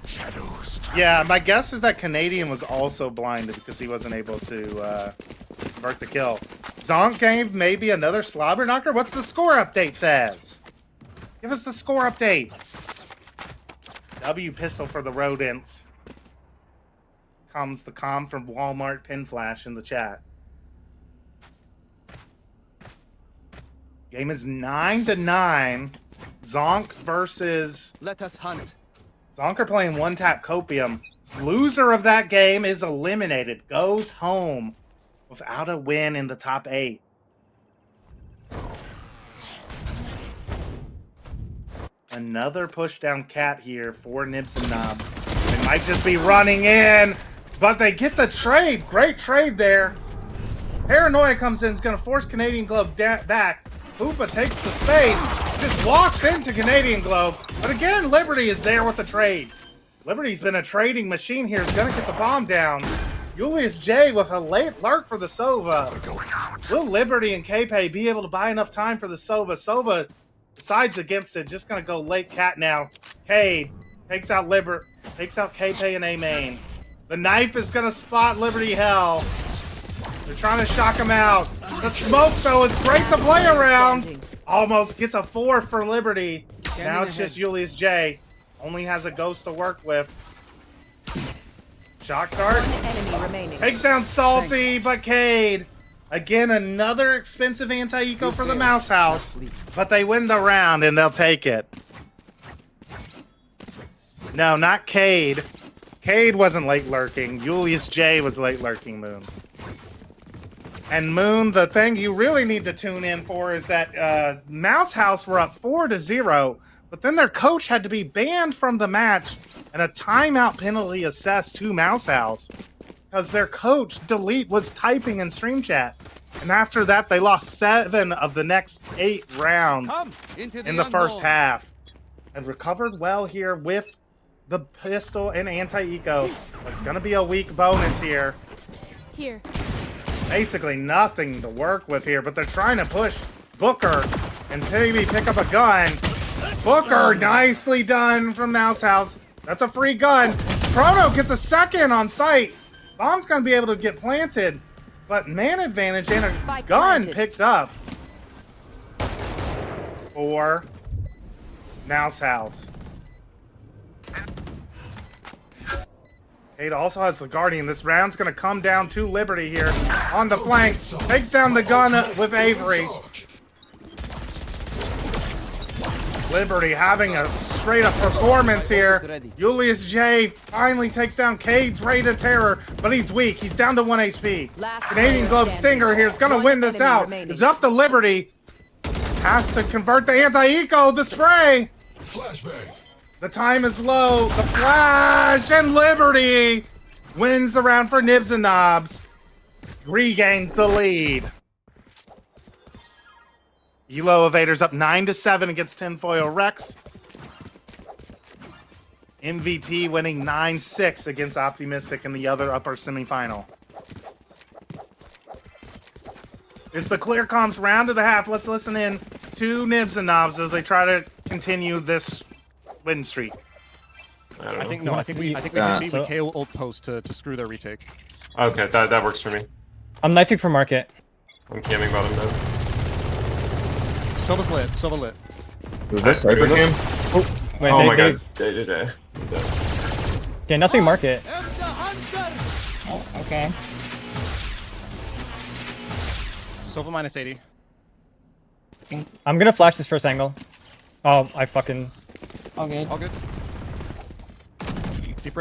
Shadows. Yeah, my guess is that Canadian was also blinded because he wasn't able to convert the kill. Zonk gave maybe another slobber knocker. What's the score update, Fez? Give us the score update. W pistol for the rodents. Comes the com from Walmart pin flash in the chat. Game is 9-9. Zonk versus. Let us hunt. Zonk are playing one tap copium. Loser of that game is eliminated. Goes home without a win in the top 8. Another push down cat here for Nibs and Nobs. They might just be running in, but they get the trade. Great trade there. Paranoia comes in, is going to force Canadian Globe back. Hoopa takes the space, just walks into Canadian Globe. But again, Liberty is there with the trade. Liberty's been a trading machine here. Is going to get the bomb down. Julius J with a late lurk for the Sova. Will Liberty and K-Pay be able to buy enough time for the Sova? Sova decides against it. Just going to go late cat now. Cade takes out takes out K-Pay and A-Main. The knife is going to spot Liberty Hell. They're trying to shock him out. The smoke, though, is great to play around. Almost gets a 4 for Liberty. Now it's just Julius J. Only has a ghost to work with. Shock dart. Takes down Salty, but Cade. Again, another expensive anti-eco for the Mouse House. But they win the round, and they'll take it. No, not Cade. Cade wasn't late lurking. Julius J was late lurking, Moon. And Moon, the thing you really need to tune in for is that Mouse House were up 4-0, but then their coach had to be banned from the match and a timeout penalty assessed to Mouse House because their coach, Delete, was typing in stream chat. And after that, they lost 7 of the next 8 rounds in the first half. And recovered well here with the pistol and anti-eco. It's going to be a weak bonus here. Here. Basically nothing to work with here, but they're trying to push Booker and maybe pick up a gun. Booker, nicely done from Mouse House. That's a free gun. Proto gets a second on site. Bomb's going to be able to get planted, but man advantage and a gun picked up for Mouse House. Cade also has the Guardian. This round's going to come down to Liberty here on the flank. Takes down the gun with Avery. Liberty having a straight up performance here. Julius J finally takes down Cade's Raid of Terror, but he's weak. He's down to 1 HP. Canadian Globe Stinger here is going to win this out. It's up to Liberty. Has to convert the anti-eco, the spray. Flashbang. The time is low. The flash and Liberty wins the round for Nibs and Nobs. Regains the lead. Elo Evaders up 9-7 against Tinfoil Rex. MVT winning 9-6 against Optimistic in the other upper semifinal. It's the Clear Comms round of the half. Let's listen in to Nibs and Nobs as they try to continue this win streak. I think we need the KO ult post to screw their retake. Okay, that works for me. I'm knifing for market. I'm camming bottom now. Silva's lit. Silva lit. Was that Cypher game? Oh, wait, oh my god. Yeah, nothing market. Oh, okay. Silva minus 80. I'm gonna flash this first angle. Oh, I fucking... All good. All good.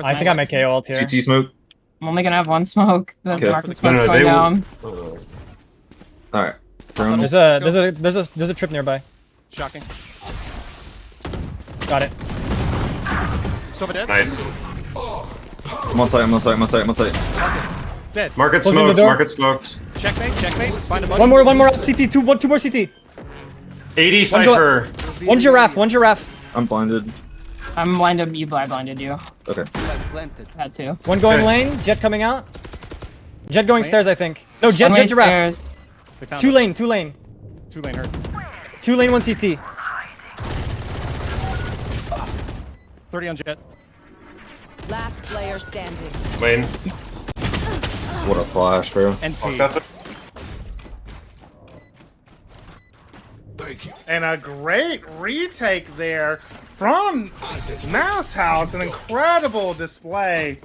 I think I might KO ult here. CT smoke. I'm only gonna have one smoke. The Okay. market smoke's going down. Alright. There's a trip nearby. Shocking. Got it. Silva dead. Nice. I'm on site, I'm on site, I'm on site, I'm on site. Dead. Market Closing the smoked, door. market smoked. Checkmate. Find a bug. One more CT, two more CT. 80 Cypher. One giraffe. I'm blinded. I'm blinded. I blinded you. Okay. Had to. One going lane. Jet coming out. Jet going stairs, I think. No, Jet giraffe. They found Two us. lane, two lane. 2 lane hurt. 2 lane, 1 CT. 30 on Jet. Last player standing. Lane. What a flash, bro. NT. Oh, that's it. And a great retake there from Mouse House. An incredible display.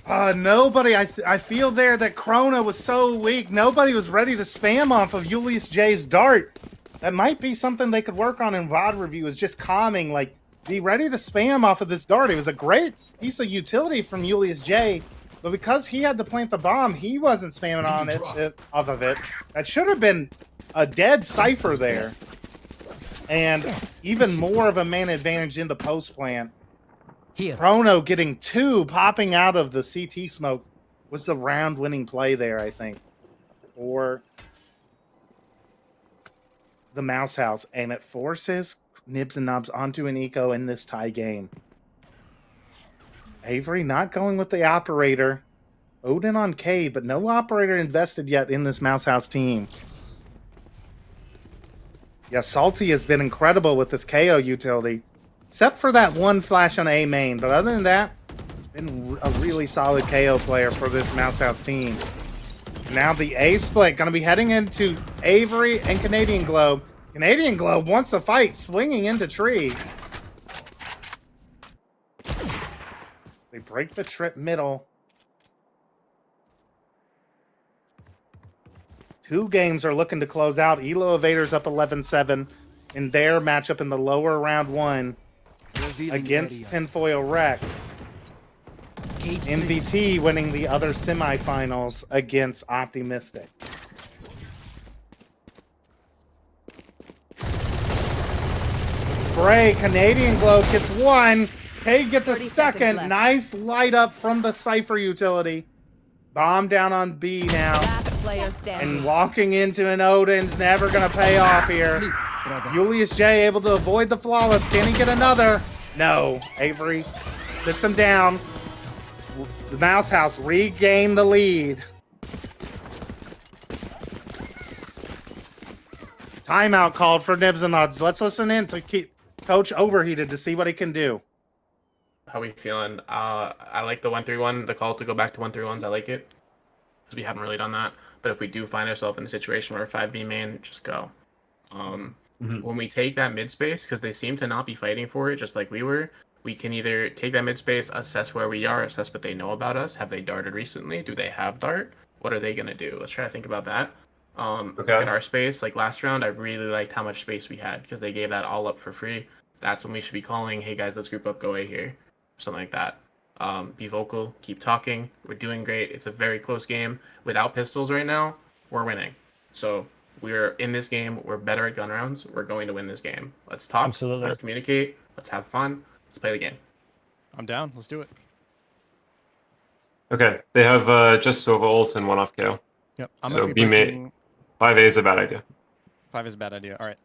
Nobody, I feel there that Krona was so weak. Nobody was ready to spam off of Julius J's dart. That might be something they could work on in VOD review, is just calming, like, be ready to spam off of this dart. It was a great piece of utility from Julius J, but because he had to plant the bomb, he wasn't spamming on off of it. That should have been a dead Cypher there. And even more of a man advantage in the post plant. Chrono getting 2 popping out of the CT smoke was the round winning play there, I think, for the Mouse House. And it forces Nibs and Nobs onto an eco in this tie game. Avery not going with the operator. Odin on Cade, but no operator invested yet in this Mouse House team. Yeah, Salty has been incredible with this KO utility. Except for that one flash on A main. But other than that, it's been a really solid KO player for this Mouse House team. Now the A split going to be heading into Avery and Canadian Globe. Canadian Globe wants to fight, swinging into tree. They break the trip middle. 2 games are looking to close out. Elo Evaders up 11-7 in their matchup in the lower round 1 against Tinfoil Rex. MVT winning the other semifinals against Optimistic. Spray, Canadian Globe gets 1. K gets a second. Nice light up from the Cypher utility. Bomb down on B now. And walking into an Odin's never going to pay off here. Julius J able to avoid the flawless. Can he get another? No. Avery sits him down. The Mouse House regain the lead. Timeout called for Nibs and Nobs. Let's listen in to keep Coach overheated to see what he can do. How we feeling? I like the 1-3-1, the call to go back to 1-3-1s. I like it. Because we haven't really done that. But if we do find ourselves in a situation where 5B main, just go. When we take that mid space, because they seem to not be fighting for it, just like we were, we can either take that mid space, assess where we are, assess what they know about us. Have they darted recently? Do they have dart? What are they going to do? Let's try to think about that. Look at our space. Like last round, I really liked how much space we had because they gave that all up for free. That's when we should be calling, hey guys, let's group up, go A here. Something like that. Be vocal, keep talking. We're doing great. It's a very close game. Without pistols right now, we're winning. So we're in this game. We're better at gun rounds. We're going to win this game. Let's talk. Absolutely. Let's communicate. Let's have fun. Let's play the game. I'm down. Let's do it. Okay, they have just Sova ult and 1 off KO. Yep. I'm so gonna be B breaking... 5A is a bad idea. 5 is a bad idea. All right.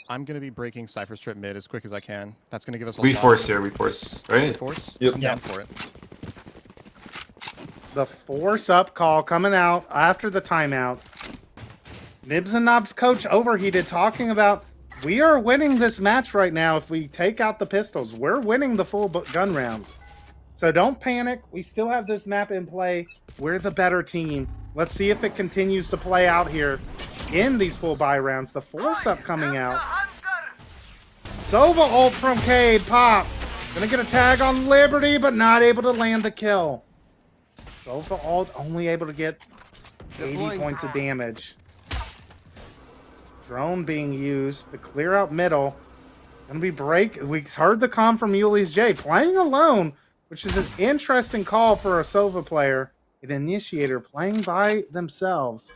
I'm going to be breaking Cypher's trip mid as quick as I can. That's going to give us a We lot force of... here, we force, right? We force? Yep. I'm down for it. The force up call coming out after the timeout. Nibs and Nobs coach overheated talking about, we are winning this match right now if we take out the pistols. We're winning the full gun rounds. So don't panic. We still have this map in play. We're the better team. Let's see if it continues to play out here in these full buy rounds. The force up coming out. Sova ult from Cade popped. Gonna get a tag on Liberty, but not able to land the kill. Sova ult only able to get 80 points of damage. Drone being used to clear out middle. Gonna be break. We heard the comm from Julius J playing alone, which is an interesting call for a Sova player. An initiator playing by themselves.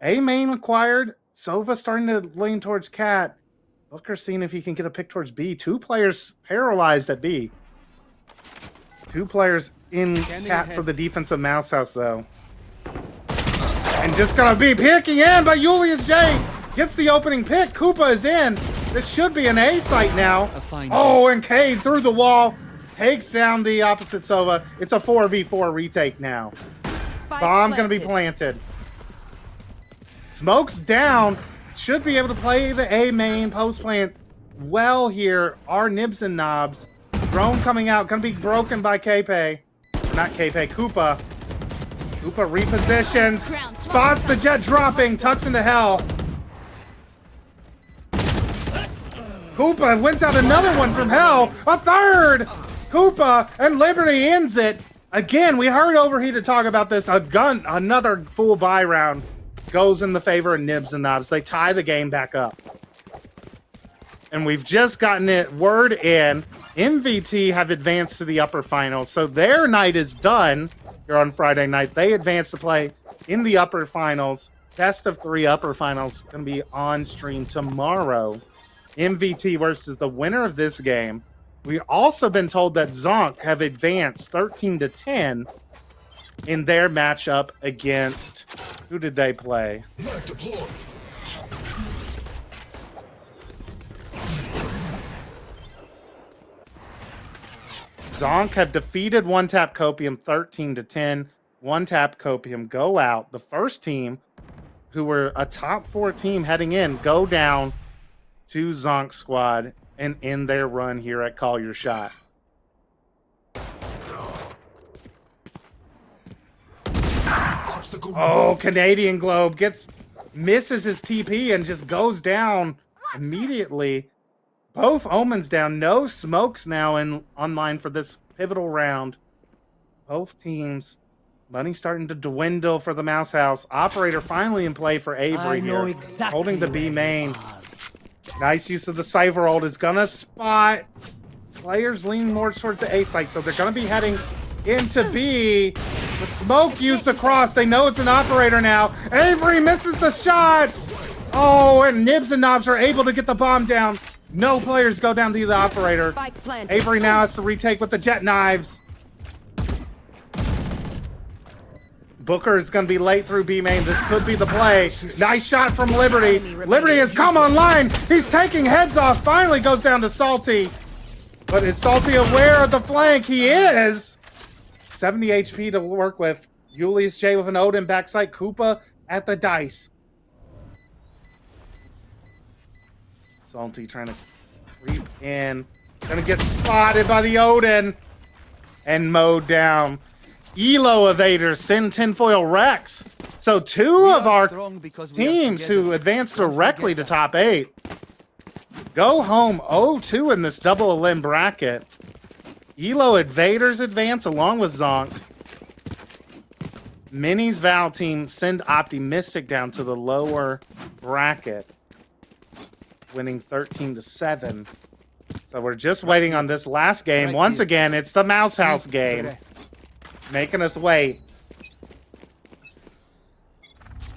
A main acquired. Sova starting to lean towards Cat. Booker seeing if he can get a pick towards B. 2 players paralyzed at B. 2 players in Cat for the defensive Mouse House though. And just gonna be picking in, but Julius J gets the opening pick. Koopa is in. This should be an A site now. Oh, and Cade through the wall. Takes down the opposite Sova. It's a 4v4 retake now. Bomb gonna be planted. Smoke's down. Should be able to play the A main post plant well here. Are Nibs and Nobs. Drone coming out. Gonna be broken by K-Pay. Not K-Pay, Koopa. Koopa repositions. Spots the jet dropping. Tucks into hell. Koopa wins out another one from hell. A third. Koopa and Liberty ends it. Again, we heard Overheated talk about this. Another full buy round goes in the favor of Nibs and Nobs. They tie the game back up. And we've just gotten it word in. MVT have advanced to the upper finals. So their night is done here on Friday night. They advance to play in the upper finals. Best of 3 upper finals going to be on stream tomorrow. MVT versus the winner of this game. We've also been told that Zonk have advanced 13-10 in their matchup against, who did they play? Zonk have defeated One Tap Copium 13-10. One Tap Copium go out. The first team, who were a top 4 team heading in, go down to Zonk Squad and end their run here at Call Your Shot. Oh, Canadian Globe misses his TP and just goes down immediately. Both Omens down. No smokes now online for this pivotal round. Both teams. Money starting to dwindle for the Mouse House. Operator finally in play for Avery here. Exactly holding the B main. Nice use of the Cypher ult is gonna spot. Players lean more towards the A site, so they're gonna be heading into B. The smoke used across. They know it's an operator now. Avery misses the shots. Oh, and Nibs and Nobs are able to get the bomb down. No players go down to the operator. Avery now has to retake with the jet knives. Booker is going to be late through B main. This could be the play. Nice shot from Liberty. Liberty has come online. He's taking heads off. Finally goes down to Salty. But is Salty aware of the flank? He is. 70 HP to work with. Julius J with an Odin backside. Koopa at the dice. Salty trying to creep in. Gonna get spotted by the Odin. And mowed down. Elo evaders send Tinfoil Rex. So 2 of our teams who advance directly to top 8 go home 0-2 in this double elim bracket. Elo Invaders advance along with Zonk. Minnie's Val team send Optimistic down to the lower bracket, winning 13-7. So we're just waiting on this last game. Once again, it's the Mouse House game. Making us wait.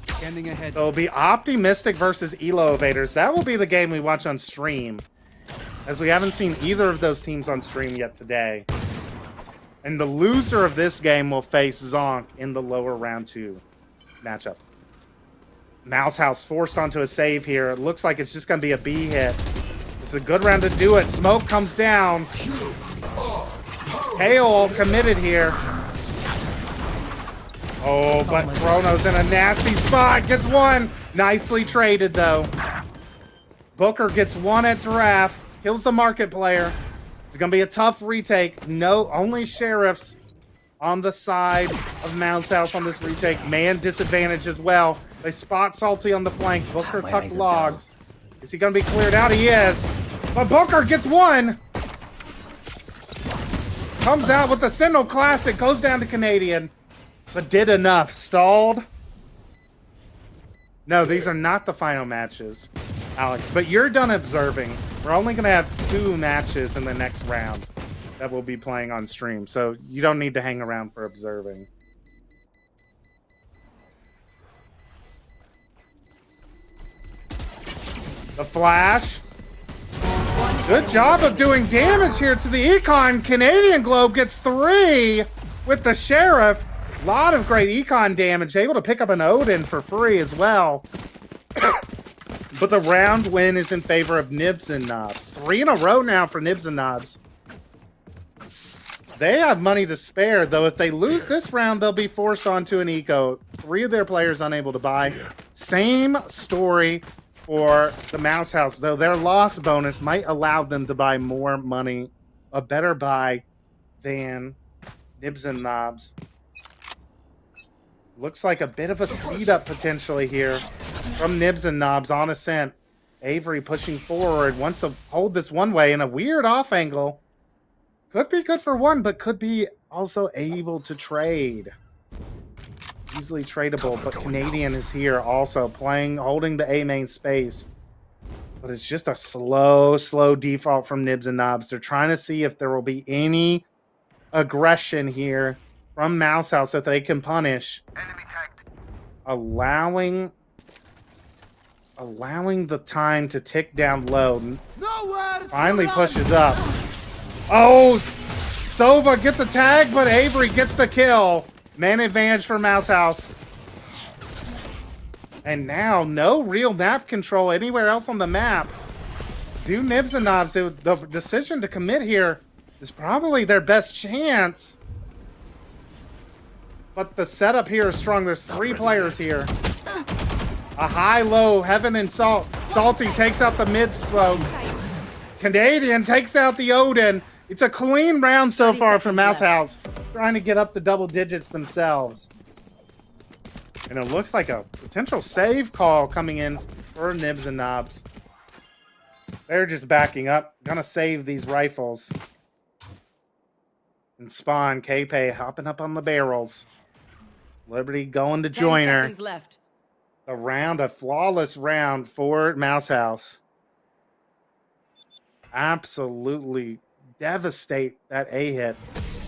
Standing ahead. So it'll be Optimistic versus Elo Evaders. That will be the game we watch on stream, as we haven't seen either of those teams on stream yet today. And the loser of this game will face Zonk in the lower round 2 matchup. Mouse House forced onto a save here. It looks like it's just going to be a B hit. It's a good round to do it. Smoke comes down. KO committed here. Oh, but Chrono's in a nasty spot. Gets one. Nicely traded, though. Booker gets one at draft. Kills the market player. It's going to be a tough retake. No, only sheriffs on the side of Mouse House on this retake. Man disadvantage as well. They spot Salty on the flank. Booker tucked logs. Is he going to be cleared out? He is. But Booker gets one. Comes out with the Sentinel Classic. Goes down to Canadian. But did enough. Stalled. No, these are not the final matches, Alex. But you're done observing. We're only going to have 2 matches in the next round that we'll be playing on stream. So you don't need to hang around for observing. The flash. Good job of doing damage here to the Econ. Canadian Globe gets 3 with the Sheriff. A lot of great Econ damage. Able to pick up an Odin for free as well. But the round win is in favor of Nibs and Nobs. 3 in a row now for Nibs and Nobs. They have money to spare, though. If they lose this round, they'll be forced onto an eco. 3 of their players unable to buy. Same story for the Mouse House, though. Their loss bonus might allow them to buy more money, a better buy than Nibs and Nobs. Looks like a bit of a speed up potentially here from Nibs and Nobs on Ascent. Avery pushing forward, wants to hold this one way in a weird off angle. Could be good for one, but could be also able to trade. Easily tradable, but Canadian is here also playing, holding the A main space. But it's just a slow default from Nibs and Nobs. They're trying to see if there will be any aggression here from Mouse House that they can punish. Allowing the time to tick down low. Finally pushes up. Oh, Sova gets a tag, but Avery gets the kill. Man advantage for Mouse House. And now no real map control anywhere else on the map. Do Nibs and Nobs, the decision to commit here is probably their best chance. But the setup here is strong. There's 3 players here. A high-low, Heaven and Salt. Salty takes out the mid-smoke. Canadian takes out the Odin. It's a clean round so far from Mouse House. Trying to get up the double digits themselves. And it looks like a potential save call coming in for Nibs and Nobs. They're just backing up. Gonna save these rifles. And Spawn, K-Pay hopping up on the barrels. Liberty going to join her. 10 seconds left. A flawless round for Mouse House. Absolutely devastate that A hit.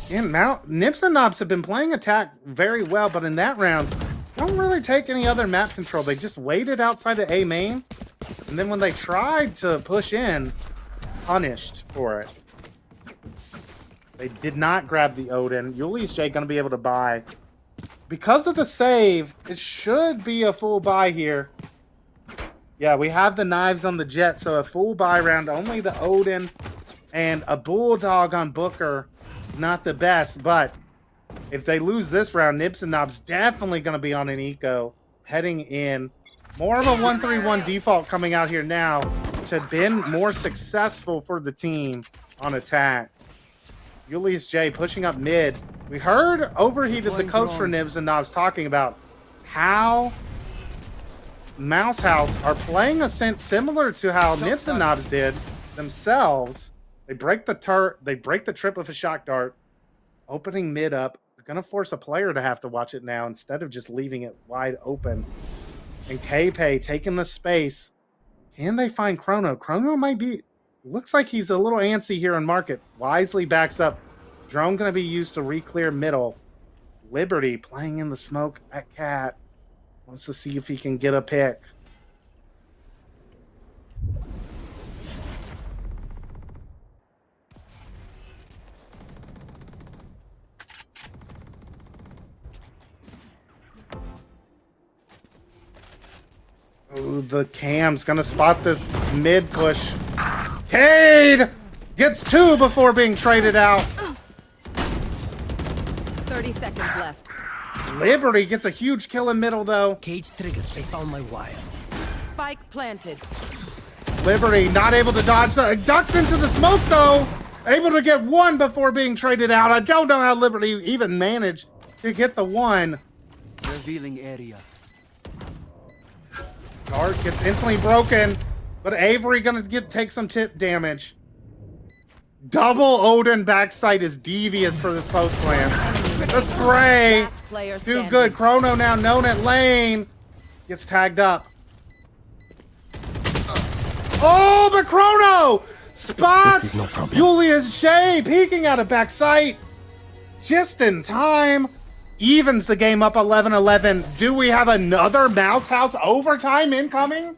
And Nibs and Nobs have been playing attack very well, but in that round, don't really take any other map control. They just waited outside the A main, and then when they tried to push in, punished for it. They did not grab the Odin. Yuli's J gonna be able to buy. Because of the save, it should be a full buy here. Yeah, we have the knives on the Jet, so a full buy round. Only the Odin and a Bulldog on Booker. Not the best, but if they lose this round, Nibs and Nobs definitely going to be on an eco heading in. More of a 1-3-1 default coming out here now, which had been more successful for the team on attack. Julius J pushing up mid. We heard Overheated, the coach for Nibs and Nobs, talking about how Mouse House are playing Ascent similar to how Nibs and Nobs did themselves. They break the trip with a shock dart, opening mid up. They're gonna force a player to have to watch it now instead of just leaving it wide open. And K-Pay taking the space. Can they find Chrono? Chrono might be, looks like he's a little antsy here in market. Wisely backs up. Drone gonna be used to re-clear middle. Liberty playing in the smoke at Cat. Wants to see if he can get a pick. Oh, the Cam's gonna spot this mid push. Cade gets 2 before being traded out. 30 seconds left. Liberty gets a huge kill in middle, though. Cage triggered. They found my wire. Spike planted. Liberty not able to dodge. Ducks into the smoke, though. Able to get 1 before being traded out. I don't know how Liberty even managed to get the 1. Revealing area. Dart gets instantly broken, but Avery gonna take some tip damage. Double Odin backside is devious for this post plan. The spray, too good. Chrono now known at lane, gets tagged up. Oh, but Chrono spots Julius J peeking out of backside just in time. Evens the game up 11-11. Do we have another Mouse House overtime incoming?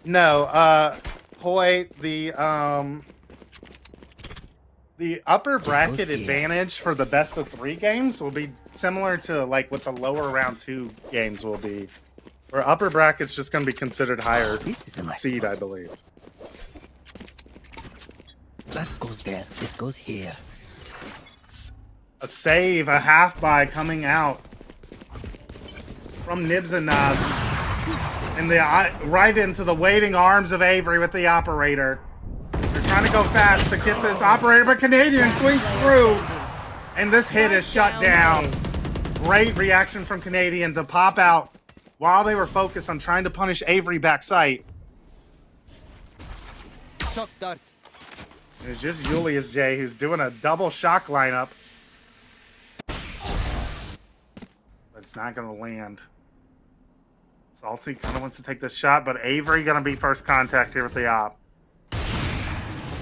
No, Hoy, the upper bracket advantage for the best of 3 games will be similar to like what the lower round 2 games will be. Where upper bracket's just going to be considered higher seed, I believe. That goes there. This goes here. A save, a half buy coming out from Nibs and Nobs. And right into the waiting arms of Avery with the operator. They're trying to go fast to get this operator, but Canadian swings through. And this hit is shut down. Great reaction from Canadian to pop out while they were focused on trying to punish Avery backside. Shock dart. It's just Julius J who's doing a double shock lineup. But it's not going to land. Salty kind of wants to take this shot, but Avery going to be first contact here with the op.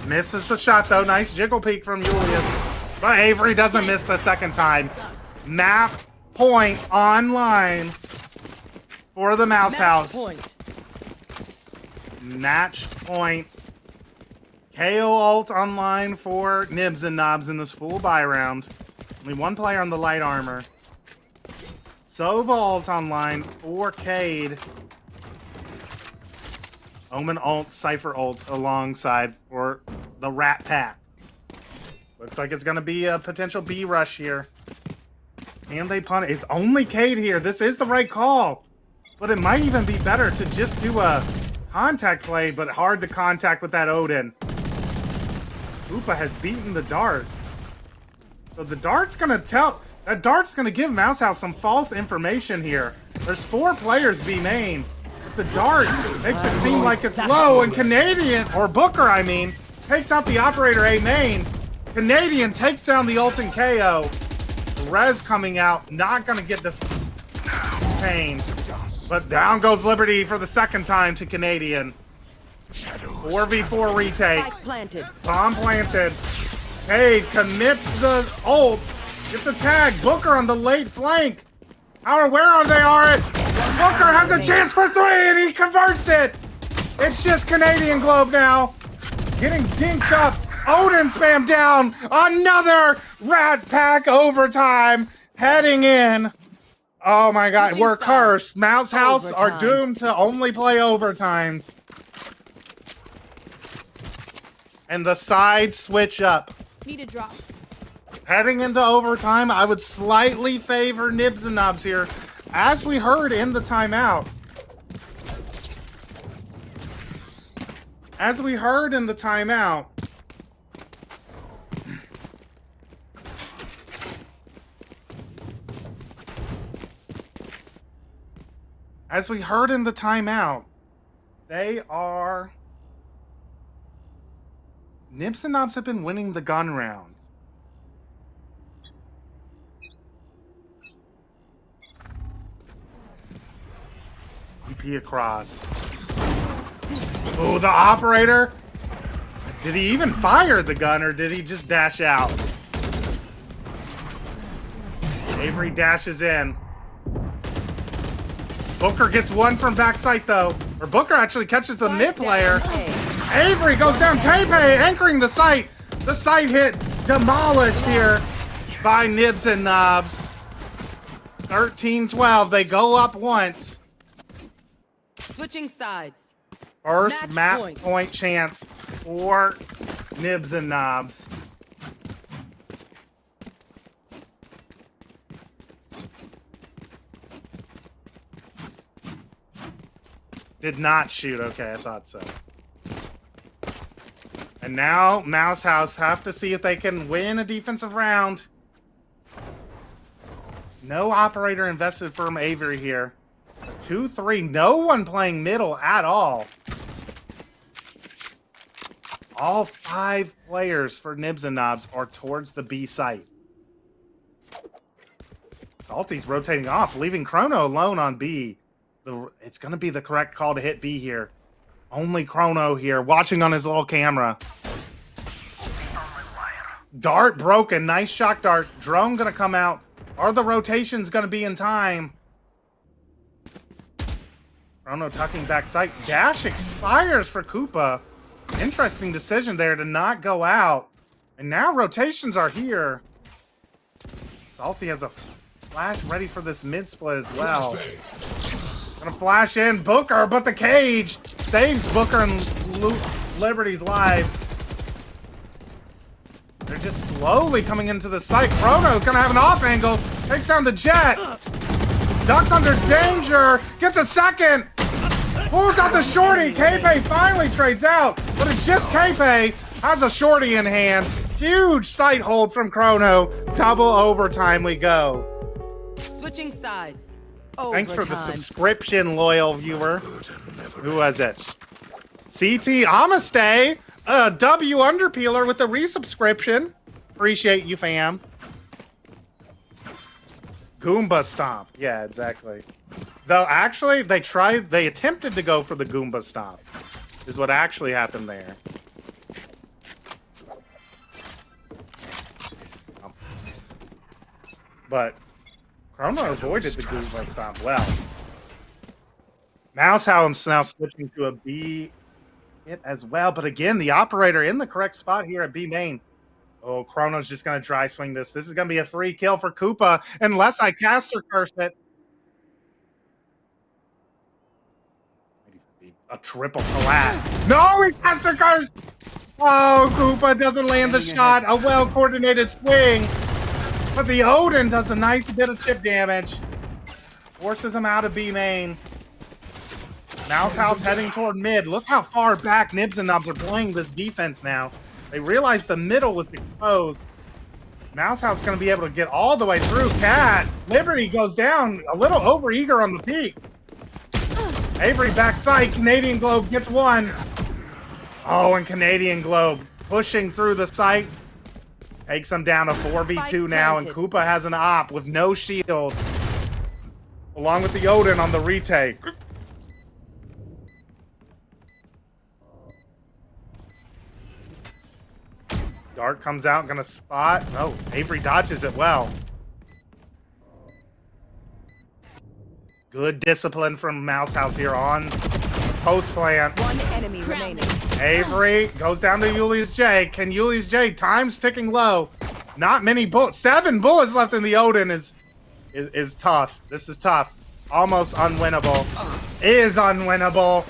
Misses the shot, though. Nice jiggle peek from Julius. But Avery doesn't miss the second time. Map point online for the Mouse House. Match point. KO ult online for Nibs and Nobs in this full buy round. Only one player on the light armor. Sova ult online for Cade. Omen ult, Cypher ult alongside for the Rat Pack. Looks like it's going to be a potential B rush here. And they punt. It's only Cade here. This is the right call. But it might even be better to just do a contact play, but hard to contact with that Odin. Koopa has beaten the dart. So the dart's gonna give Mouse House some false information here. There's 4 players be named. But the dart makes it seem like it's low, and Canadian, or Booker I mean, takes out the operator A main. Canadian takes down the ult and KO. Rez coming out, not gonna get detained. But down goes Liberty for the second time to Canadian. 4v4 retake. Bomb planted. Cade commits the ult. Gets a tag. Booker on the late flank. How aware they are it. Booker has a chance for 3 and he converts it. It's just Canadian Globe now. Getting dinked up. Odin spam down. Another Rat Pack overtime. Heading in. Oh my god, we're cursed. Mouse House are doomed to only play overtimes. And the sides switch up. Need a drop. Heading into overtime, I would slightly favor Nibs and Nobs here, as we heard in the timeout. As we heard in the timeout, they are... Nibs and Nobs have been winning the gun round. EP across. Oh, the operator. Did he even fire the gun or did he just dash out? Avery dashes in. Booker gets one from backside though. Or Booker actually catches the mid player. Avery goes down. Pepe anchoring the site. The site hit demolished here by Nibs and Nobs. 13-12. They go up once. Switching sides. First map point chance for Nibs and Nobs. Did not shoot. Okay, I thought so. And now Mouse House have to see if they can win a defensive round. No operator invested from Avery here. 2-3. No one playing middle at all. All 5 players for Nibs and Nobs are towards the B site. Salty's rotating off, leaving Chrono alone on B. It's going to be the correct call to hit B here. Only Chrono here, watching on his little camera. Dart broken. Nice shock dart. Drone going to come out. Are the rotations going to be in time? Chrono tucking back sight. Dash expires for Koopa. Interesting decision there to not go out. And now rotations are here. Salty has a Flash ready for this mid split as well. Gonna flash in Booker, but the cage saves Booker and Liberty's lives. They're just slowly coming into the site. Chrono's gonna have an off angle. Takes down the Jet. Ducks under danger. Gets a second. Pulls out the shorty. K-Pay finally trades out, but it's just K-Pay. Has a shorty in hand. Huge sight hold from Chrono. Double overtime we go. Switching sides. Thanks for the subscription, loyal viewer. Who was it? CT Amaste. W Underpeeler with the resubscription. Appreciate you, fam. Goomba Stomp. Yeah, exactly. Though, actually, they attempted to go for the Goomba Stomp. Is what actually happened there. But Chrono avoided the Goomba Stomp well. Mousehound's now switching to a B hit as well. But again, the operator in the correct spot here at B main. Oh, Chrono's just going to dry swing this. This is going to be a free kill for Koopa unless I caster curse it. A triple collab. No, he caster curse! Oh, Koopa doesn't land the shot. A well-coordinated swing. But the Odin does a nice bit of chip damage. Forces him out of B main. Mouse House heading toward mid. Look how far back Nibs and Nobs are playing this defense now. They realized the middle was exposed. Mouse House going to be able to get all the way through. Cat. Liberty goes down a little over-eager on the peak. Avery backside. Canadian Globe gets one. Oh, and Canadian Globe pushing through the site. Takes him down to 4v2 now, and Koopa has an op with no shield. Along with the Odin on the retake. Dart comes out, gonna spot. Oh, Avery dodges it well. Good discipline from Mouse House here on post plant. One enemy remaining. Avery goes down to Julius J. Can Julius J? Time's ticking low. Not many bullets. 7 bullets left in the Odin is tough. This is tough. Almost unwinnable. Is unwinnable.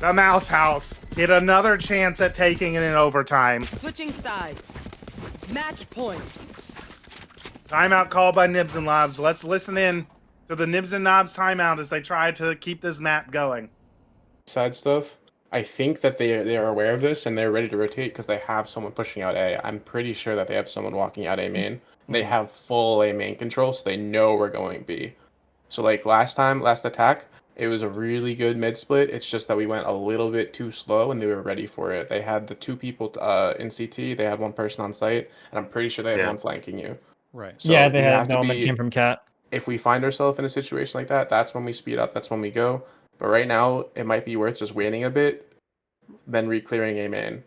The Mouse House get another chance at taking it in overtime. Switching sides. Match point. Timeout called by Nibs and Nobs. Let's listen in to the Nibs and Nobs timeout as they try to keep this map going. Side stuff. I think that they are aware of this and they're ready to rotate because they have someone pushing out A. I'm pretty sure that they have someone walking out A main. They have full A main control, so they know we're going B. So like last attack, it was a really good mid split. It's just that we went a little bit too slow and they were ready for it. They had the 2 people in CT. They had 1 person on site, and I'm pretty sure they had 1 flanking you. Right. So yeah, they had no that came from Cat. If we find ourselves in a situation like that, that's when we speed up. That's when we go. But right now, it might be worth just waiting a bit, then re-clearing A main.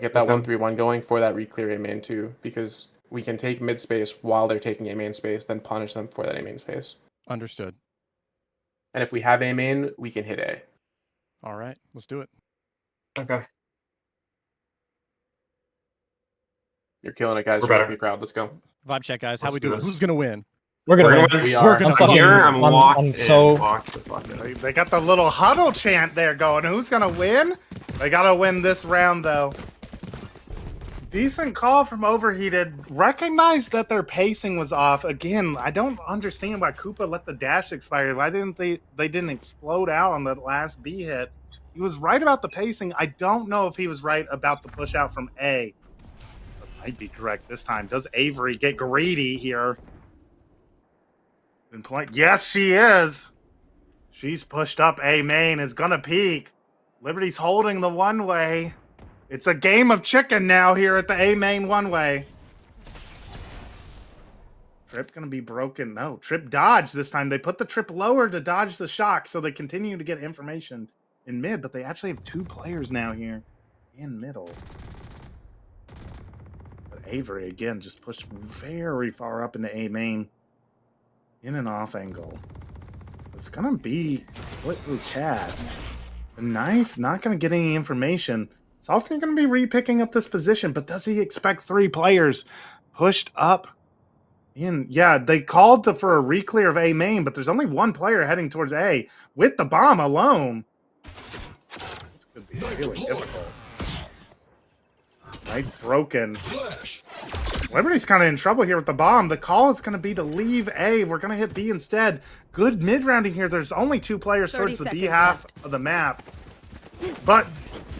Get that 1-3-1 going for that re-clear A main too, because we can take mid space while they're taking A main space, then punish them for that A main space. Understood. And if we have A main, we can hit A. All right, let's do it. Okay. You're killing it, guys. We're You're better. Be proud. Let's go. Vibe check, guys. How Let's we do doing? this. Who's gonna win? We're gonna win. We We're are. gonna I'm fucking here. I'm locked I'm in. so- Locked the fuck in. They got the little huddle chant there going. Who's gonna win? They gotta win this round though. Decent call from Overheated. Recognized that their pacing was off. Again, I don't understand why Koopa let the dash expire. Why didn't they didn't explode out on the last B hit? He was right about the pacing. I don't know if he was right about the push out from A. But might be correct this time. Does Avery get greedy here? Yes, she is. She's pushed up A main, is gonna peek. Liberty's holding the one way. It's a game of chicken now here at the A main one way. Trip gonna be broken. No, Trip dodged this time. They put the Trip lower to dodge the shock, so they continue to get information in mid, but they actually have 2 players now here in middle. But Avery, again, just pushed very far up into A main. In and off angle. It's gonna be split through Cat. The knife not gonna get any information. Salty gonna be re-picking up this position, but does he expect 3 players pushed up Yeah, they called for a re-clear of A main, but there's only one player heading towards A with the bomb alone. This could be really difficult. Knife broken. Liberty's kind of in trouble here with the bomb. The call is going to be to leave A. We're going to hit B instead. Good mid-rounding here. There's only 2 players towards the B half of the map. But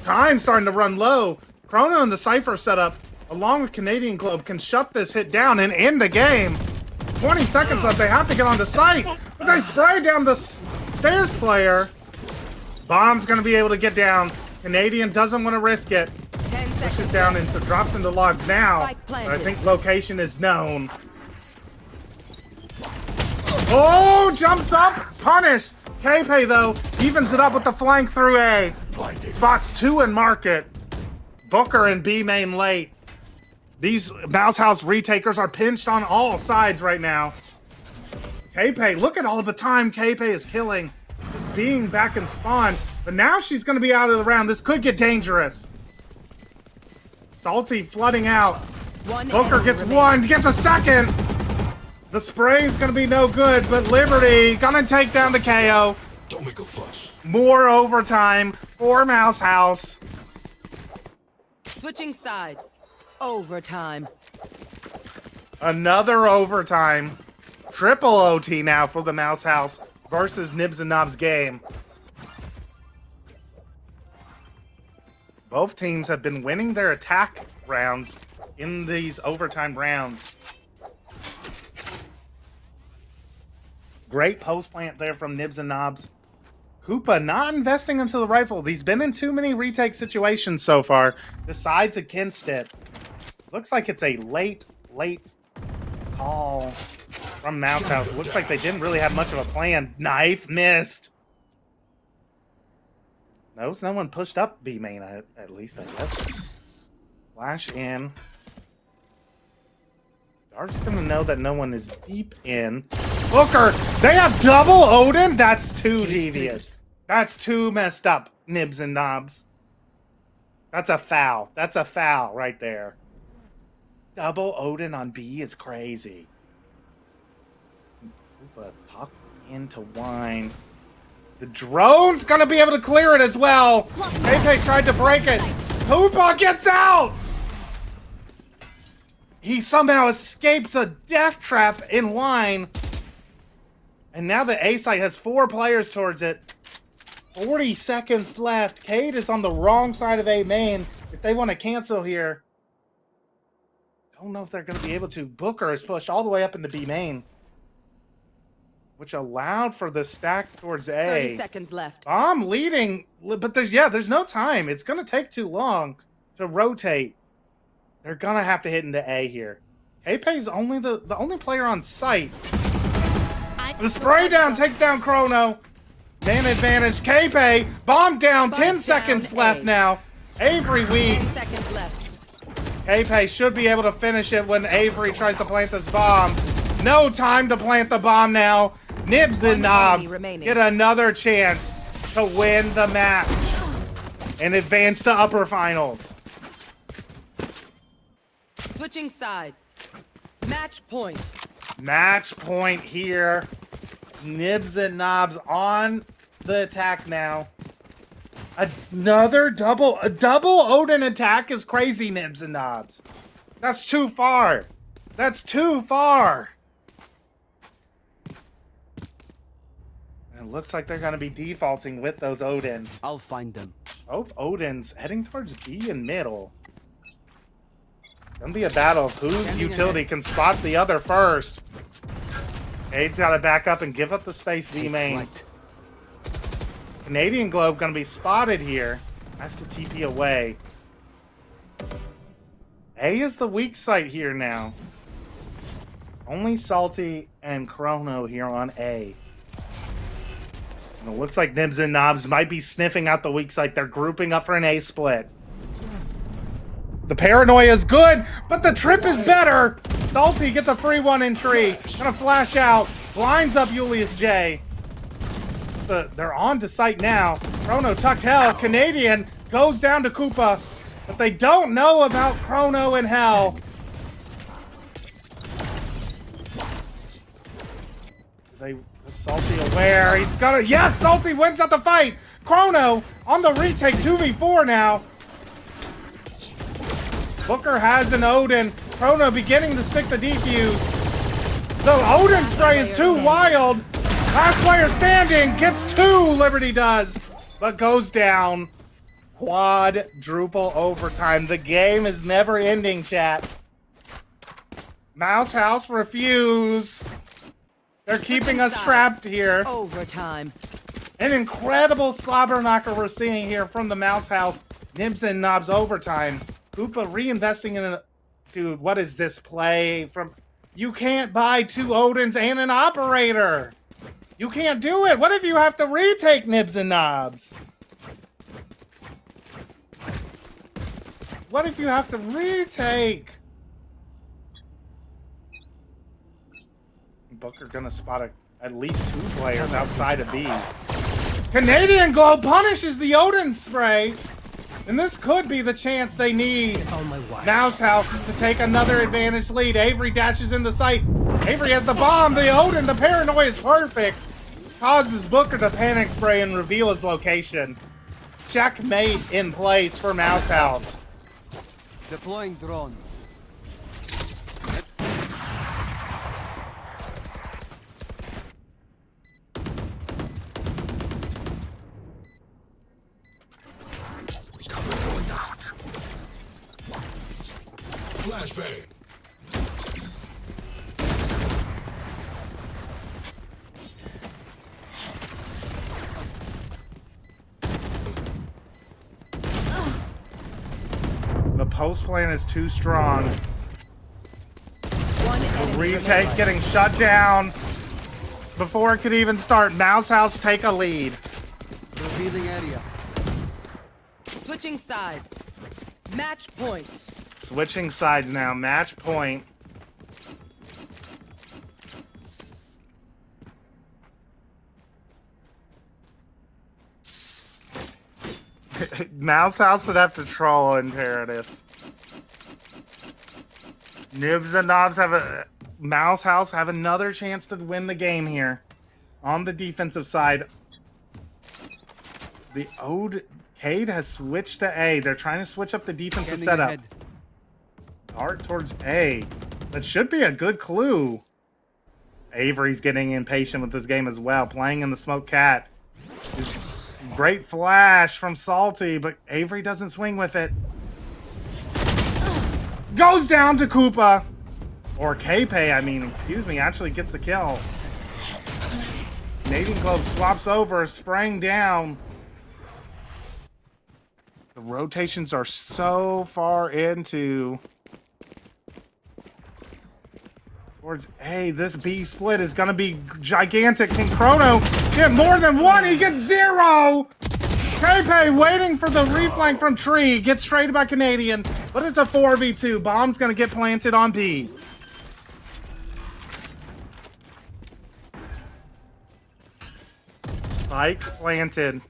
time's starting to run low. Chrono and the Cypher setup, along with Canadian Globe, can shut this hit down and end the game. 20 seconds left. They have to get onto site. But they spray down the stairs player. Bomb's going to be able to get down. Canadian doesn't want to risk it. Pushes down into drops into logs now. But I think location is known. Oh, jumps up, punish. KP though evens it up with the flank through A. Spots 2 in market. Booker and B main late. These Mouse House retakers are pinched on all sides right now. KP, look at all the time KP is killing. Just being back in spawn. But now she's going to be out of the round. This could get dangerous. Salty flooding out. Booker gets one, gets a second. The spray's gonna be no good, but Liberty gonna take down the KO. Don't make a fuss. More overtime for Mouse House. Switching sides. Overtime. Another overtime. Triple OT now for the Mouse House versus Nibs and Nobs game. Both teams have been winning their attack rounds in these overtime rounds. Great post plant there from Nibs and Nobs. Koopa not investing into the rifle. He's been in too many retake situations so far. Decides against it. Looks like it's a late call from Mouse House. Looks like they didn't really have much of a plan. Knife missed. No one pushed up B main at least, I guess. Flash in. Dark's gonna know that no one is deep in. Booker, they have double Odin? That's too devious. That's too messed up, Nibs and Nobs. That's a foul. That's a foul right there. Double Odin on B is crazy. But puck into wine. The drone's gonna be able to clear it as well. KP tried to break it. Koopa gets out! He somehow escapes a death trap in line. And now the A site has 4 players towards it. 40 seconds left. Cade is on the wrong side of A main. If they want to cancel here, don't know if they're going to be able to. Booker is pushed all the way up into B main, which allowed for the stack towards A. 30 seconds left. Bomb leading, but there's no time. It's going to take too long to rotate. They're going to have to hit into A here. KP's only the only player on site. The spray down takes down Chrono. Man advantage. KP, bomb down. 10 seconds left now. Avery weak. 10 seconds left. KP should be able to finish it when Avery tries to plant this bomb. No time to plant the bomb now. Nibs and Nobs get another chance to win the match and advance to upper finals. Switching sides. Match point. Match point here. Nibs and Nobs on the attack now. Another double Odin attack is crazy, Nibs and Nobs. That's too far. That's too far. And it looks like they're going to be defaulting with those Odins. I'll find them. Both Odins heading towards B and middle. It's going to be a battle of whose utility can spot the other first. Cade's got to back up and give up the space B main. Canadian Globe going to be spotted here. Has to TP away. A is the weak site here now. Only Salty and Chrono here on A. And it looks like Nibs and Nobs might be sniffing out the weak site. They're grouping up for an A split. The paranoia is good, but the trip is better. Salty gets a free 1 entry. Gonna flash out. Blinds up Julius J. They're on to site now. Chrono tucked hell. Canadian goes down to Koopa, but they don't know about Chrono and hell. Is Salty aware? He's gonna. Yes, Salty wins at the fight. Chrono on the retake 2v4 now. Booker has an Odin. Chrono beginning to stick the defuse. The Odin spray is too wild. Last player standing gets 2. Liberty does, but goes down. Quadruple overtime. The game is never ending, chat. Mouse House refuse. They're keeping us trapped here. Overtime. An incredible slobber knocker we're seeing here from the Mouse House. Nibs and Nobs overtime. Koopa reinvesting in a... Dude, what is this play from... You can't buy 2 Odins and an operator. You can't do it. What if you have to retake Nibs and Nobs? What if you have to retake? Booker gonna spot at least 2 players outside of B. Canadian Glow punishes the Odin spray. And this could be the chance they need. Mouse House to take another advantage lead. Avery dashes in the sight. Avery has the bomb. The Odin, the paranoia is perfect. Causes Booker to panic spray and reveal his location. Checkmate in place for Mouse House. Deploying drone. Flashbang. The post plan is too strong. The retake getting shut down before it could even start. Mouse House take a lead. Revealing area. Switching sides. Match point. Switching sides now. Match point. Mouse House would have to troll in Paradise. Nibs and Nobs have a... Mouse House have another chance to win the game here. On the defensive side. The Cade has switched to A. They're trying to switch up the defensive setup. Dart towards A. That should be a good clue. Avery's getting impatient with this game as well. Playing in the Smoke Cat. Great flash from Salty, but Avery doesn't swing with it. Goes down to Koopa. Or K-Pay, I mean, excuse me, actually gets the kill. Canadian Globe swaps over, spraying down. The rotations are so far into... Towards A, this B split is gonna be gigantic. Can Chrono get more than 1? He gets 0! K-Pay waiting for the reflank from Tree. Gets traded by Canadian, but it's a 4v2. Bomb's gonna get planted on B. Spike planted.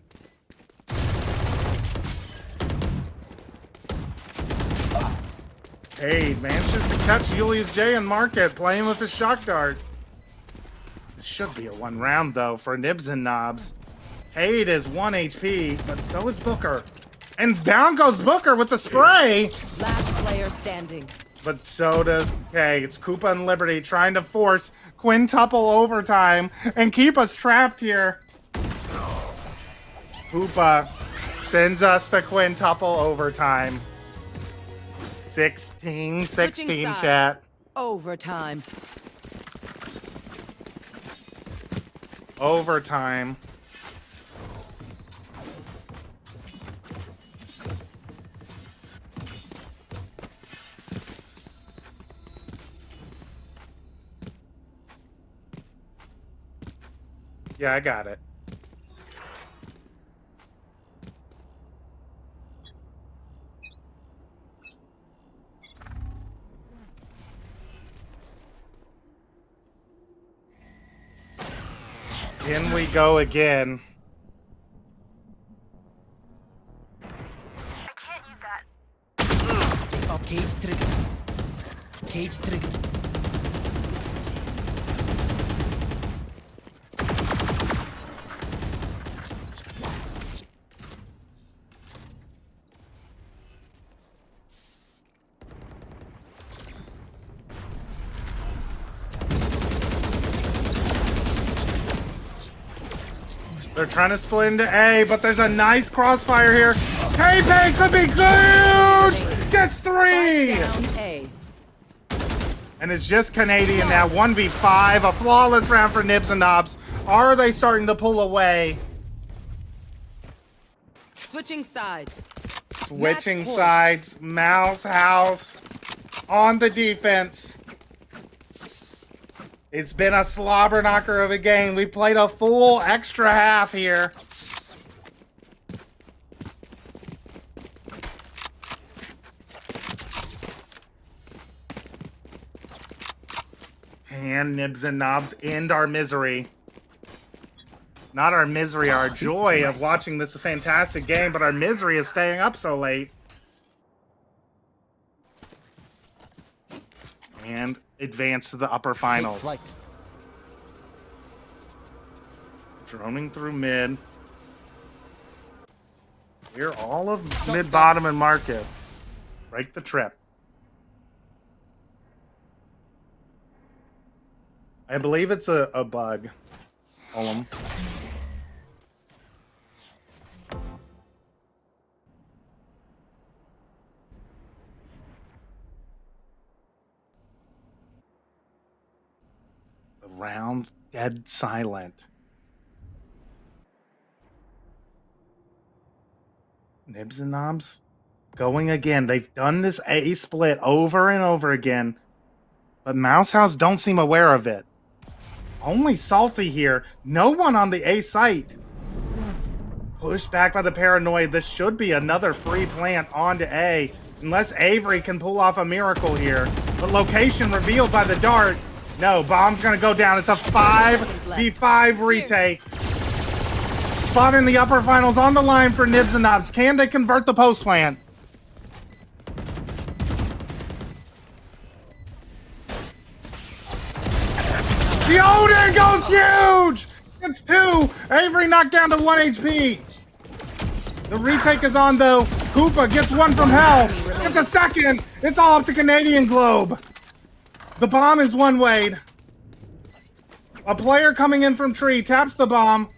Hey, manages to catch Julius J and Market playing with his shock dart. This should be a 1 round though for Nibs and Nobs. Cade is 1 HP, but so is Booker. And down goes Booker with the spray. Last player standing. But so does K. It's Koopa and Liberty trying to force quintuple overtime and keep us trapped here. Koopa sends us to quintuple overtime. 16 chat. Overtime. Overtime. Yeah, I got it. In we go again. I can't use that. Oh, cage trigger. Cage trigger. They're trying to split into A, but there's a nice crossfire here. K-Pay could be huge! Gets 3! Down A. And it's just Canadian now. 1v5. A flawless round for Nibs and Nobs. Are they starting to pull away? Switching sides. Switching sides. Mouse House on the defense. It's been a slobber knocker of a game. We played a full extra half here. And Nibs and Nobs end our misery. Not our misery, our joy of watching this fantastic game, but our misery of staying up so late. And advance to the upper finals. Droning through mid. We're all of mid, bottom, and market. Break the trip. I believe it's a bug. Olem. The round dead silent. Nibs and Nobs going again. They've done this A split over and over again, but Mouse House don't seem aware of it. Only Salty here. No one on the A site. Pushed back by the Paranoid. This should be another free plant onto A. Unless Avery can pull off a miracle here. But location revealed by the dart. No, bomb's going to go down. It's a 5v5 retake. Spot in the upper finals on the line for Nibs and Nobs. Can they convert the post plant? The Odin goes huge! It's 2! Avery knocked down to 1 HP. The retake is on though. Koopa gets 1 from hell. It's a second. It's all up to Canadian Globe. The bomb is 1 Wade. A player coming in from tree taps the bomb.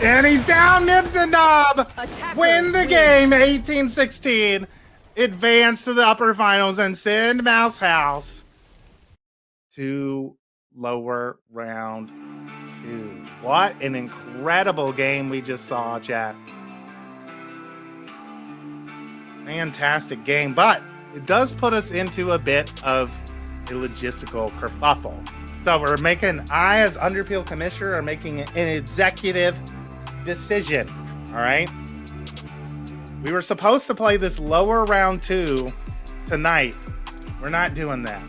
And he's down. Nibs and Nob win the game 18-16. Advance to the upper finals and send Mouse House to lower round 2. What an incredible game we just saw, chat. Fantastic game, but it does put us into a bit of a logistical kerfuffle. So we're making, I as Underpeel commissioner are making an executive decision, all right? We were supposed to play this lower round 2 tonight. We're not doing that.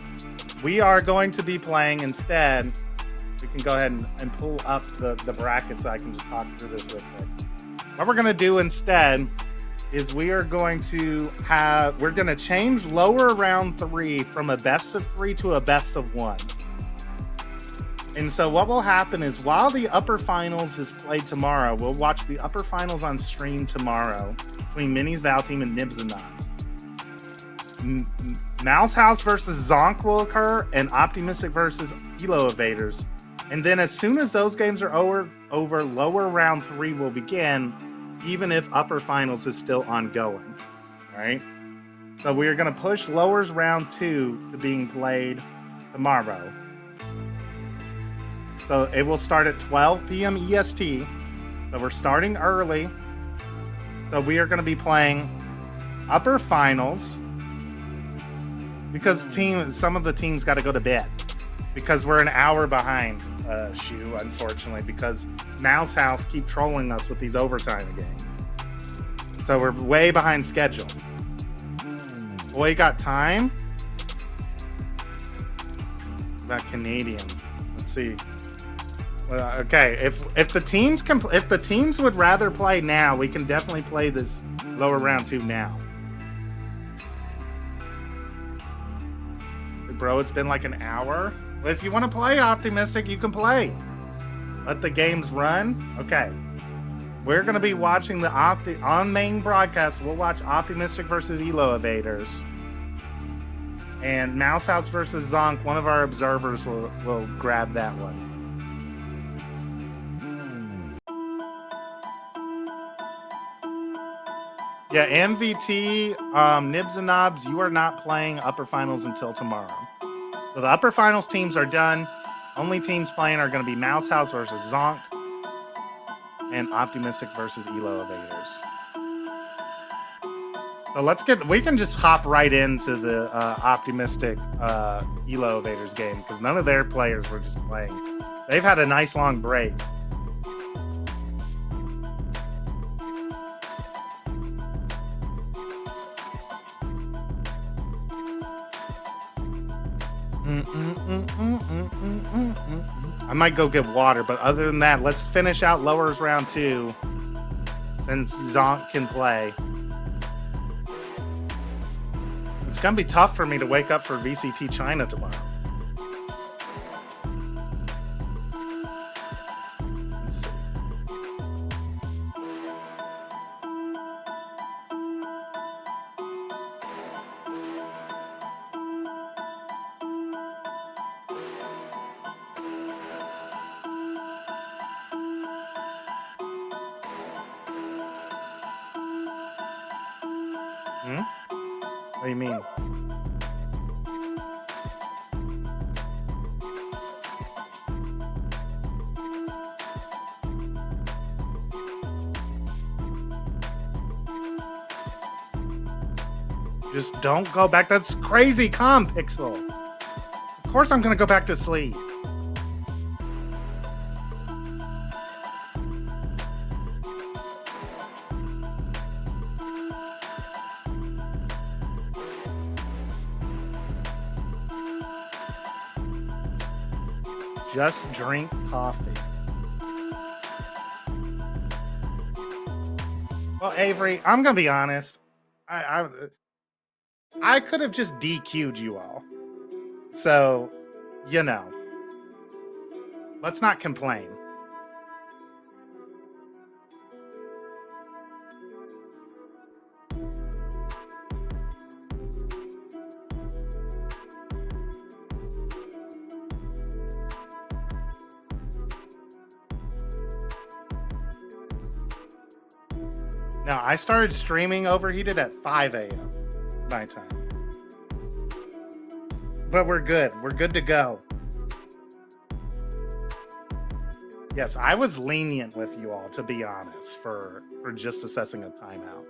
We are going to be playing instead. We can go ahead and pull up the bracket so I can just talk through this real quick. What we're going to do instead is we're going to change lower round 3 from a best of 3 to a best of 1. And so what will happen is while the upper finals is played tomorrow, we'll watch the upper finals on stream tomorrow between Minis Val Team and Nibs and Nobs. Mouse House versus Zonk will occur, and Optimistic versus Elo Evaders. And then as soon as those games are over, lower round 3 will begin, even if upper finals is still ongoing. All right? So we're going to push lowers round 2 to being played tomorrow. So it will start at 12 p.m. EST. So we're starting early. So we are going to be playing upper finals. Because some of the teams got to go to bed. Because we're an hour behind, Shu, unfortunately. Because Mouse House keep trolling us with these overtime games. So we're way behind schedule. Boy, got time? That Canadian. Let's see. Okay, if the teams would rather play now, we can definitely play this lower round 2 now. Bro, it's been like an hour. Well, if you want to play Optimistic, you can play. Let the games run. Okay. We're going to be watching the on main broadcast. We'll watch Optimistic versus Elo Evaders. And Mouse House versus Zonk. One of our observers will grab that one. Yeah, MVT, Nibs and Nobs, you are not playing upper finals until tomorrow. So the upper finals teams are done. Only teams playing are going to be Mouse House versus Zonk and Optimistic versus Elo Evaders. So we can just hop right into the Optimistic Elo Evaders game because none of their players were just playing. They've had a nice long break. I might go get water, but other than that, let's finish out lowers round 2 since Zonk can play. It's gonna be tough for me to wake up for VCT China tomorrow. Let's see. What do you mean? Just don't go back. That's crazy, calm, Pixel. Of course I'm gonna go back to sleep. Just drink coffee. Well, Avery, I'm gonna be honest. I could have just DQ'd you all. So, you know. Let's not complain. No, I started streaming Overheated at 5 a.m. my time. But we're good. We're good to go. Yes, I was lenient with you all, to be honest, for just assessing a timeout.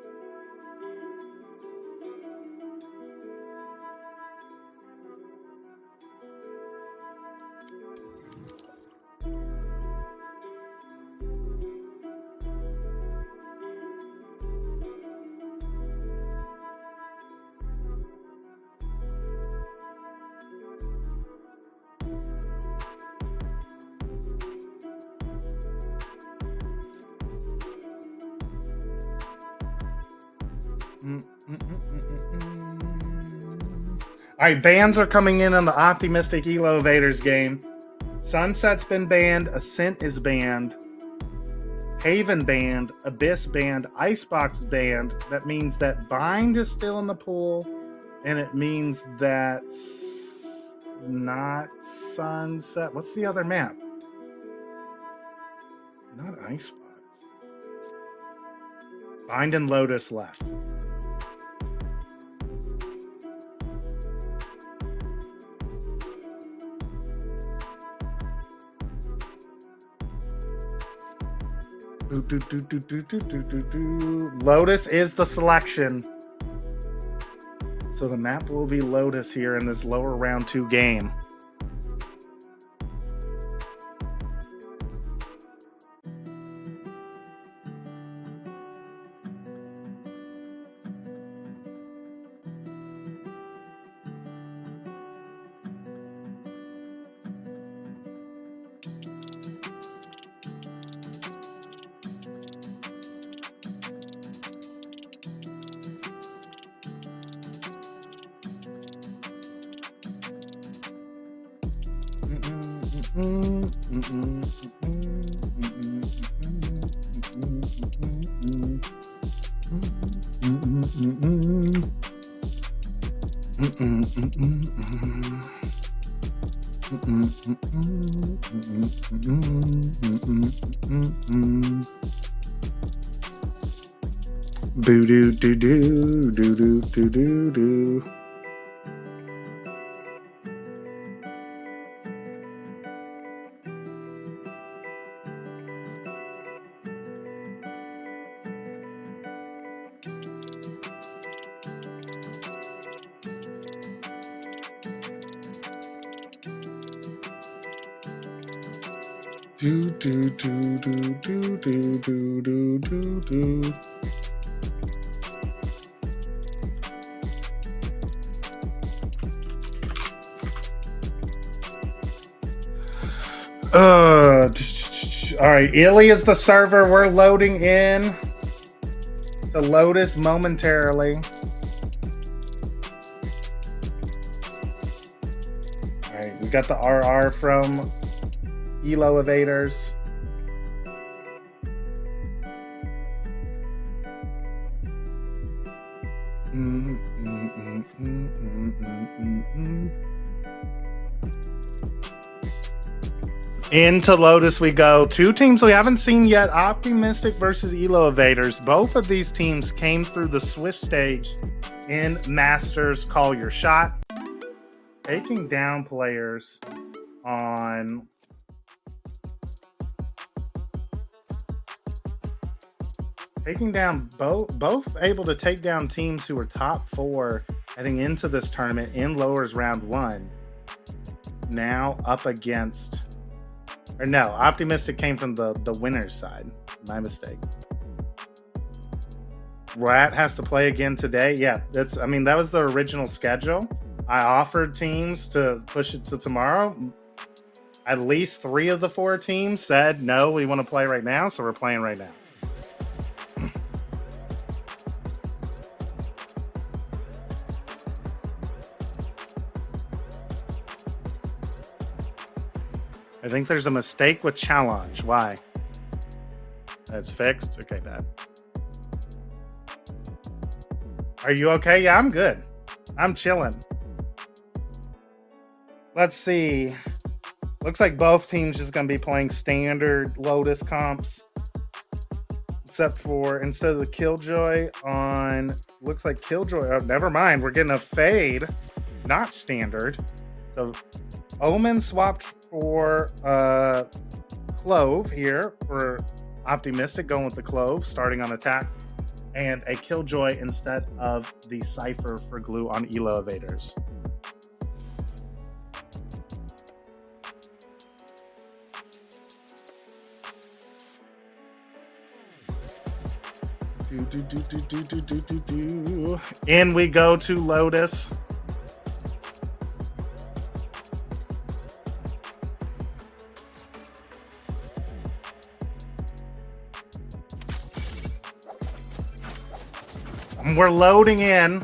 All right, bans are coming in on the Optimistic Elo Evaders game. Sunset's been banned. Ascent is banned. Haven banned. Abyss banned. Icebox banned. That means that Bind is still in the pool. And it means that not Sunset. What's the other map? Not Icebox. Bind and Lotus left. Lotus is the selection. So the map will be Lotus here in this lower round 2 game. Boo doo doo doo doo doo doo doo doo. Do do do do do do do do do do. All right, Illy is the server. We're loading in the Lotus momentarily. All right, we got the RR from Elo Evaders. Into Lotus we go. Two teams we haven't seen yet. Optimistic versus Elo Evaders. Both of these teams came through the Swiss stage in Masters Call Your Shot. Taking down players on... Taking down both able to take down teams who were top 4 heading into this tournament in Lowers round 1. Now up against... Or no, Optimistic came from the winner's side. My mistake. Rat has to play again today. Yeah, that was the original schedule. I offered teams to push it to tomorrow. At least 3 of the 4 teams said, no, we want to play right now, so we're playing right now. I think there's a mistake with challenge. Why? That's fixed? Okay, bad. Are you okay? Yeah, I'm good. I'm chilling. Let's see. Looks like both teams just going to be playing standard Lotus comps. Except for instead of the Killjoy on... Looks like Killjoy... Oh, never mind. We're getting a Fade. Not standard. So Omen swapped for Clove here for Optimistic, going with the Clove, starting on attack, and a Killjoy instead of the Cypher for Glue on Elo Evaders. In we go to Lotus. We're loading in.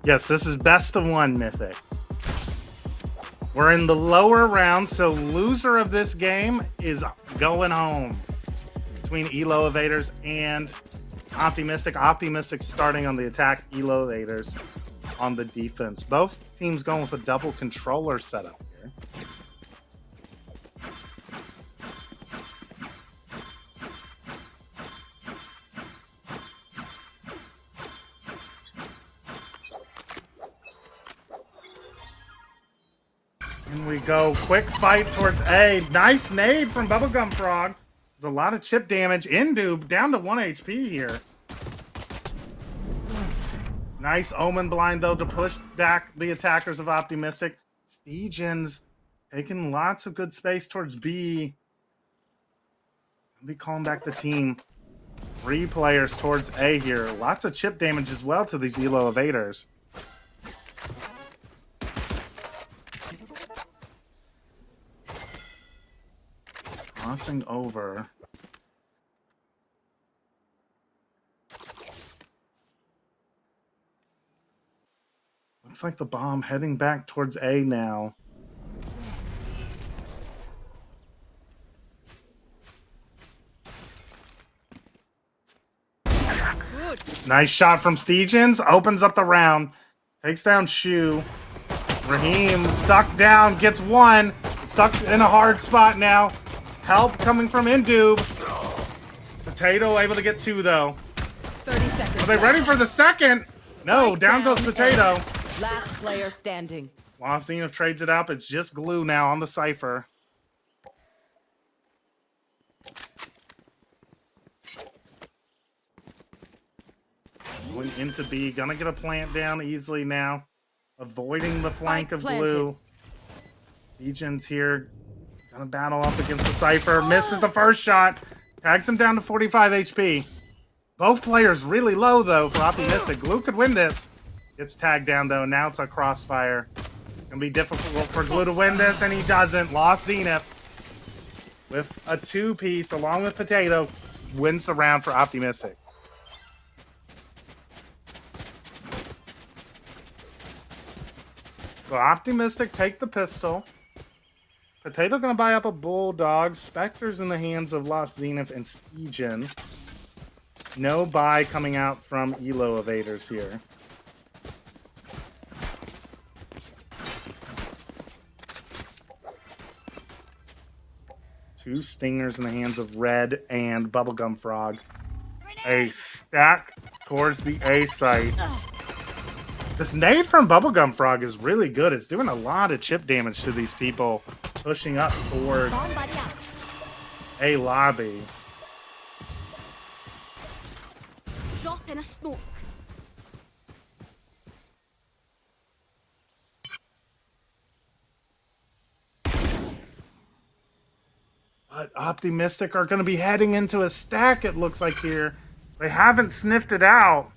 Yes, this is best of 1 Mythic. We're in the lower round, so loser of this game is going home between Elo Evaders and Optimistic. Optimistic starting on the attack, Elo Evaders on the defense. Both teams going with a double controller setup here. And we go quick fight towards A. Nice nade from Bubblegum Frog. There's a lot of chip damage. Indoob down to 1 HP here. Nice Omen blind though to push back the attackers of Optimistic. Stegens taking lots of good space towards B. I'll be calling back the team. 3 players towards A here. Lots of chip damage as well to these Elo Evaders. Crossing over. Looks like the bomb heading back towards A now. Good. Nice shot from Stegens. Opens up the round. Takes down Shu. Raheem stuck down. Gets 1. Stuck in a hard spot now. Help coming from Indoob. Potato able to get 2 though. 30 seconds. Are they ready for the second? No, down goes Potato. Last player standing. Lost Zenith trades it up. It's just glue now on the Cypher. Going into B. Gonna get a plant down easily now. Avoiding the flank of glue. Legion's here. Gonna battle up against the Cypher. Misses the first shot. Tags him down to 45 HP. Both players really low though for Optimistic. Glue could win this. Gets tagged down though. Now it's a crossfire. Gonna be difficult for Glue to win this, and he doesn't. Lost Zenith with a 2-piece along with Potato. Wins the round for Optimistic. So Optimistic take the pistol. Potato gonna buy up a Bulldog. Spectre's in the hands of Lost Zenith and Stygian. No buy coming out from Elo Evaders here. Two Stingers in the hands of Red and Bubblegum Frog. A stack towards the A site. This nade from Bubblegum Frog is really good. It's doing a lot of chip damage to these people pushing up towards A lobby. Drop in a smoke. But Optimistic are going to be heading into a stack, it looks like here. They haven't sniffed it out.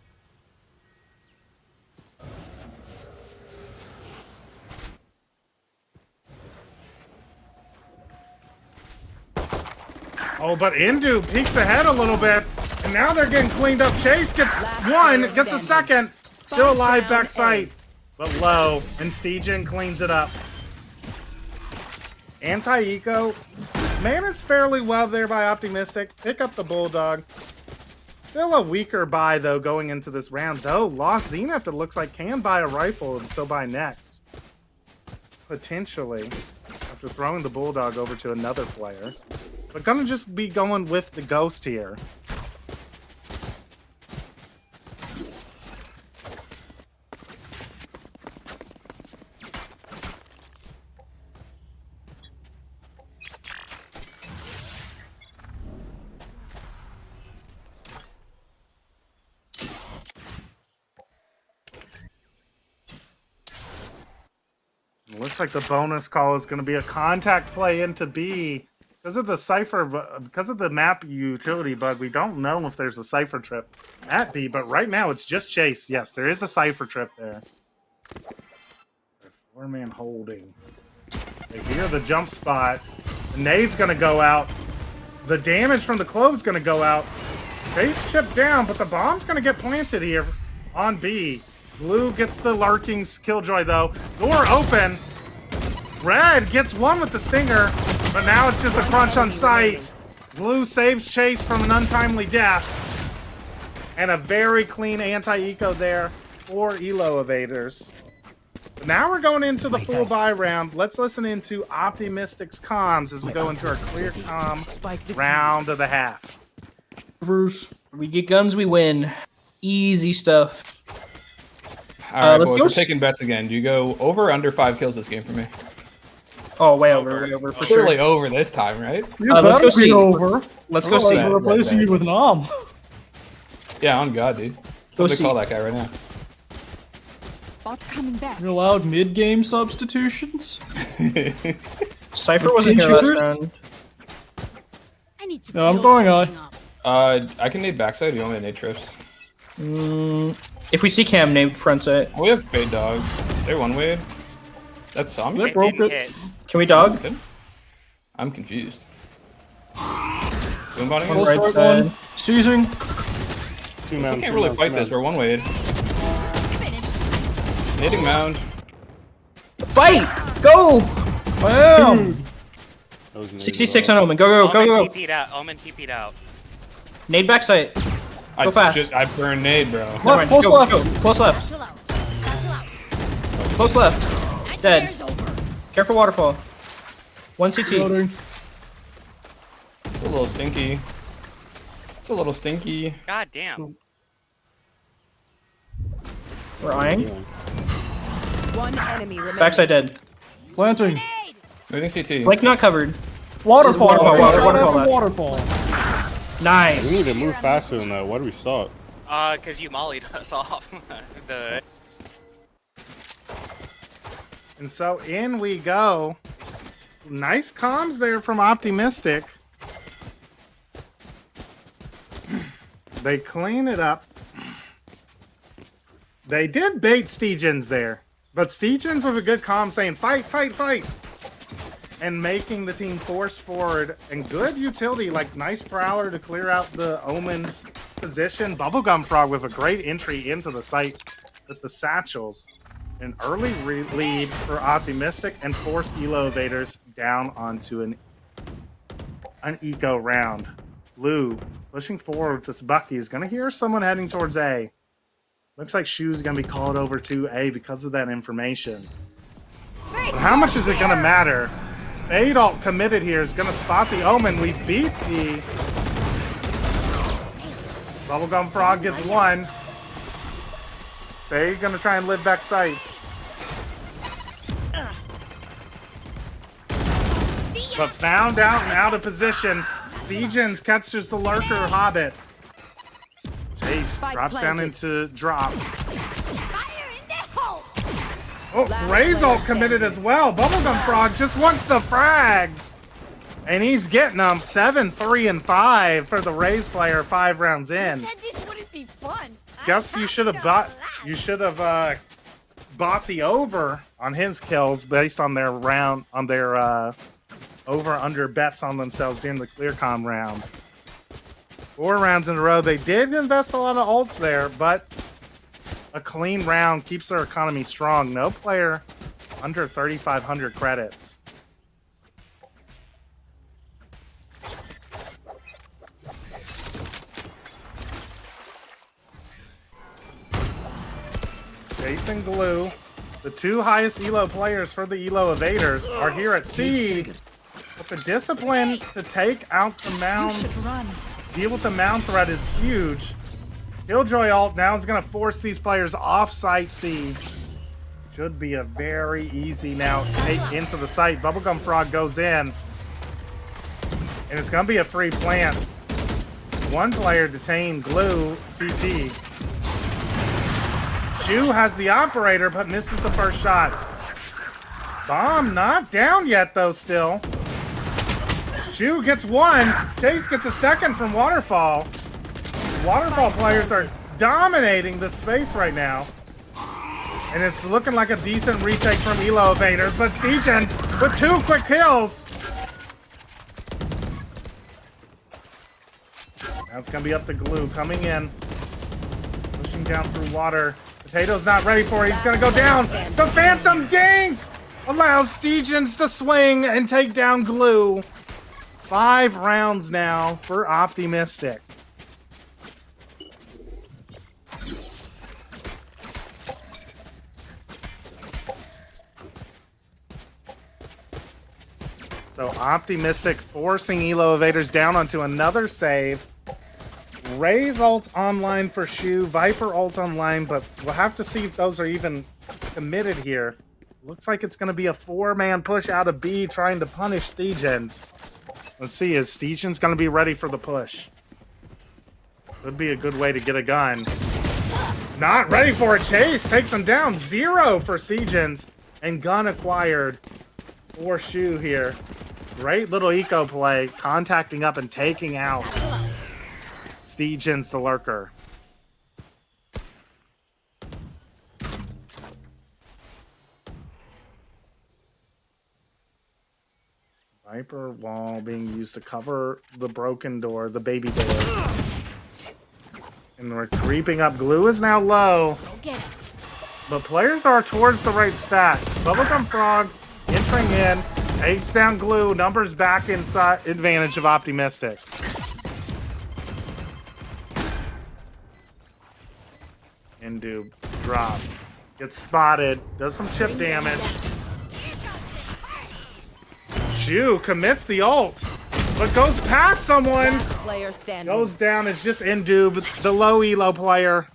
Oh, but Indu peeks ahead a little bit. And now they're getting cleaned up. Chase gets one, gets a second. Still alive backside, but low. And Stygian cleans it up. Anti-Eco managed fairly well there by Optimistic. Pick up the Bulldog. Still a weaker buy, though, going into this round. Though, Lost Zenith, it looks like, can buy a rifle and still buy next. Potentially. After throwing the Bulldog over to another player. But gonna just be going with the Ghost here. Looks like the bonus call is going to be a contact play into B. Because of the Cypher, because of the map utility bug, we don't know if there's a Cypher trip at B, but right now it's just Chase. Yes, there is a Cypher trip there. 4-man holding. They hear the jump spot. The nade's going to go out. The damage from the clove's going to go out. Chase chipped down, but the bomb's going to get planted here on B. Blue gets the lurking Killjoy, though. Door open. Red gets one with the Stinger, but now it's just a crunch on sight. Blue saves Chase from an untimely death. And a very clean anti-eco there for Elo Evaders. But now we're going into the full buy round. Let's listen into Optimistic's comms as we go into our clear comm round of the half. We get guns, we win. Easy stuff. All right, boys, we're taking bets again. Do you go over or under 5 kills this game for me? Oh, way over for sure. Clearly over this time, right? Let's go see. Over. Let's go see. We're replacing you with Nom. Yeah, on God, dude. Somebody call that guy right now. Bot coming back. You're allowed mid-game substitutions? Cypher wasn't here last round. I need to. No, I'm throwing on. I can nade backside. You want me to nade trips? If we see Cam nade front side. We have fade dogs. They're one way. That's Zombie. They broke it. Can we dog? I'm confused. Boom botting. Right one. Seizing. We can't really fight this. We're one way. Nading mound. Fight! Go! Bam! 66 on Omen. Go. Omen TP'd out. Omen TP'd out. Nade backside. Go fast. I burned nade, bro. Left, close left. Close left. Close left. Dead. Careful waterfall. One CT. It's a little stinky. It's a little stinky. God damn. We're eyeing. One enemy remaining. Backside dead. Planting. Moving CT. Blake not covered. Waterfall. Waterfall. Waterfall. Nice. We need to move faster than that. Why do we stop? Cause you mollied us off. And so in we go. Nice comms there from Optimistic. They clean it up. They did bait Stegens there, but Stegens with a good comm saying fight, fight, fight, and making the team force forward. And good utility, like nice prowler to clear out the Omen's position. Bubblegum Frog with a great entry into the site with the satchels. An early lead for Optimistic and force Elo Evaders down onto an eco round. Blue pushing forward with this Bucky is going to hear someone heading towards A. Looks like Shu's going to be called over to A because of that information. But how much is it going to matter? Adult committed here is going to spot the Omen. We beat the Bubblegum Frog gets one. They're going to try and live back sight. But found out and out of position. Stegens catches the lurker Hobbit. Chase drops down into drop. Oh, Razor committed as well. Bubblegum Frog just wants the frags. And he's getting them 7, 3, and 5 for the Rays player 5 rounds in. This wouldn't be fun. Guess you should have bought the over on his kills based on their over under bets on themselves during the ClearCom round. 4 rounds in a row. They did invest a lot of ults there, but a clean round keeps their economy strong. No player under 3,500 credits. Jason Glue, the 2 highest Elo players for the Elo Evaders, are here at C. But the discipline to take out the mound, deal with the mound threat is huge. Killjoy ult now is going to force these players off site C. Should be a very easy now take into the site. Bubblegum Frog goes in. And it's going to be a free plant. 1 player detained, Glue, CT. Shu has the operator, but misses the first shot. Bomb not down yet, though, still. Shu gets 1. Chase gets a 2nd from Waterfall. Waterfall players are dominating the space right now. And it's looking like a decent retake from Elo Evaders, but Stegens with 2 quick kills. Now it's going to be up to Glue coming in. Pushing down through water. Potato's not ready for it. He's going to go down. The Phantom Dink allows Stegens to swing and take down Glue. 5 rounds now for Optimistic. So Optimistic forcing Elo Evaders down onto another save. Ray's ult online for Shu, Viper ult online, but we'll have to see if those are even committed here. Looks like it's going to be a 4-man push out of B trying to punish Stegens. Let's see, is Stegens going to be ready for the push? Could be a good way to get a gun. Not ready for a chase. Takes him down. 0 for Stegens. And gun acquired for Shu here. Great little eco play. Contacting up and taking out Stegens the lurker. Viper wall being used to cover the broken door, the baby door. And we're creeping up. Glue is now low. But players are towards the right stack. Bubblegum Frog entering in. Takes down Glue. Numbers back inside. Advantage of Optimistic. Indu drop. Gets spotted. Does some chip damage. Shu commits the ult, but goes past someone. Last player standing. Goes down. It's just Indub, the low elo player.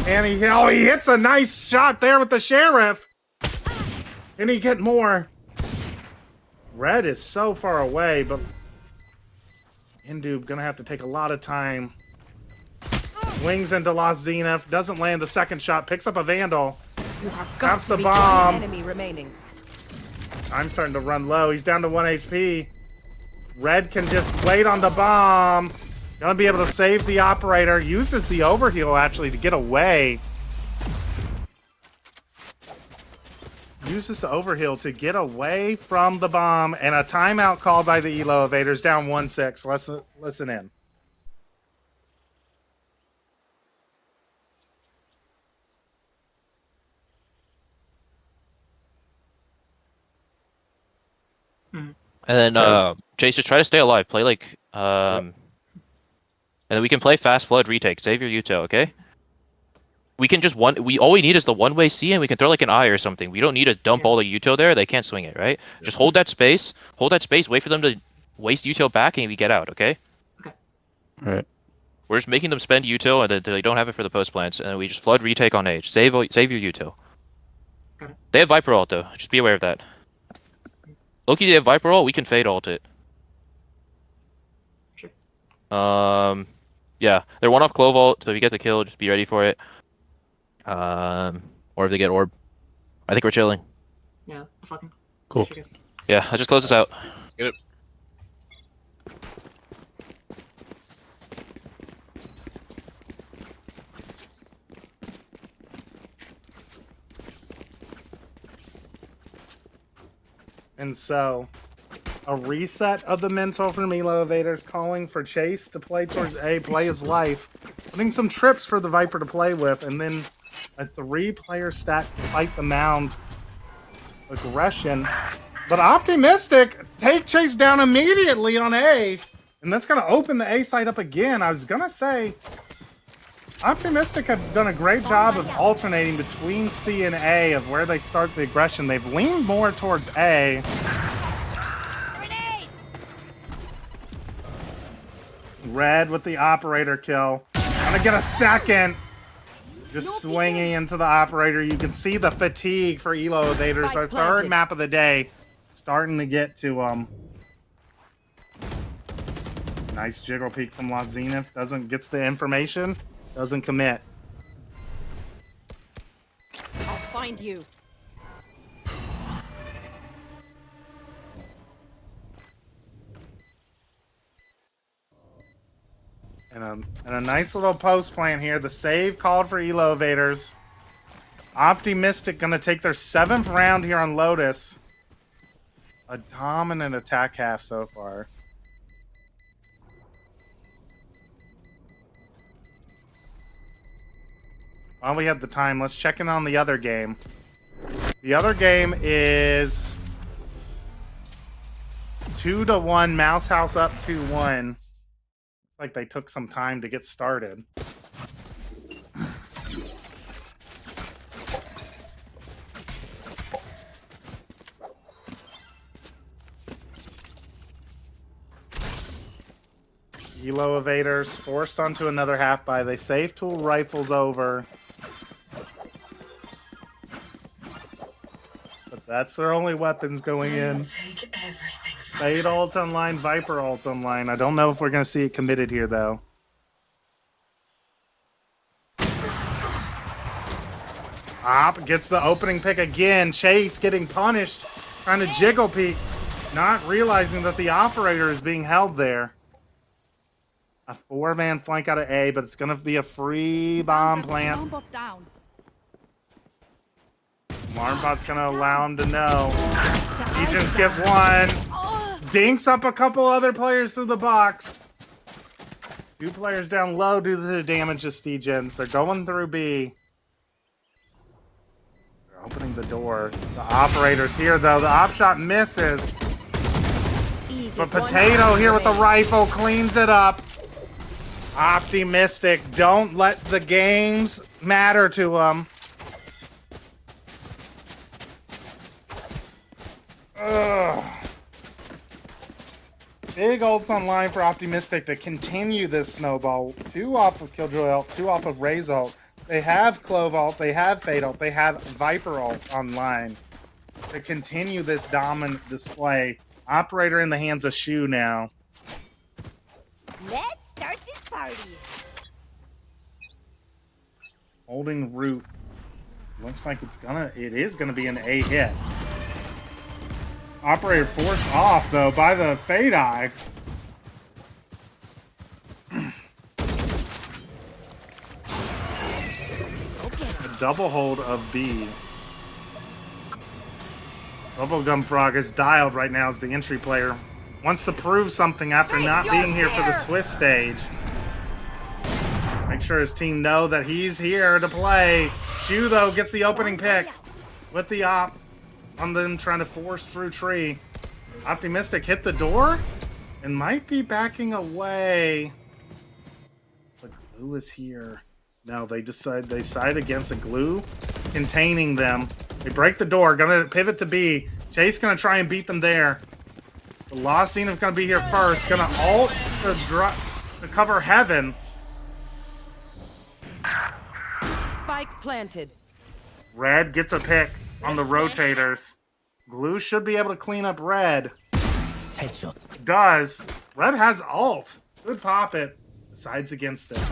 And he hits a nice shot there with the sheriff. Can he get more? Red is so far away, but Indub gonna have to take a lot of time. Swings into Lost Zenith, doesn't land the second shot, picks up a Vandal. Drops the bomb. Enemy remaining. I'm starting to run low. He's down to 1 HP. Red can just wait on the bomb. Gonna be able to save the operator. Uses the overheal actually to get away. Uses the overheal to get away from the bomb, and a timeout called by the Elo Evaders, down 1-6. Listen in. And then Chase, just try to stay alive. Play like and then we can play fast flood retake. Save your util, okay? We can just all we need is the one-way C, and we can throw like an eye or something. We don't need to dump all the util there. They can't swing it, right? Just hold that space. Hold that space. Wait for them to waste util back, and we get out, okay? Okay. All right. We're just making them spend util, and they don't have it for the post plants, and we just flood retake on age. Save your util. Okay. They have Viper ult though. Just be aware of that. Loki, they have Viper ult. We can fade ult it. Sure. Yeah, they're one off Clove ult, so if you get the kill, just be ready for it. Or if they get orb. I think we're chilling. Yeah, a second. Cool. Yeah, I'll just close this out. Let's get it. And so, a reset of the mental from Elo Evaders, calling for Chase to play towards A, play his life, putting some trips for the Viper to play with, and then a 3-player stack to fight the mound. Aggression. But Optimistic take Chase down immediately on A, and that's going to open the A side up again. I was going to say, Optimistic have done a great job of alternating between C and A of where they start the aggression. They've leaned more towards A. Red with the operator kill. Gonna get a second. Just swinging into the operator. You can see the fatigue for Elo Evaders. Our third map of the day. Starting to get to nice jiggle peek from Lost Zenith. Gets the information. Doesn't commit. I'll find you. And a nice little post plant here. The save called for Elo Evaders. Optimistic gonna take their 7th round here on Lotus. A dominant attack half so far. While we have the time, let's check in on the other game. The other game is 2-1, Mouse House up 2-1. Like they took some time to get started. Elo Evaders forced onto another half buy. They save tool rifles over. But that's their only weapons going in. Fade ult online, Viper ult online. I don't know if we're going to see it committed here, though. Op gets the opening pick again. Chase getting punished. Trying to jiggle peek. Not realizing that the operator is being held there. A 4-man flank out of A, but it's going to be a free bomb plant. Alarmbot's going to allow him to know. Agents get one. Dinks up a couple other players through the box. 2 players down low due to the damage of Stegens. They're going through B. They're opening the door. The operator's here, though. The op shot misses. But Potato here with the rifle cleans it up. Optimistic. Don't let the games matter to them. Ugh. Big ults online for Optimistic to continue this snowball. 2 off of Killjoy ult, 2 off of Ray's ult. They have Clove ult, they have Fade ult, they have Viper ult online to continue this dominant display. Operator in the hands of Shu now. Let's start this party. Holding root. Looks like it is gonna be an A hit. Operator forced off though by the Fade Eye. A double hold of B. Bubblegum Frog is dialed right now as the entry player. Wants to prove something after not being here for the Swiss stage. Make sure his team know that he's here to play. Shu though gets the opening pick with the op on them trying to force through tree. Optimistic hit the door and might be backing away. But Glue is here. No, they side against a Glue containing them. They break the door, gonna pivot to B. Chase gonna try and beat them there. The Lost Scene is gonna be here first. Gonna ult to cover Heaven. Spike planted. Red gets a pick on the rotators. Glue should be able to clean up Red. Headshot. Does. Red has ult. Good pop it. Decides against it.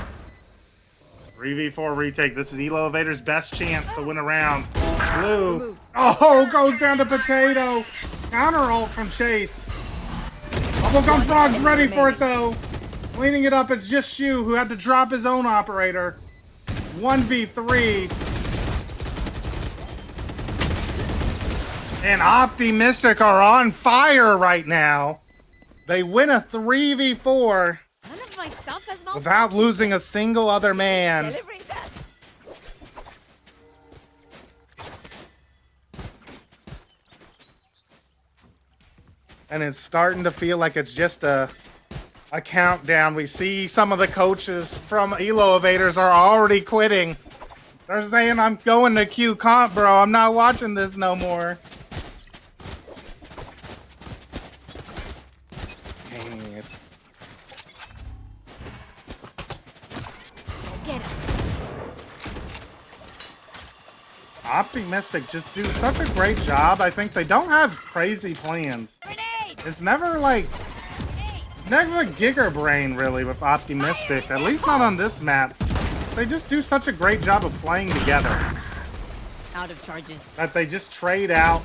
3v4 retake. This is Elo Evader's best chance to win a round. Blue. Oh, goes down to Potato. Counter ult from Chase. Bubblegum Frog's ready for it though. Cleaning it up, it's just Shu who had to drop his own operator. 1v3. And Optimistic are on fire right now. They win a 3v4 without losing a single other man. And it's starting to feel like it's just a countdown. We see some of the coaches from Elo Evaders are already quitting. They're saying, I'm going to Q comp, bro. I'm not watching this no more. Optimistic just do such a great job. I think they don't have crazy plans. It's never like it's never a Giger brain really with Optimistic, at least not on this map. They just do such a great job of playing together. Out of charges. That they just trade out,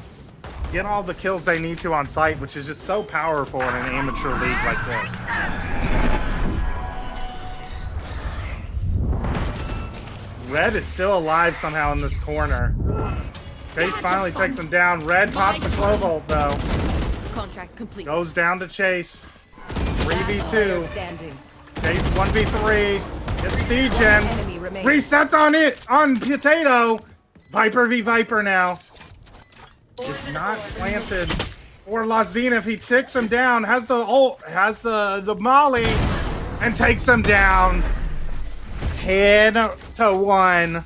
get all the kills they need to on site, which is just so powerful in an amateur league like this. Red is still alive somehow in this corner. Chase finally takes him down. Red pops the Clove ult though. Contract complete. Goes down to Chase. 3v2. Chase 1v3. Gets Stegens. Resets on it on Potato. Viper v Viper now. It's not planted. Or Lazina if he ticks him down. Has the ult. Has the molly. And takes him down. 10-1.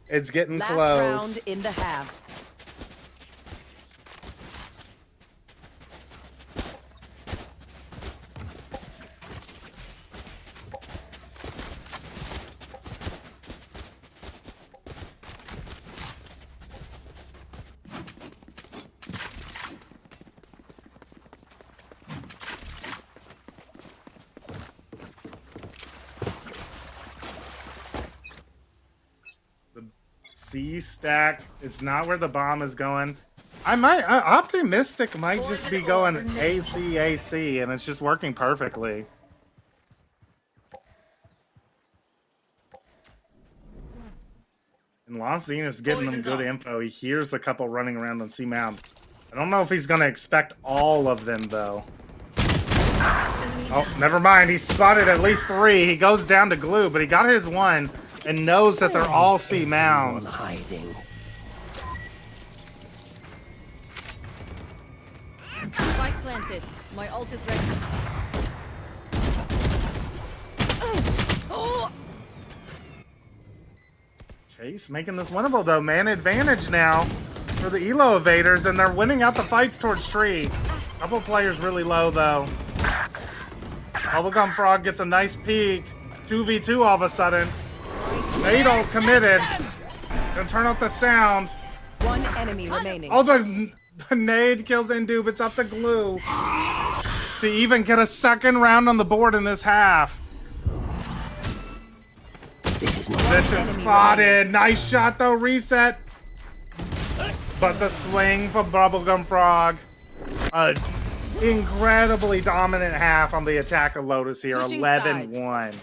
It's getting Last close. Round in the half. C stack is not where the bomb is going. Optimistic might just be going AC, and it's just working perfectly. And Lazina's getting them good info. He hears a couple running around on C Mount. I don't know if he's going to expect all of them, though. Oh, never mind. He spotted at least 3. He goes down to Glue, but he got his 1 and knows that they're all C Mount. Spike planted. My ult is ready. Chase making this winnable, though. Man advantage now for the Elo Evaders, and they're winning out the fights towards tree. Couple players really low though. Bubblegum Frog gets a nice peek. 2v2 all of a sudden. Fatal committed. Gonna turn off the sound. One enemy remaining. Oh, the nade kills Indube. It's up to Glue to even get a second round on the board in this half. Position spotted. Nice shot though. Reset. But the swing for Bubblegum Frog. Incredibly dominant half on the attack of Lotus here. 11-1.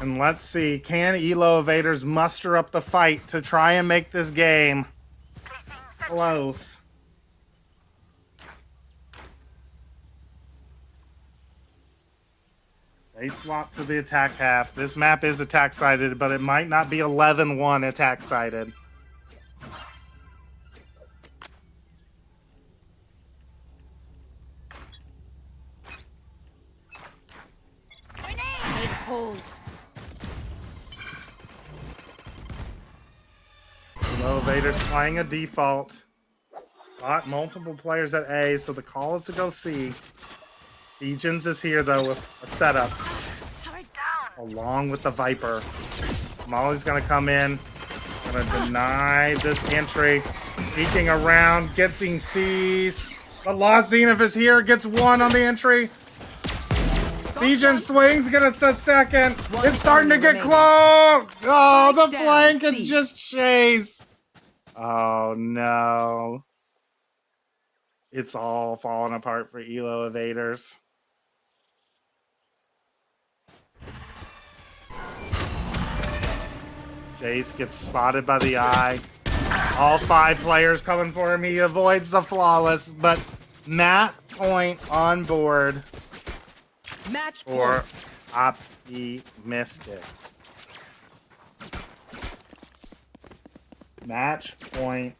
And let's see, can Elo Evaders muster up the fight to try and make this game close? They swap to the attack half. This map is attack-sided, but it might not be 11-1 attack-sided. Elo Evaders playing a default. Got multiple players at A, so the call is to go C. Egens is here though with a setup. Along with the Viper. Molly's gonna come in. Gonna deny this entry. Peeking around, getting C's. The Lost Zenith is here, gets one on the entry. Egens swings, gets a second. It's starting to get close. Oh, the flank is just chase. Oh no. It's all falling apart for Elo Evaders. Jace gets spotted by the eye. All 5 players coming for him. He avoids the flawless, but Matt point on board Match for Optimistic. Match point.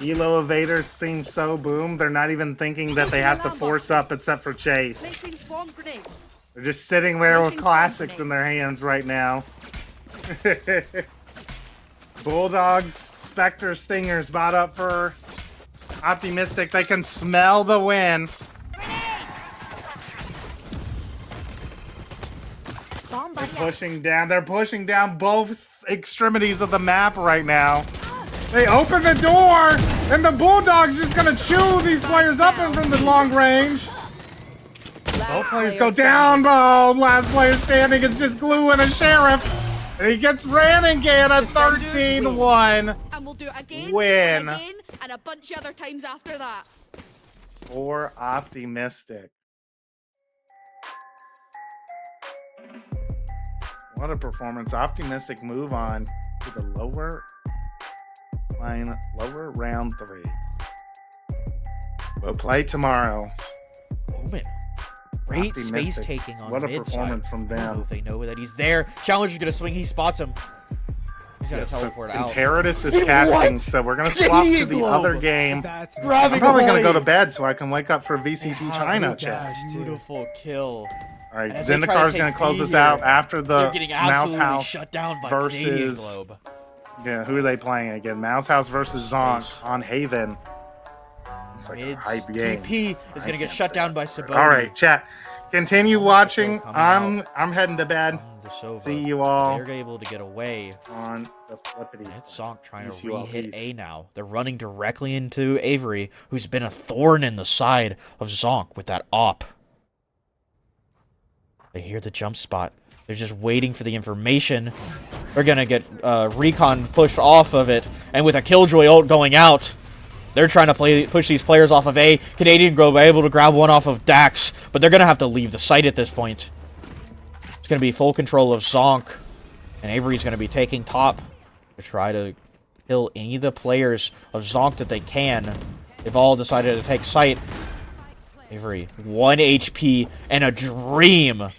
Elo Evaders seem so boom, they're not even thinking that they have to force up except for Chase. They're just sitting there with classics in their hands right now. Bulldogs, Spectre, Stingers bought up for Optimistic. They can smell the win. They're pushing down both extremities of the map right now. They open the door, and the Bulldog's just gonna chew these players up in from the long range. Both players go down, but last player standing is just Glue and a Sheriff. And he gets Renegade at 13-1. And we'll do it again, win. And again, and a bunch of other times after that. For Optimistic. What a performance. Optimistic move on to the lower round 3. We'll play tomorrow. Omen. Great space Optimistic. taking on What a mid performance side. from I don't them. know if they know that he's there. Challenger's gonna swing. He spots him. He's gonna teleport out. Terradus is casting, so we're gonna swap to the other game. I'm probably gonna go to bed so I can wake up for VCT China chat. Beautiful kill. All right, And as they try to Zendikar's take gonna close B us here, out after the they're getting Mouse absolutely House shut down by Canadian versus. Globe. Yeah, who are they playing again? Mouse House versus Zonk on Haven. It's like a hype game. TP is gonna get shut down by Saboni. All right, chat. Continue watching. I'm heading to bed. See you all. They're able to get away on the flippity. It's Zonk trying Peace, to you all. re-hit Peace. A now. They're running directly into Avery, who's been a thorn in the side of Zonk with that op. They hear the jump spot. They're just waiting for the information. They're gonna get Recon pushed off of it, and with a Killjoy ult going out, they're trying to push these players off of A. Canadian Grove able to grab one off of Dax, but they're gonna have to leave the site at this point. It's gonna be full control of Zonk, and Avery's gonna be taking top to try to kill any of the players of Zonk that they can. They've all decided to take site. Avery, 1 HP and a dream.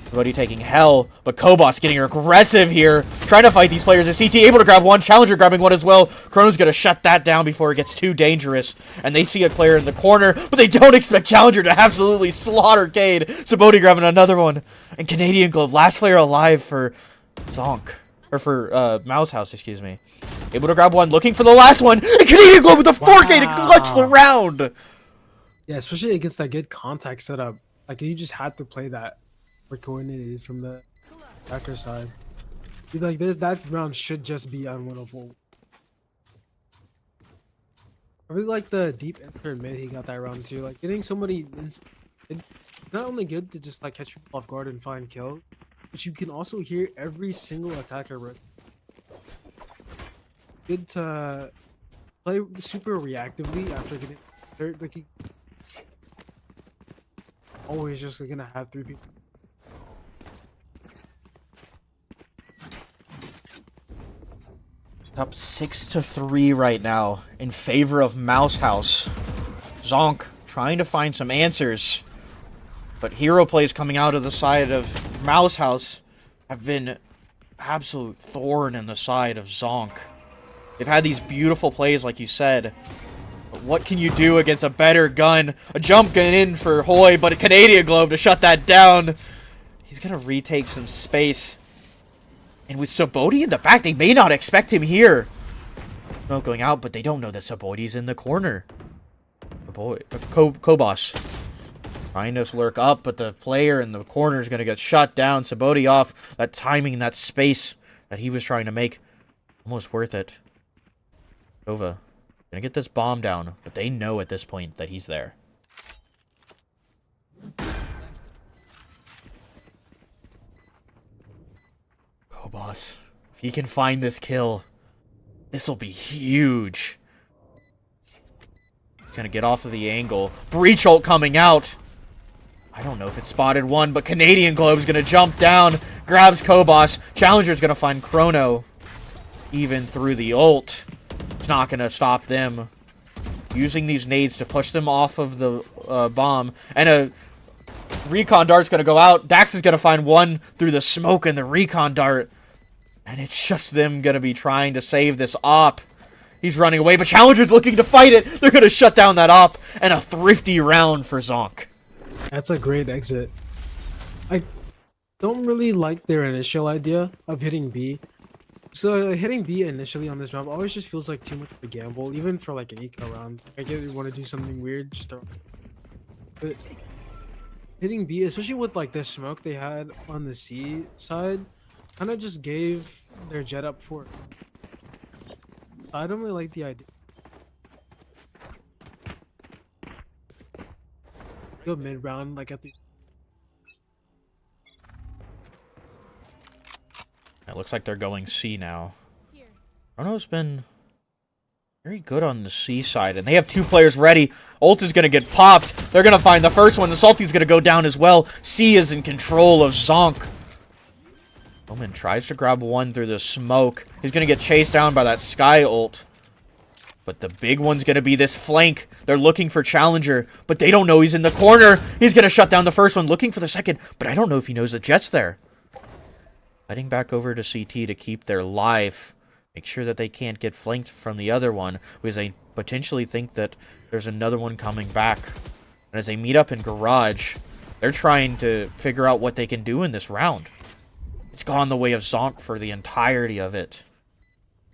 Everybody taking hell, but Kobos getting aggressive here, trying to fight these players. As CT able to grab one, Challenger grabbing one as well. Chrono's gonna shut that down before it gets too dangerous. And they see a player in the corner, but they don't expect Challenger to absolutely slaughter Cade. Saboti grabbing another one. And Canadian Glove, last player alive for Zonk. Or for Mouse House, excuse me. Able to grab one, looking for the last one. And Canadian Glove with the 4K to clutch the round. Yeah, especially against that good contact setup. Like, you just had to play that. We're coordinated from the attacker side. Like that round should just be unwinnable. I really like the deep enter mid he got that round too. Like getting somebody, it's not only good to just like catch people off guard and find kill, but you can also hear every single attacker. Good to play super reactively after getting hurt. Like always just gonna have 3 people. Up 6-3 right now in favor of Mouse House. Zonk trying to find some answers, but hero plays coming out of the side of Mouse House have been absolute thorn in the side of Zonk. They've had these beautiful plays, like you said, but what can you do against a better gun? A jump gun in for Hoy, but a Canadian Glove to shut that down. He's gonna retake some space. And with Saboti in the back, they may not expect him here. No going out, but they don't know that Saboti's in the corner. Kobos trying to lurk up, but the player in the corner is going to get shut down. Saboti off. That timing, that space that he was trying to make, almost worth it. Nova gonna get this bomb down, but they know at this point that he's there. Boss, if he can find this kill, this will be huge. He's gonna get off of the angle. Breach ult coming out. I don't know if it's spotted one, but Canadian Globe's gonna jump down, grabs Kobos. Challenger's gonna find Chrono. Even through the ult, it's not gonna stop them. Using these nades to push them off of the bomb, and a recon dart's gonna go out. Dax is gonna find one through the smoke and the recon dart. And it's just them gonna be trying to save this op. He's running away, but Challenger's looking to fight it. They're gonna shut down that op. And a thrifty round for Zonk. That's a great exit. I don't really like their initial idea of hitting B. So hitting B initially on this map always just feels like too much of a gamble, even for like an eco round. I get you want to do something weird, just to... But hitting B, especially with like the smoke they had on the C side, kind of just gave their jet up for it. I don't really like the idea. Go mid round, like at the. It looks like they're going C now. Chrono's been very good on the C side, and they have 2 players ready. Ult is going to get popped. They're going to find the first one. The Salty's going to go down as well. C is in control of Zonk. Omen tries to grab one through the smoke. He's going to get chased down by that Sky ult. But the big one's going to be this flank. They're looking for Challenger, but they don't know he's in the corner. He's going to shut down the first one, looking for the second, but I don't know if he knows the Jet's there. Heading back over to CT to keep their life. Make sure that they can't get flanked from the other one, because they potentially think that there's another one coming back. And as they meet up in Garage, they're trying to figure out what they can do in this round. It's gone the way of Zonk for the entirety of it.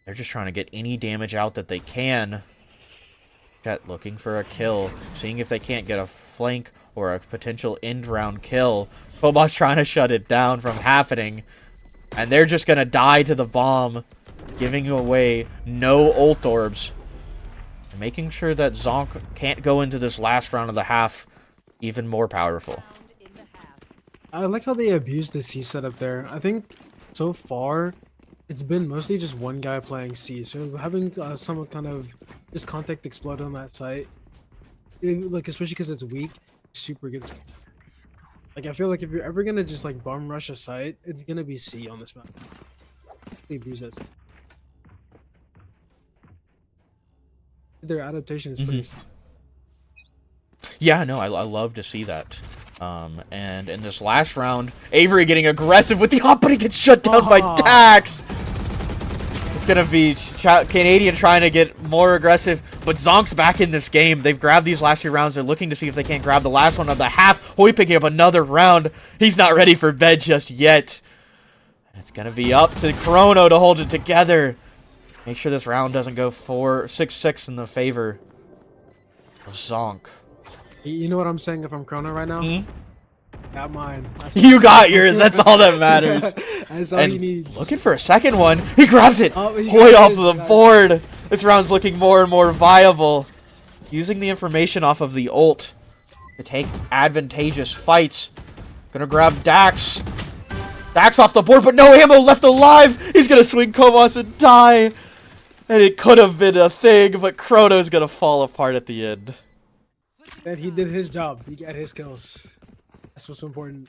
They're just trying to get any damage out that they can. Jet looking for a kill, seeing if they can't get a flank or a potential end round kill. Kobos trying to shut it down from happening. And they're just going to die to the bomb, giving away no ult orbs. And making sure that Zonk can't go into this last round of the half even more powerful. I like how they abused the C setup there. I think so far it's been mostly just one guy playing C. So having some kind of just contact explode on that site, like especially because it's weak, super good. Like I feel like if you're ever gonna just like bomb rush a site, it's gonna be C on this map. They abuse this. Their adaptation is pretty. Yeah, no, I love to see that. And in this last round, Avery getting aggressive with the hop, but he gets shut down by Dax. It's gonna be Canadian trying to get more aggressive, but Zonk's back in this game. They've grabbed these last 2 rounds. They're looking to see if they can't grab the last one of the half. Hoy picking up another round. He's not ready for bed just yet. And it's gonna be up to Chrono to hold it together. Make sure this round doesn't go 6-6 in the favor of Zonk. You know what I'm saying if I'm Chrono right now? Hmm? Got mine. You got yours. That's all that matters. That's all and he needs. Looking for a second one. He grabs it. Oh, Hoy off of the board. This round's looking more and more viable. Using the information off of the ult to take advantageous fights. Gonna grab Dax. Dax off the board, but no ammo left alive. He's gonna swing Kobos and die. And it could have been a thing, but Chrono's gonna fall apart at the end. And he did his job. He got his kills. That's what's important.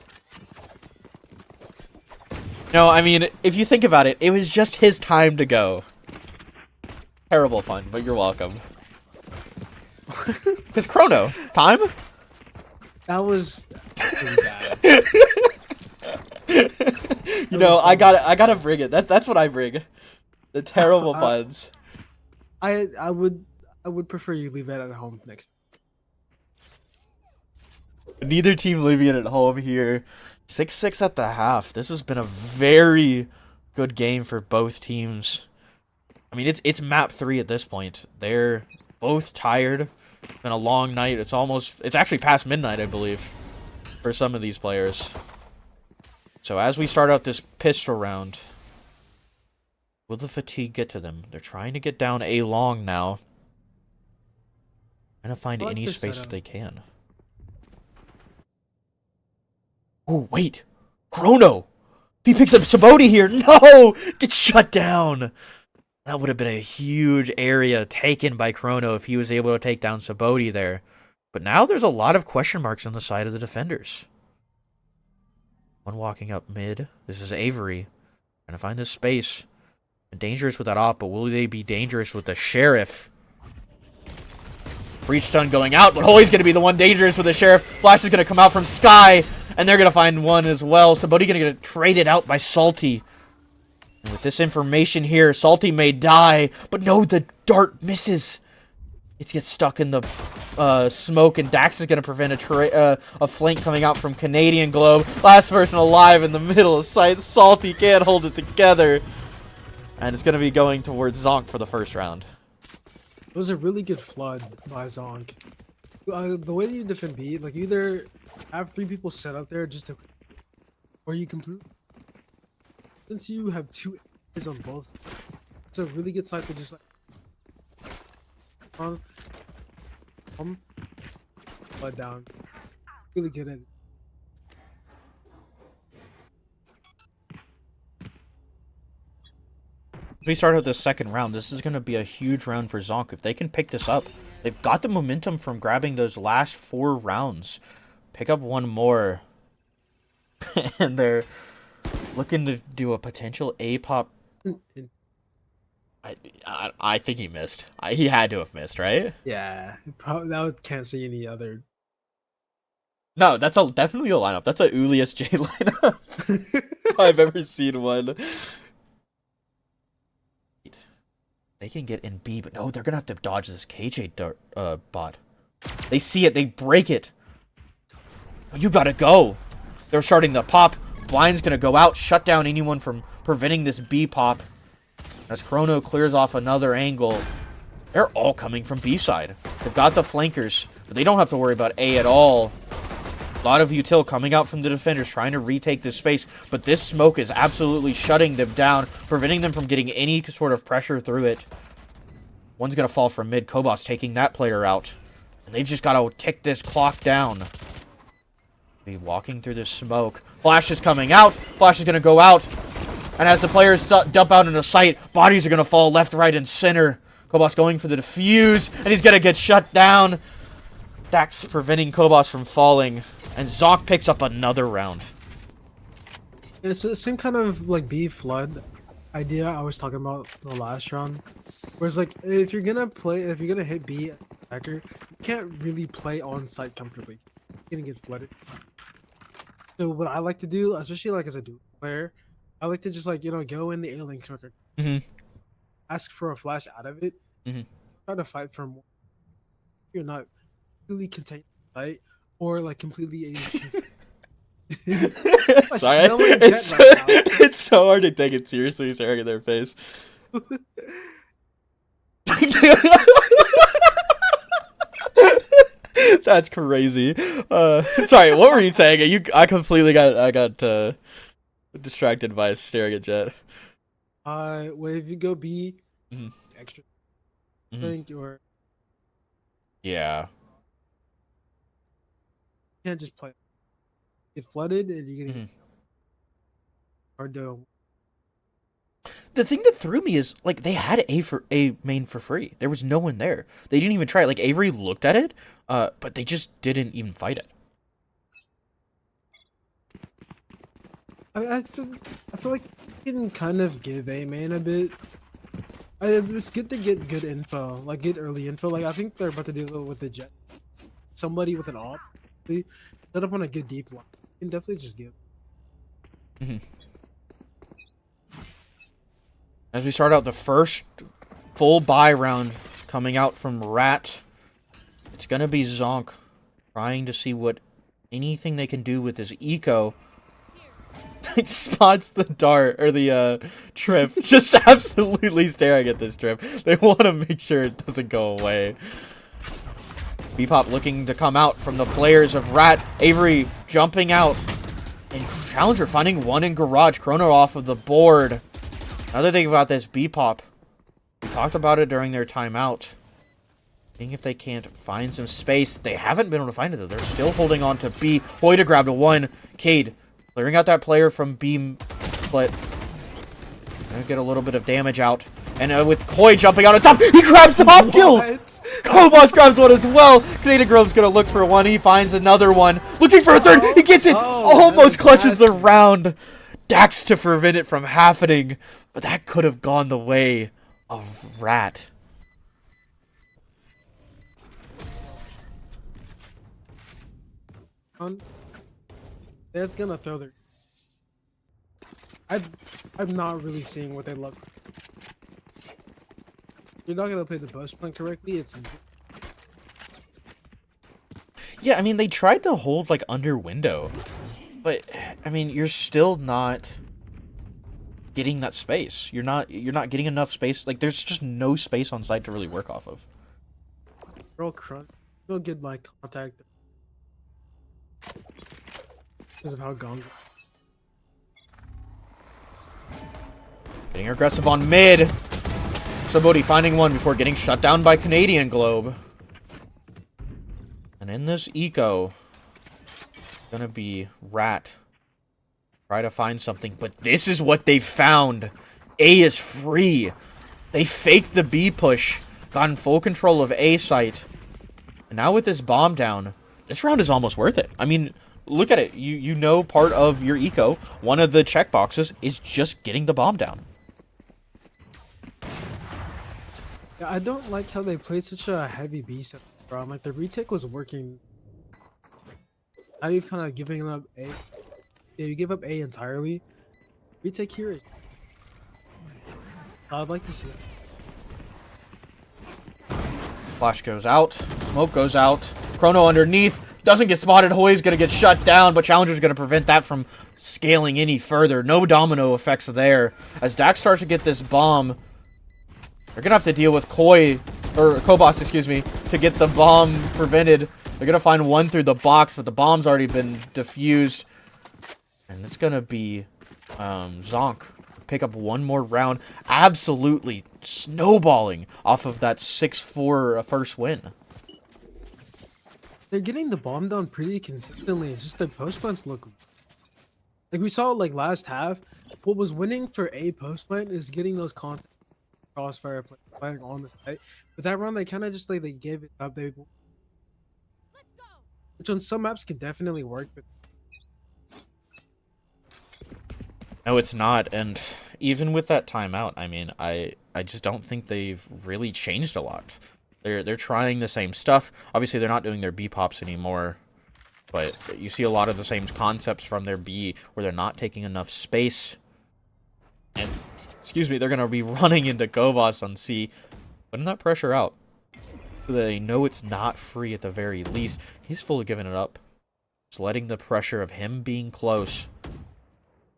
No, I mean, if you think about it, it was just his time to go. Terrible pun, but you're welcome. Because Chrono, time? That was pretty bad. You know, I gotta bring it. That's what I bring. The terrible puns. I would prefer you leave that at home next. Neither team leaving it at home here. 6-6 at the half. This has been a very good game for both teams. I mean, it's map 3 at this point. They're both tired. It's been a long night. It's actually past midnight, I believe, for some of these players. So as we start out this pistol round, will the fatigue get to them? They're trying to get down A long now. Trying to find any space that they can. Oh, wait. Chrono! He picks up Saboti here. No! Gets shut down. That would have been a huge area taken by Chrono if he was able to take down Saboti there. But now there's a lot of question marks on the side of the defenders. One walking up mid. This is Avery. Trying to find this space. Dangerous with that op, but will they be dangerous with the Sheriff? Breach stun going out, but Hoy's going to be the one dangerous with the Sheriff. Flash is going to come out from Sky, and they're going to find one as well. Saboti going to get traded out by Salty. And with this information here, Salty may die, but no, the dart misses. It gets stuck in the smoke, and Dax is going to prevent a flank coming out from Canadian Globe. Last person alive in the middle of sight. Salty can't hold it together. And it's going to be going towards Zonk for the first round. It was a really good flood by Zonk. The way that you defend B, like either have 3 people set up there just to, or you complete. Since you have 2 is on both, it's a really good cycle. Just like flood down, really good at it. We start out this second round. This is going to be a huge round for Zonk. If they can pick this up, they've got the momentum from grabbing those last 4 rounds. Pick up one more. And they're looking to do a potential A-pop. I think he missed. He had to have missed, right? Yeah, that can't see any other. No, that's definitely a lineup. That's a Ulius J lineup. If I've ever seen one. They can get in B, but no, they're gonna have to dodge this KJ bot. They see it, they break it. You gotta go. They're starting to pop. Blind's gonna go out, shut down anyone from preventing this B pop. As Chrono clears off another angle. They're all coming from B side. They've got the flankers, but they don't have to worry about A at all. A lot of util coming out from the defenders, trying to retake this space, but this smoke is absolutely shutting them down, preventing them from getting any sort of pressure through it. One's going to fall from mid. Kobos taking that player out. And they've just got to tick this clock down. Be walking through this smoke. Flash is coming out. Flash is going to go out. And as the players dump out into sight, bodies are going to fall left, right, and center. Kobos going for the defuse, and he's going to get shut down. Dax preventing Kobos from falling. And Zonk picks up another round. It's the same kind of like B flood idea I was talking about the last round. Whereas like if you're gonna hit B attacker, you can't really play on site comfortably. You're gonna get flooded. So what I like to do, especially like as a dual player, I like to just like go in the A lane quicker, ask for a flash out of it, try to fight for more. You're not really contained, right? Or like completely. Sorry, it's so hard to take it seriously staring at their face. That's crazy. Sorry, what were you saying? I completely got distracted by staring at Jet. Well, if you go B, extra, think or yeah, you can't just play. Get flooded and you get hard to. The thing that threw me is like they had A main for free. There was no one there. They didn't even try it. Like Avery looked at it, but they just didn't even fight it. I feel like you can kind of give A main a bit. It's good to get good info, like get early info. Like I think they're about to do with the Jet. Somebody with an op, set up on a good deep line. You can definitely just give. As we start out the first full buy round coming out from Rat, it's gonna be Zonk trying to see what anything they can do with his eco. It spots the dart or the trip, just absolutely staring at this trip. They want to make sure it doesn't go away. Bebop looking to come out from the players of Rat. Avery jumping out. And Challenger finding one in garage. Chrono off of the board. Another thing about this Bebop. We talked about it during their timeout. Seeing if they can't find some space. They haven't been able to find it though. They're still holding on to B. Hoyda grabbed a one. Cade clearing out that player from B split. Gonna get a little bit of damage out. And with Koi jumping out on top, he grabs the pop kill! Kobos grabs one as well. Canadian Grove's gonna look for one. He finds another one. Looking for a third. He gets it. Almost clutches the round. Dax to prevent it from happening. But that could have gone the way of Rat. That's gonna throw their. I'm not really seeing what they look. You're not gonna play the bus plan correctly. It's. Yeah, I mean they tried to hold like under window, but I mean you're still not getting that space. You're not getting enough space. Like there's just no space on site to really work off of. Real crunch. You'll get like contact. Because of how gone. Getting aggressive on mid. Somebody finding one before getting shut down by Canadian Globe. And in this eco, gonna be Rat. Try to find something, but this is what they found. A is free. They faked the B push, gotten full control of A site. And now with this bomb down, this round is almost worth it. I mean, look at it. You know part of your eco, one of the checkboxes is just getting the bomb down. Yeah, I don't like how they played such a heavy B set round. Like the retake was working. Now you're kind of giving up A. Yeah, you give up A entirely. Retake here. I'd like to see it. Flash goes out. Smoke goes out. Chrono underneath. Doesn't get spotted. Hoy's going to get shut down, but Challenger's going to prevent that from scaling any further. No domino effects there. As Dax starts to get this bomb, they're going to have to deal with Kobos, excuse me, to get the bomb prevented. They're going to find one through the box, but the bomb's already been defused. And it's going to be Zonk. Pick up one more round. Absolutely snowballing off of that 6-4 first win. They're getting the bomb down pretty consistently. It's just the post plants look like we saw like last half. What was winning for A post plant is getting those contact crossfire playing on the site. But that round they kind of just like they gave it up. Which on some maps can definitely work. But no, it's not. And even with that timeout, I mean, I just don't think they've really changed a lot. They're trying the same stuff. Obviously, they're not doing their B pops anymore. but you see a lot of the same concepts from their B, where they're not taking enough space. And, excuse me, they're going to be running into Kobos on C, putting that pressure out. So they know it's not free at the very least. He's fully giving it up. Just letting the pressure of him being close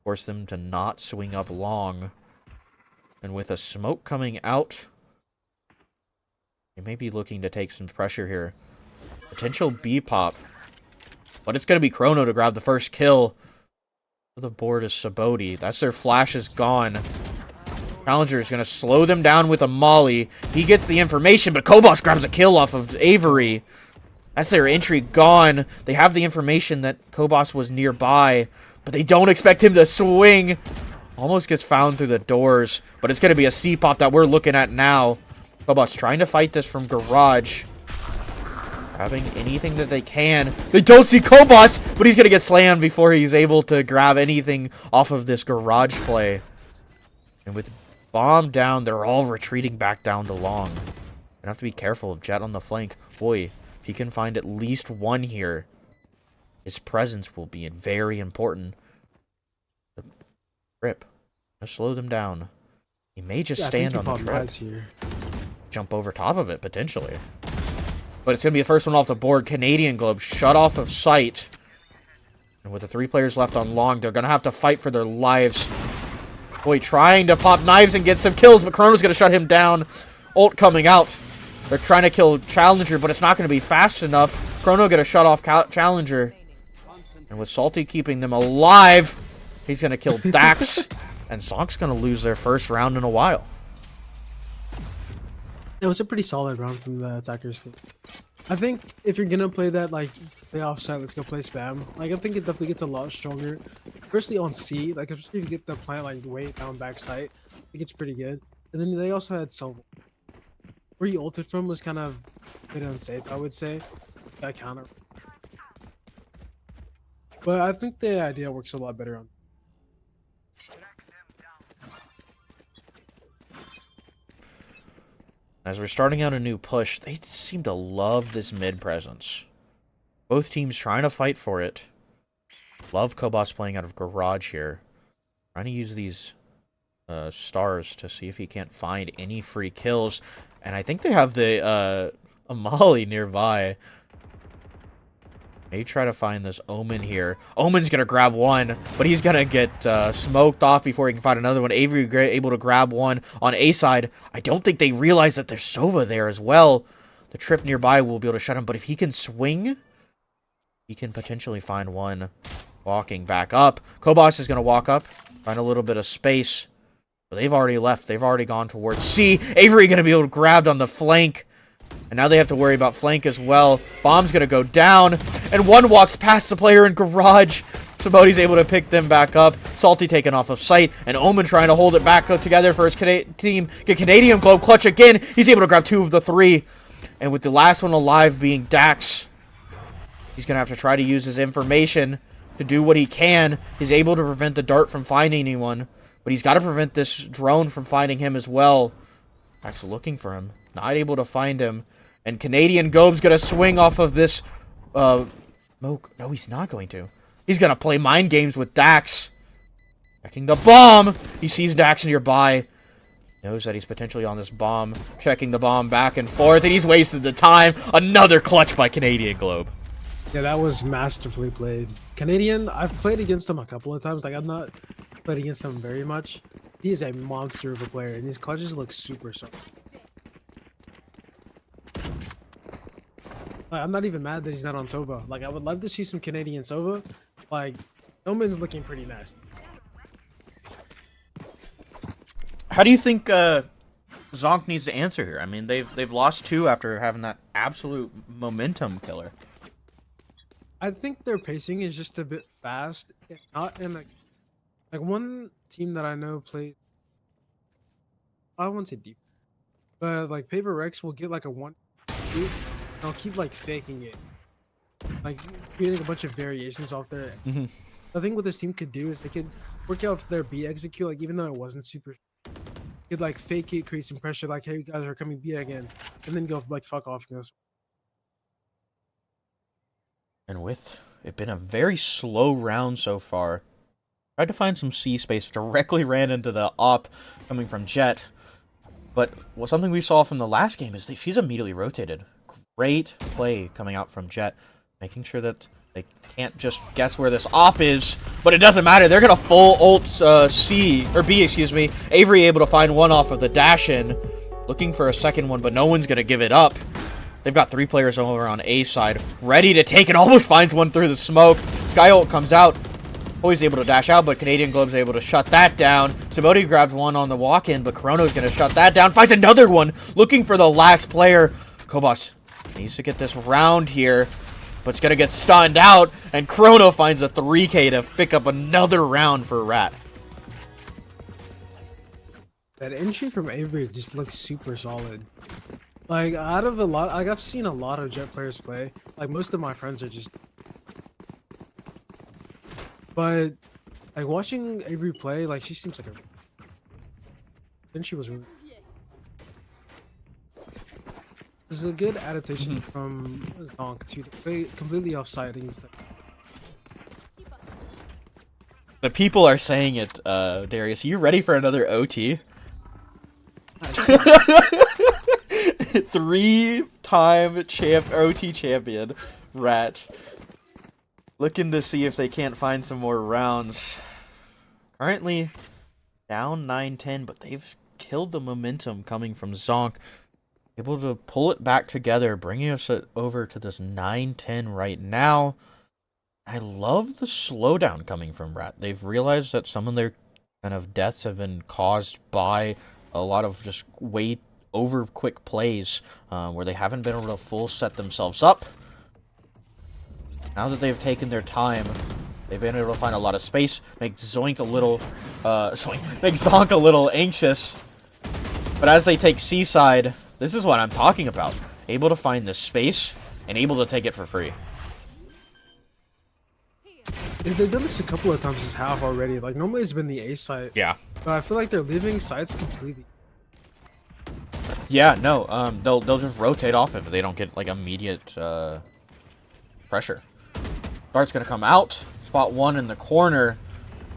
force them to not swing up long. And with a smoke coming out, they may be looking to take some pressure here. Potential B pop. But it's going to be Chrono to grab the first kill. The board is Saboti. That's their flash is gone. Challenger is going to slow them down with a molly. He gets the information, but Kobos grabs a kill off of Avery. That's their entry gone. They have the information that Kobos was nearby, but they don't expect him to swing. Almost gets found through the doors, but it's going to be a C-pop that we're looking at now. Kobos trying to fight this from Garage. Grabbing anything that they can. They don't see Kobos, but he's going to get slammed before he's able to grab anything off of this Garage play. And with bomb down, they're all retreating back down to long. Gonna have to be careful of Jet on the flank. Boy, if he can find at least one here, his presence will be very important. The Rip. Gonna slow them down. He may just stand on the trip. Jump over top of it, potentially. But it's going to be the first one off the board. Canadian Globe shut off of sight. And with the 3 players left on long, they're going to have to fight for their lives. Boy, trying to pop knives and get some kills, but Chrono's going to shut him down. Ult coming out. They're trying to kill Challenger, but it's not going to be fast enough. Chrono going to shut off Challenger. And with Salty keeping them alive, he's going to kill Dax. And Zonk's going to lose their first round in a while. It was a pretty solid round from the attackers team. I think if you're gonna play that, like, play offside, let's go play spam. Like, I think it definitely gets a lot stronger. Firstly on C, like, especially if you get the plant, like, way down back side, it gets pretty good. And then they also had Silver. Where you ulted from was kind of a bit unsafe, I would say. That counter. But I think the idea works a lot better on. As we're starting out a new push, they seem to love this mid presence. Both teams trying to fight for it. Love Kobos playing out of Garage here. Trying to use these stars to see if he can't find any free kills. And I think they have the Amali nearby. Maybe try to find this Omen here. Omen's going to grab one, but he's going to get smoked off before he can find another one. Avery able to grab one on A side. I don't think they realize that there's Sova there as well. The trip nearby will be able to shut him, but if he can swing, he can potentially find one walking back up. Kobos is going to walk up, find a little bit of space, but they've already left. They've already gone towards C. Avery going to be able to grab on the flank. And now they have to worry about flank as well. Bomb's going to go down. And one walks past the player in Garage. Saboti's able to pick them back up. Salty taken off of sight. And Omen trying to hold it back together for his team. Get Canadian Globe clutch again. He's able to grab 2 of the 3. And with the last one alive being Dax, he's going to have to try to use his information to do what he can. He's able to prevent the dart from finding anyone. But he's got to prevent this drone from finding him as well. Dax looking for him. Not able to find him. And Canadian Gobe's going to swing off of this... No, he's not going to. He's going to play mind games with Dax. Checking the bomb. He sees Dax nearby. Knows that he's potentially on this bomb. Checking the bomb back and forth. And he's wasted the time. Another clutch by Canadian Globe. Yeah, that was masterfully played. Canadian, I've played against him a couple of times. Like, I've not played against him very much. He is a monster of a player. And his clutches look super solid. Like, I'm not even mad that he's not on Sova. Like, I would love to see some Canadian Sova. Like, Omen's looking pretty nasty. How do you think Zonk needs to answer here? I mean, they've lost 2 after having that absolute momentum killer. I think their pacing is just a bit fast. Not in like one team that I know plays. I don't want to say deep, but like Paper Rex will get like a 1-2. I'll keep like faking it, like creating a bunch of variations off there. I think what this team could do is they could work out their B execute, like even though it wasn't super, could like fake it, create some pressure, like hey you guys are coming B again, and then go like fuck off. And with It's been a very slow round so far. Tried to find some C space, directly ran into the op coming from Jet. But something we saw from the last game is that she's immediately rotated. Great play coming out from Jet, making sure that they can't just guess where this op is, but it doesn't matter. They're gonna full ult C or B, excuse me. Avery able to find one off of the dash in, looking for a second one, but no one's gonna give it up. They've got 3 players over on A side, ready to take it. Almost finds one through the smoke. Sky ult comes out. Always able to dash out, but Canadian Globe's able to shut that down. Saboti grabs one on the walk-in, but Chrono's gonna shut that down. Finds another one, looking for the last player. Kobos needs to get this round here, but it's gonna get stunned out, and Chrono finds a 3K to pick up another round for Rat. That entry from Avery just looks super solid. Like, out of a lot, like, I've seen a lot of Jet players play. Like, most of my friends are just... But, like, watching Avery play, like, she seems like a... Then she was... It was a good adaptation from Zonk to play completely offsiding stuff. The people are saying it, Darius. Are you ready for another OT? 3-time OT champion, Rat. Looking to see if they can't find some more rounds. Currently down 9-10, but they've killed the momentum coming from Zonk. Able to pull it back together, bringing us over to this 9-10 right now. I love the slowdown coming from Rat. They've realized that some of their kind of deaths have been caused by a lot of just way over quick plays where they haven't been able to full set themselves up. Now that they've taken their time, they've been able to find a lot of space, make Zonk a little make Zonk a little anxious. But as they take C-side, this is what I'm talking about. Able to find this space and able to take it for free. They've done this a couple of times this half already. Like, normally it's been the A side. Yeah. But I feel like they're leaving sides completely. Yeah, no, they'll just rotate off if they don't get like immediate pressure. Dart's gonna come out, spot one in the corner,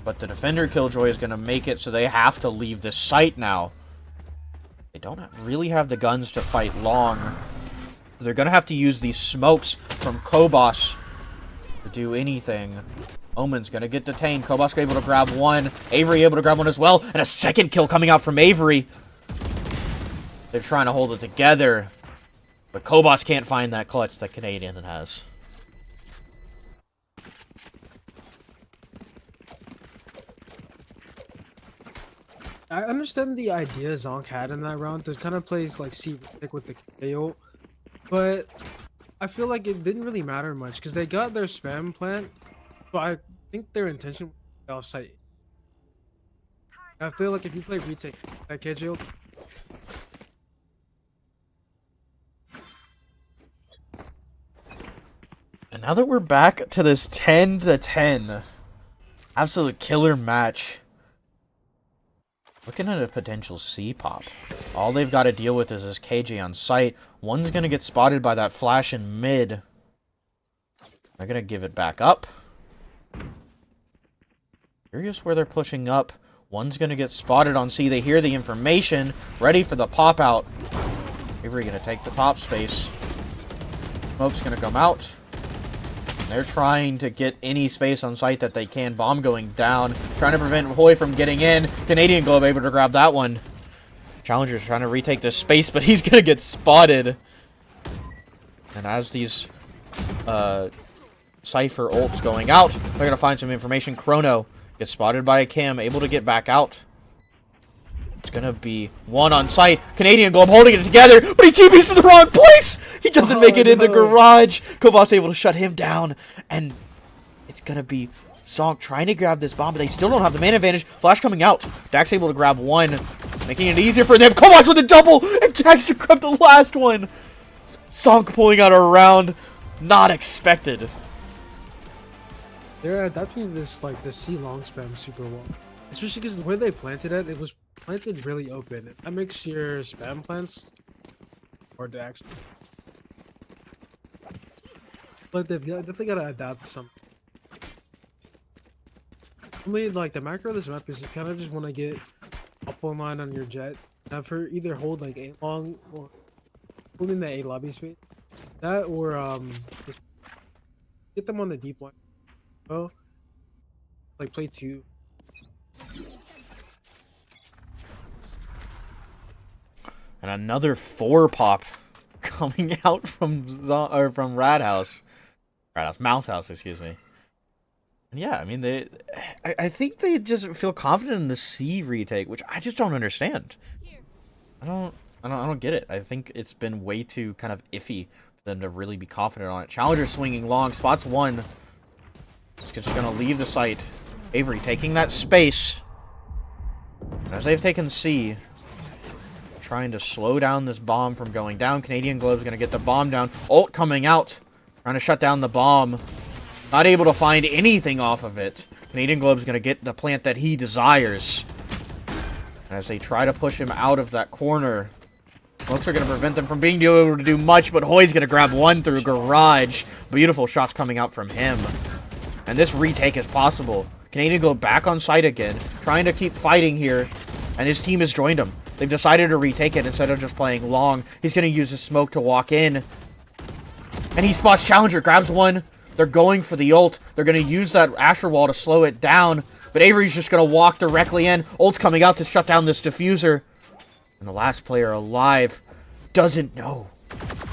but the defender Killjoy is gonna make it, so they have to leave this site now. They don't really have the guns to fight long. They're gonna have to use these smokes from Kobos to do anything. Omen's gonna get detained. Kobos able to grab one. Avery able to grab one as well, and a second kill coming out from Avery. They're trying to hold it together, but Kobos can't find that clutch that Canadian has. I understand the idea Zonk had in that round to kind of play like with the KO, but I feel like it didn't really matter much because they got their spam plant, but I think their intention was offsite. I feel like if you play retake that KO. And now that we're back to this 10-10, absolute killer match. Looking at a potential C pop. All they've got to deal with is this KJ on site. One's going to get spotted by that flash in mid. They're going to give it back up. Curious where they're pushing up. One's going to get spotted on C. They hear the information. Ready for the pop out. Avery going to take the top space. Smoke's going to come out. They're trying to get any space on site that they can. Bomb going down. Trying to prevent Hoy from getting in. Canadian Globe able to grab that one. Challenger's trying to retake this space, but he's going to get spotted. And as these Cypher ults going out, they're going to find some information. Chrono gets spotted by a cam, able to get back out. It's going to be one on site. Canadian Globe holding it together, but he TP's to the wrong place. He doesn't make it into garage. Kovas able to shut him down. And it's going to be Zonk trying to grab this bomb, but they still don't have the man advantage. Flash coming out. Dax able to grab one, making it easier for them. Kovas with a double, and Dax to grab the last one. Zonk pulling out a round not expected. They're adapting this like the C long spam super well. Especially because where they planted it was planted really open. That makes your spam plants hard to actually. But they've definitely got to adapt to something. Only like the macro of this map is you kind of just want to get up online on your jet. For either hold like A long or holding that A lobby space. That or just get them on the deep line. Oh, like play 2. And another 4 pop coming out from Mouse House, excuse me. And yeah, I mean I think they just feel confident in the C retake, which I just don't understand. I don't get it. I think it's been way too kind of iffy for them to really be confident on it. Challenger swinging long, spots 1. Just gonna leave the site. Avery taking that space. And as they've taken C, trying to slow down this bomb from going down. Canadian Globe's gonna get the bomb down. Ult coming out, trying to shut down the bomb. Not able to find anything off of it. Canadian Globe's gonna get the plant that he desires. And as they try to push him out of that corner, looks are gonna prevent them from being able to do much, but Hoy's gonna grab 1 through Garage. Beautiful shots coming out from him. And this retake is possible. Canadian Globe back on site again, trying to keep fighting here, and his team has joined him. They've decided to retake it instead of just playing long. He's going to use his smoke to walk in. And he spots Challenger, grabs 1. They're going for the ult. They're going to use that Asher wall to slow it down. But Avery's just going to walk directly in. Ult's coming out to shut down this diffuser. And the last player alive doesn't know.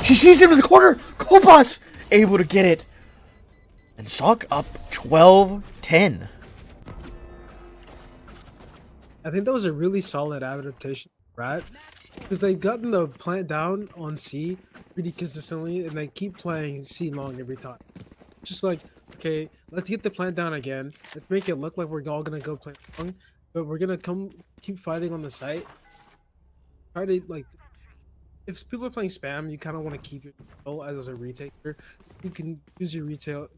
She sees him in the corner. Kobas able to get it. And Zonk up 12-10. I think that was a really solid adaptation, right? Because they've gotten the plant down on C pretty consistently, and they keep playing C long every time. Just like, okay, let's get the plant down again. Let's make it look like we're all gonna go play long, but we're gonna keep fighting on the site. Try to like, if people are playing spam, you kind of want to keep it as a retaker. You can use your retail.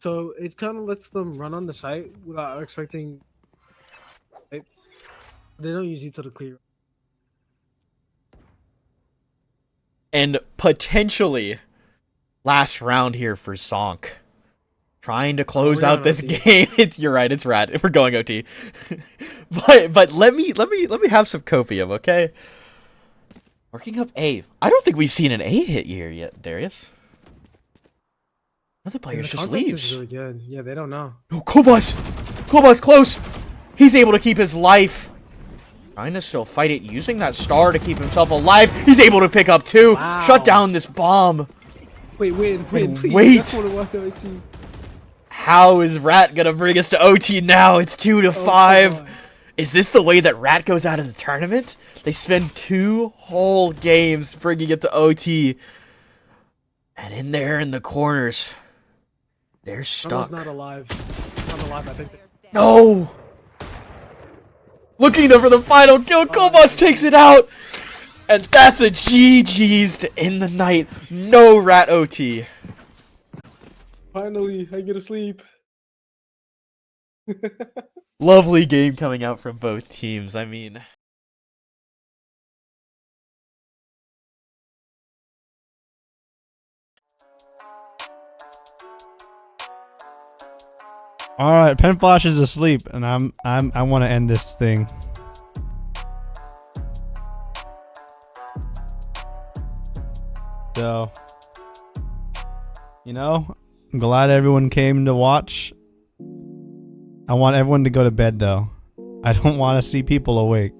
So it kind of lets them run on the site without expecting. They don't use util to clear. And potentially last round here for Zonk. Trying to close out this game. You're right, it's rad. We're going OT. but let me have some copium, okay? Working up A. I don't think we've seen an A hit here yet, Darius. Other players just leaves. Really good. Yeah, they don't know. Oh, Kobas close. He's able to keep his life. Trying to still fight it, using that star to keep himself alive. He's able to pick up 2. Wow. Shut down this bomb. Wait, please. Wait. How is Rat gonna bring us to OT now? It's 2-5. Is this the way that Rat goes out of the tournament? They spend 2 whole games bringing it to OT. And in there in the corners, they're stuck. Not alive. Not alive, I think. No! Looking there for the final kill, Kobas takes it out! And that's a GG's to end the night. No Rat OT. Finally, I get to sleep. Lovely game coming out from both teams. I mean... All right, Pen Flash is asleep, and I want to end this thing. So, you know, I'm glad everyone came to watch. I want everyone to go to bed, though. I don't want to see people awake.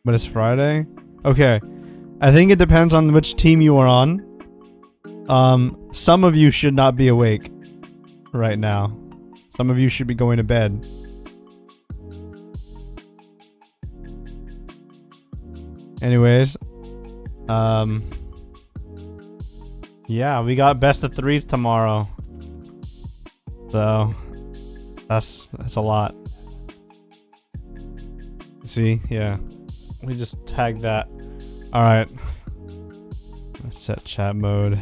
But it's Friday? Okay. I think it depends on which team you are on. Some of you should not be awake right now. Some of you should be going to bed. Anyways, yeah, we got best of 3s tomorrow. So that's a lot. See? Yeah. We just tagged that. Alright. Let's set chat mode.